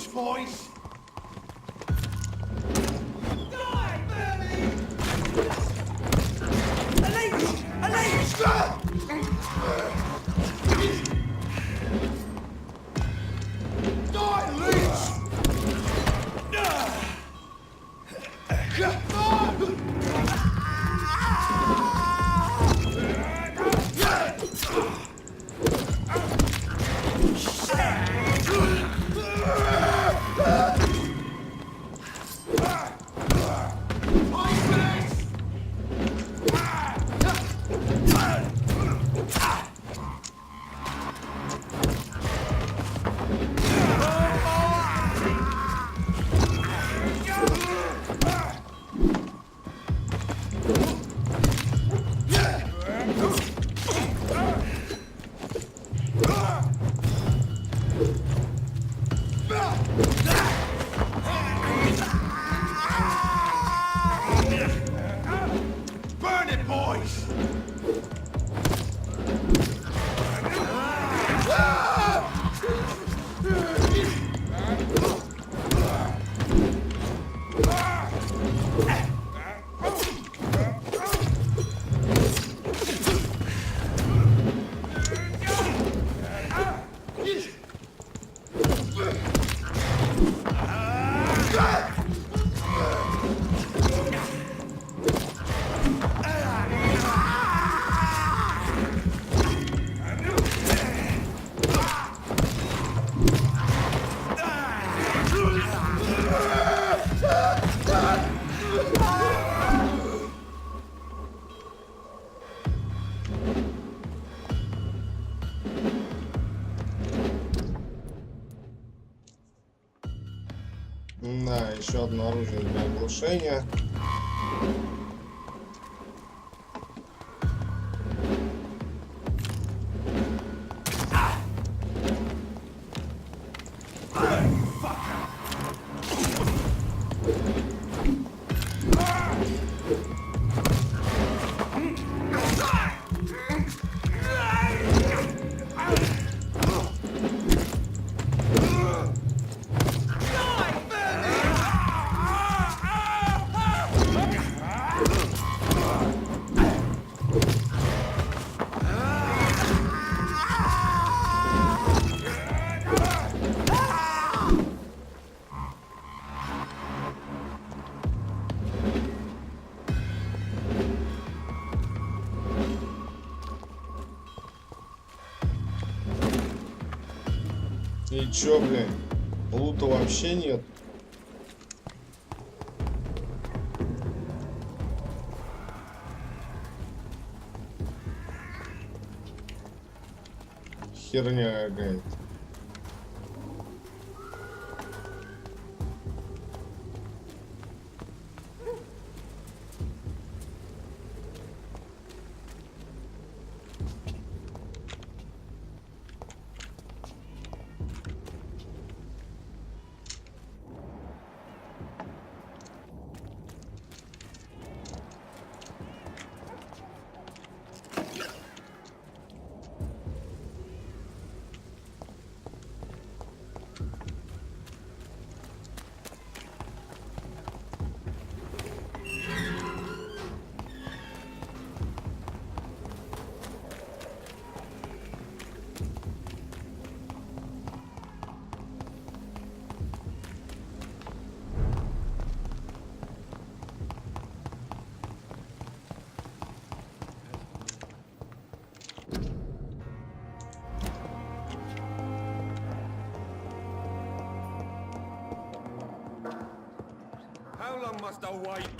Да, еще одно оружие для оглушения. И чё, блин, лута вообще нет? херня какая-то.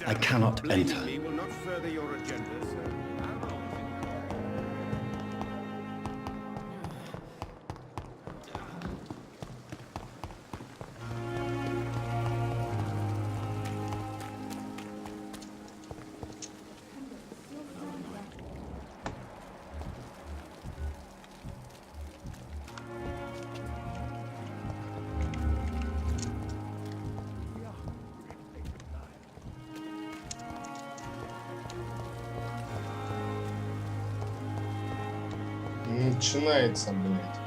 I cannot enter. Will not further your agenda, sir. Начинается, блядь.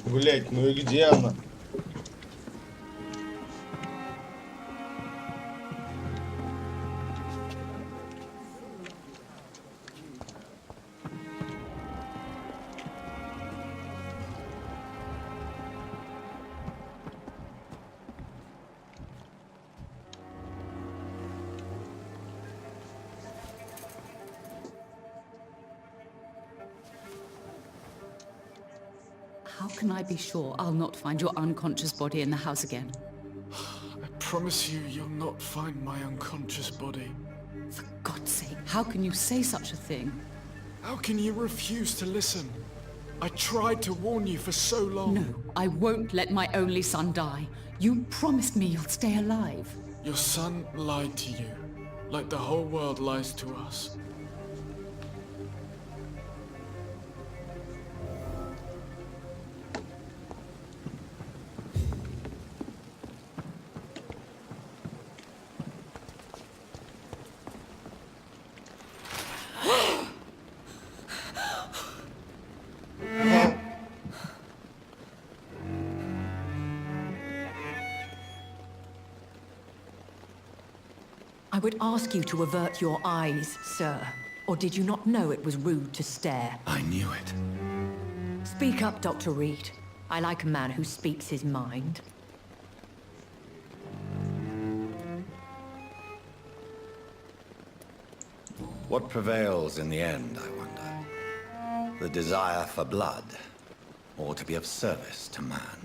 Блять, ну и где она? How can I be sure I'll not find your unconscious body in the house again? I promise you, you'll not find my unconscious body. For God's sake, how can you say such a thing? How can you refuse to listen? I tried to warn you for so long. No, I won't let my only son die. You promised me you'll stay alive. Your son lied to you, like the whole world lies to us. I would ask you to avert your eyes, sir. Or did you not know it was rude to stare? I knew it. Speak up, Dr. Reed. I like a man who speaks his mind. What prevails in the end, I wonder? The desire for blood, or to be of service to man?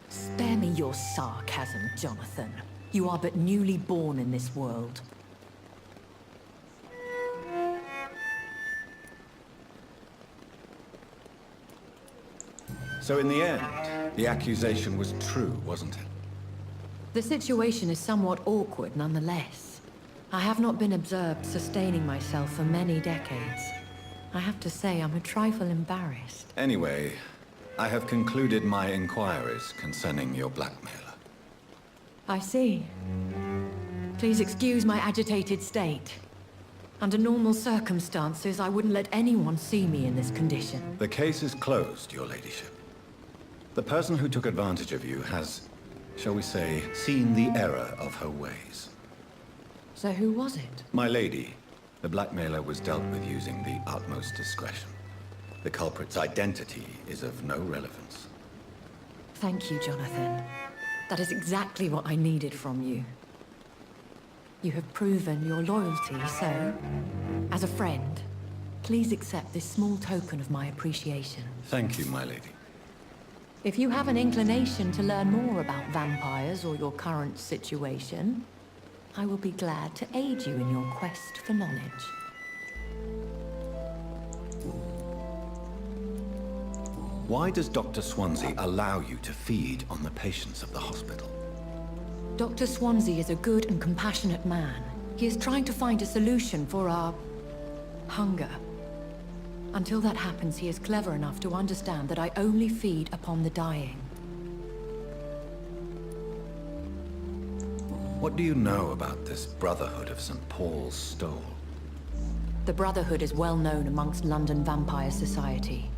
Spare me your sarcasm, Jonathan. You are but newly born in this world. So in the end, the accusation was true, wasn't it? The situation is somewhat awkward nonetheless. I have not been observed sustaining myself for many decades. I have to say I'm a trifle embarrassed. Anyway, I have concluded my inquiries concerning your blackmailer. I see. Please excuse my agitated state. Under normal circumstances, I wouldn't let anyone see me in this condition. The case is closed, your ladyship. The person who took advantage of you has, shall we say, seen the error of her ways. So who was it? My lady, the blackmailer was dealt with using the utmost discretion. The culprit's identity is of no relevance. Thank you, Jonathan. That is exactly what I needed from you. You have proven your loyalty, so, as a friend, please accept this small token of my appreciation. Thank you, my lady. If you have an inclination to learn more about vampires or your current situation, I will be glad to aid you in your quest for knowledge. Why does Dr. Swansea allow you to feed on the patients of the hospital? Dr. Swansea is a good and compassionate man. He is trying to find a solution for our hunger. Until that happens, he is clever enough to understand that I only feed upon the dying. What do you know about this Brotherhood of St. Paul's Stole? The Brotherhood is well known amongst London vampire society.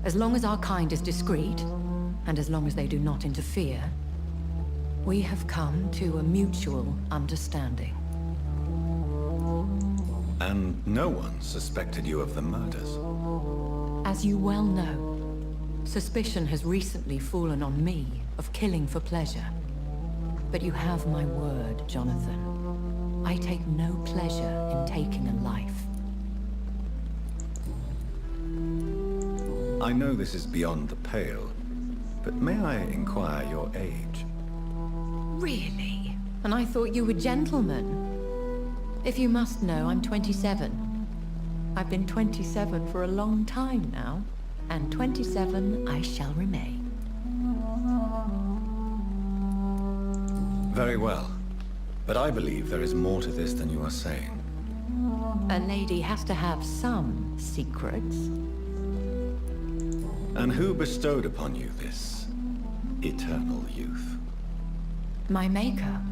As long as our kind is discreet, and as long as they do not interfere, we have come to a mutual understanding. And no one suspected you of the murders? As you well know, suspicion has recently fallen on me of killing for pleasure. But you have my word, Jonathan. I take no pleasure in taking a life. I know this is beyond the pale, but may I inquire your age? Really? And I thought you were gentlemen. If you must know, I'm 27. I've been 27 for a long time now, and 27 I shall remain. Very well, but I believe there is more to this than you are saying. A lady has to have some secrets. And who bestowed upon you this eternal youth? My maker.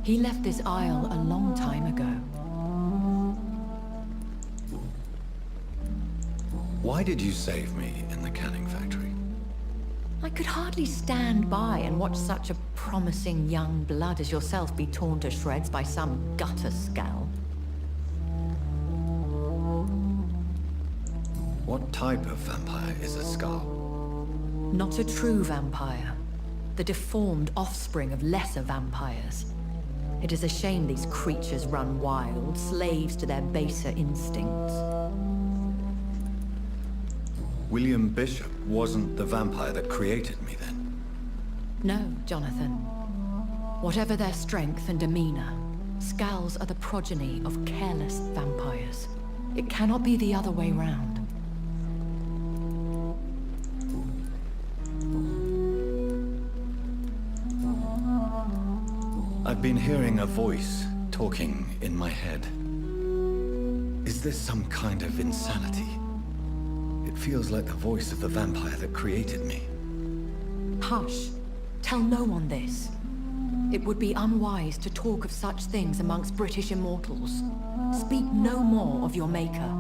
He left this isle a long time ago. Why did you save me in the canning factory? I could hardly stand by and watch such a promising young blood as yourself be torn to shreds by some gutter scowl. What type of vampire is a skull? Not a true vampire. The deformed offspring of lesser vampires. It is a shame these creatures run wild, slaves to their baser instincts. William Bishop wasn't the vampire that created me, then? No, Jonathan. Whatever their strength and demeanor, Skulls are the progeny of careless vampires. It cannot be the other way round. I've been hearing a voice talking in my head. Is this some kind of insanity? It feels like the voice of the vampire that created me. Hush. Tell no one this. It would be unwise to talk of such things amongst British immortals. Speak no more of your maker.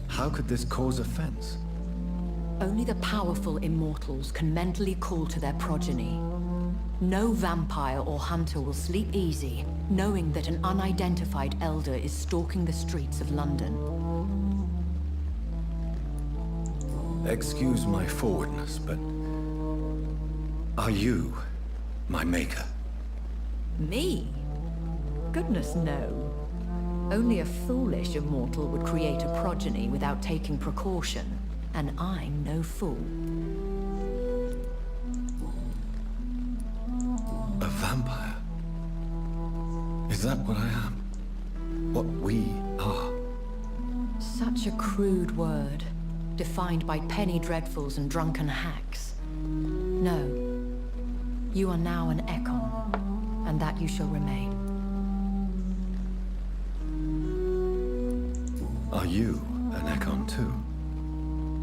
How could this cause offense? Only the powerful immortals can mentally call to their progeny. No vampire or hunter will sleep easy, knowing that an unidentified elder is stalking the streets of London. Excuse my forwardness, but... are you my maker? Me? Goodness, no. Only a foolish immortal would create a progeny without taking precaution, and I'm no fool. A vampire? Is that what I am? What we are? Such a crude word, defined by penny dreadfuls and drunken hacks. No. You are now an Ekon, and that you shall remain. Are you an Ekon too?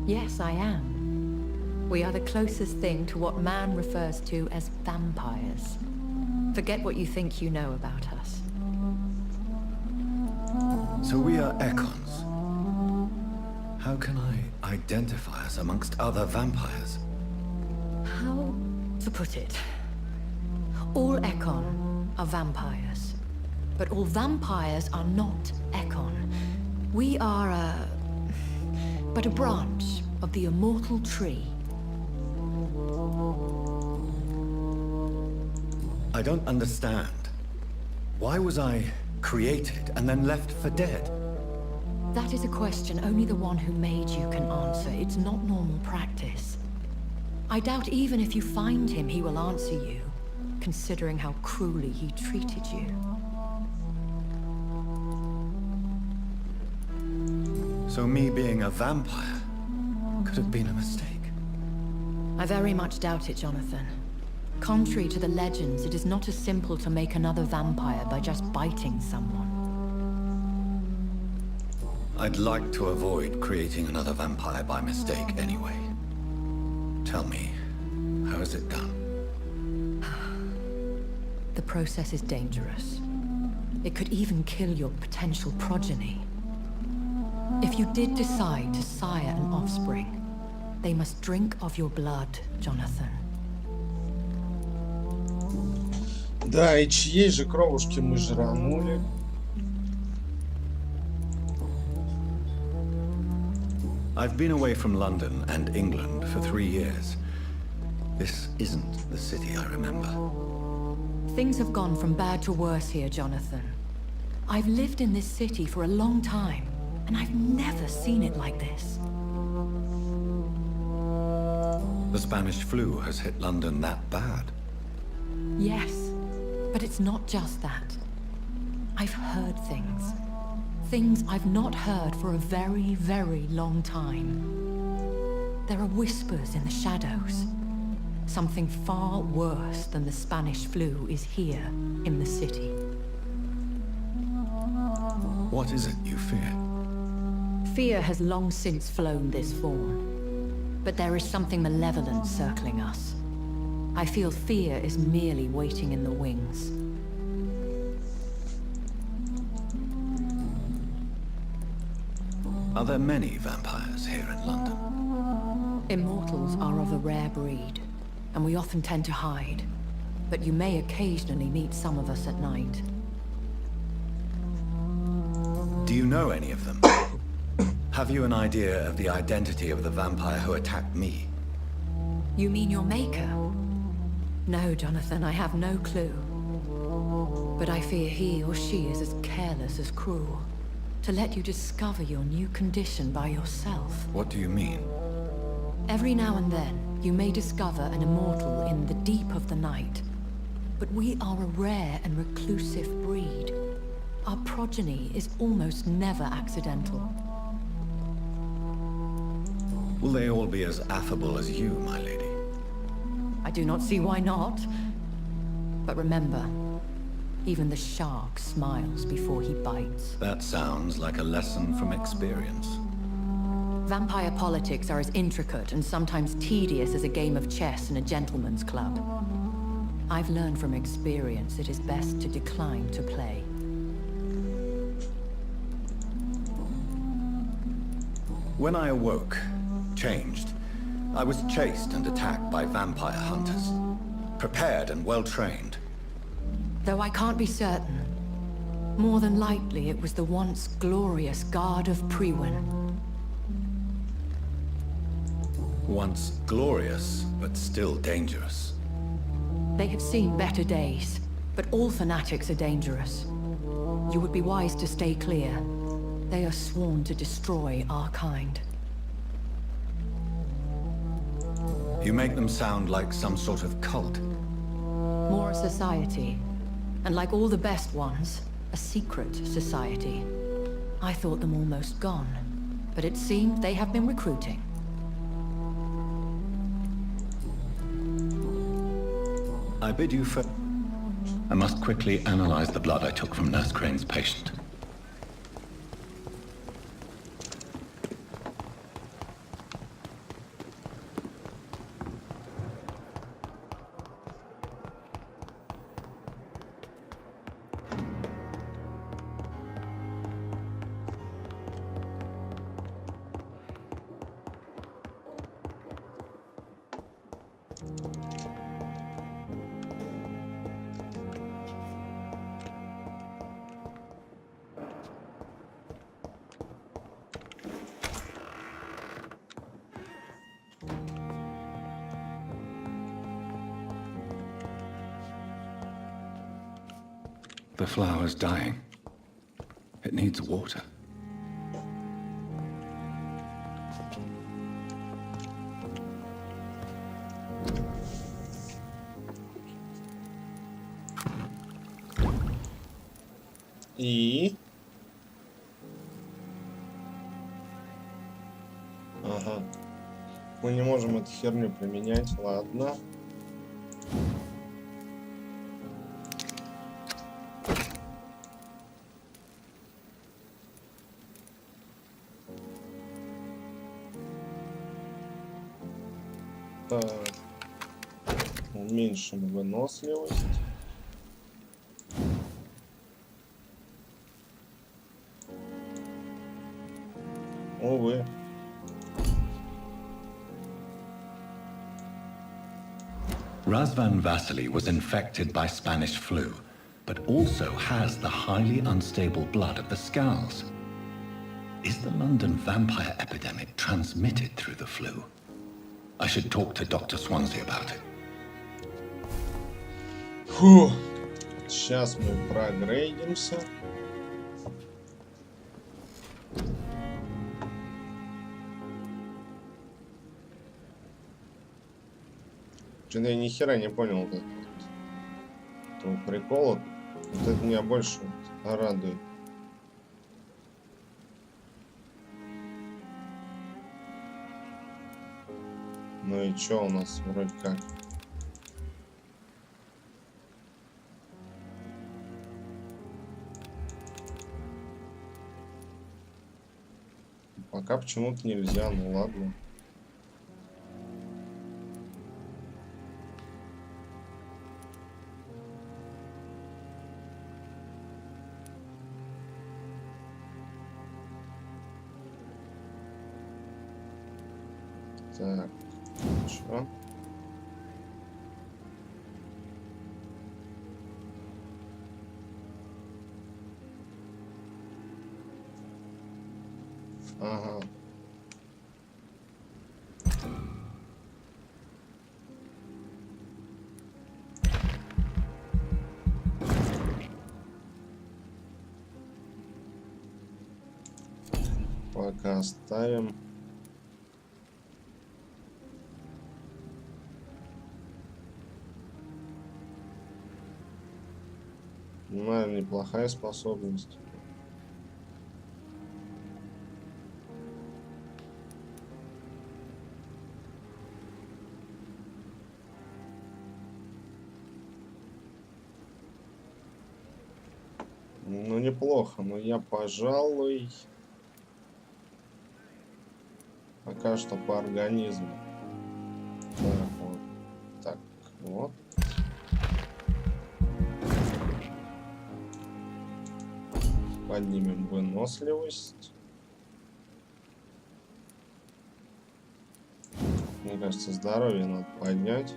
Yes, I am. We are the closest thing to what man refers to as vampires. Forget what you think you know about us. So we are Ekons. How can I identify us amongst other vampires? How to put it? All Ekon are vampires. But all vampires are not Ekon. We are but a branch of the immortal tree. I don't understand. Why was I created and then left for dead? That is a question only the one who made you can answer. It's not normal practice. I doubt even if you find him, he will answer you, considering how cruelly he treated you. So me being a vampire could have been a mistake. I very much doubt it, Jonathan. Contrary to the legends, it is not as simple to make another vampire by just biting someone. I'd like to avoid creating another vampire by mistake anyway. Tell me, how is it done? The process is dangerous. It could even kill your potential progeny. If you did decide to sire an offspring, they must drink of your blood, Jonathan. Да, и чьей же кровушки мы жранули? I've been away from London and England for 3 years. This isn't the city I remember. Things have gone from bad to worse here, Jonathan. I've lived in this city for a long time, and I've never seen it like this. The Spanish flu has hit London that bad. Yes, but it's not just that. I've heard things. Things I've not heard for a very, very long time. There are whispers in the shadows. Something far worse than the Spanish flu is here in the city. What is it you fear? Fear has long since flown this form. But there is something malevolent circling us. I feel fear is merely waiting in the wings. Are there many vampires here in London? Immortals are of a rare breed, and we often tend to hide. But you may occasionally meet some of us at night. Do you know any of them? Have you an idea of the identity of the vampire who attacked me? You mean your maker? No, Jonathan, I have no clue. But I fear he or she is as careless as cruel. To let you discover your new condition by yourself. What do you mean? Every now and then, you may discover an immortal in the deep of the night. But we are a rare and reclusive breed. Our progeny is almost never accidental. Will they all be as affable as you, my lady? I do not see why not. But remember, even the shark smiles before he bites. That sounds like a lesson from experience. Vampire politics are as intricate and sometimes tedious as a game of chess in a gentleman's club. I've learned from experience it is best to decline to play. When I awoke, changed, I was chased and attacked by vampire hunters. Prepared and well-trained. Though I can't be certain, more than likely it was the once glorious Guard of Priwen. Once glorious, but still dangerous. They have seen better days, but all fanatics are dangerous. You would be wise to stay clear. They are sworn to destroy our kind. You make them sound like some sort of cult. More a society. And like all the best ones, a secret society. I thought them almost gone, but it seemed they have been recruiting. I bid you for... I must quickly analyze the blood I took from Nurse Crane's patient. The flower's dying. It needs water. И... Ага. Мы не можем эту херню применять, ладно. Так. Уменьшим выносливость. Увы. Razvan Vasily was infected by Spanish flu, but also has the highly unstable blood of the Scowls. Is the London vampire epidemic transmitted through the flu? I should talk to Dr. Swansea about it. Фу. Сейчас мы прогрейдимся. Что-то я ни хера не понял этого прикола. Вот это меня больше радует. Ну и чё у нас вроде как? Пока почему-то нельзя, ну ладно. Так, хорошо. Ага. Пока оставим. Наверное, неплохая способность. Ну, неплохо, но я, пожалуй, пока что по организму. Так, вот. Так, вот. Поднимем выносливость. Мне кажется, здоровье надо поднять.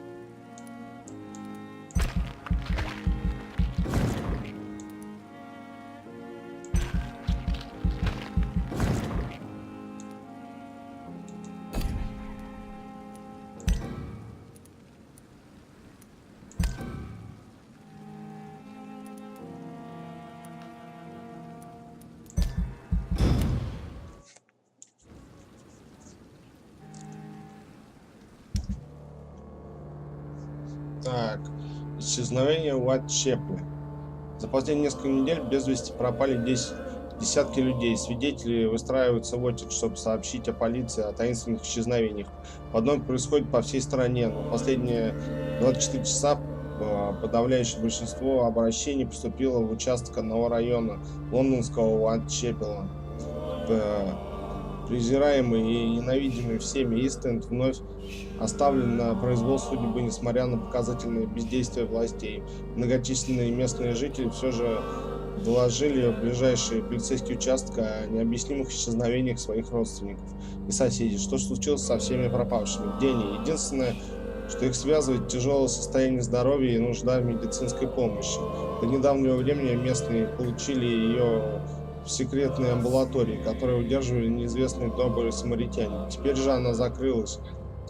Так, исчезновение Уайтчепеля. За последние несколько недель без вести пропали десятки людей. Свидетели выстраиваются в очередь, чтобы сообщить о полиции о таинственных исчезновениях. Подобное происходит по всей стране, но последние 24 часа подавляющее большинство обращений поступило в участок одного района лондонского Уайтчепела. Презираемый и ненавидимый всеми Истенд вновь оставлен на произвол судьбы, несмотря на показательное бездействие властей. Многочисленные местные жители все же доложили в ближайший полицейский участок о необъяснимых исчезновениях своих родственников и соседей. Что случилось со всеми пропавшими? Где они? Единственное, что их связывает, тяжелое состояние здоровья и нужда в медицинской помощи. До недавнего времени местные получили ее в секретной амбулатории, которую удерживали неизвестные добрые самаритяне. Теперь же она закрылась,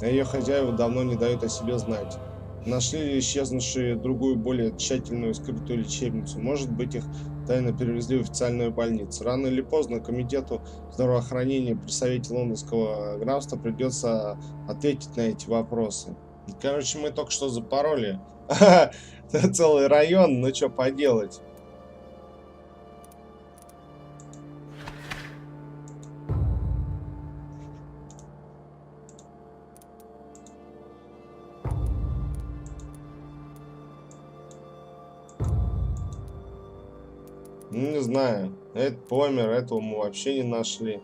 а ее хозяева давно не дают о себе знать. Нашли ли исчезнувшие другую, более тщательную скрытую лечебницу? Может быть, их тайно перевезли в официальную больницу. Рано или поздно комитету здравоохранения при Совете Лондонского графства придется ответить на эти вопросы. Короче, мы только что запороли целый район, ну что поделать. Ну, не знаю. Этот помер, этого мы вообще не нашли.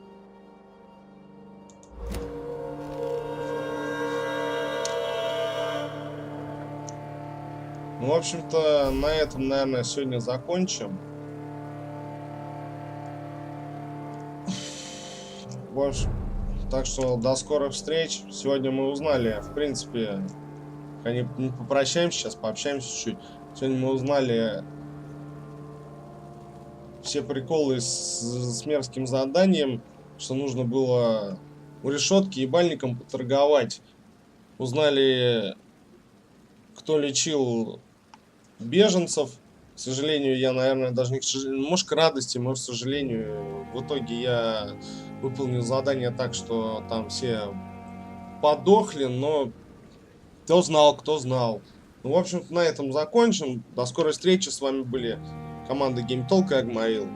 Ну, в общем-то, на этом, наверное, сегодня закончим. В общем, так что до скорых встреч. Сегодня мы узнали, в принципе, не попрощаемся сейчас, пообщаемся чуть-чуть. Сегодня мы узнали все приколы с мерзким заданием, что нужно было у решетки ебальником поторговать. Узнали, кто лечил беженцев. К сожалению, я, наверное, даже не к сожалению, может, к радости, может, к сожалению. В итоге я выполнил задание так, что там все подохли, но кто знал, кто знал. Ну, в общем-то, на этом закончим. До скорой встречи. С вами были команда GameTalk и Агмаил.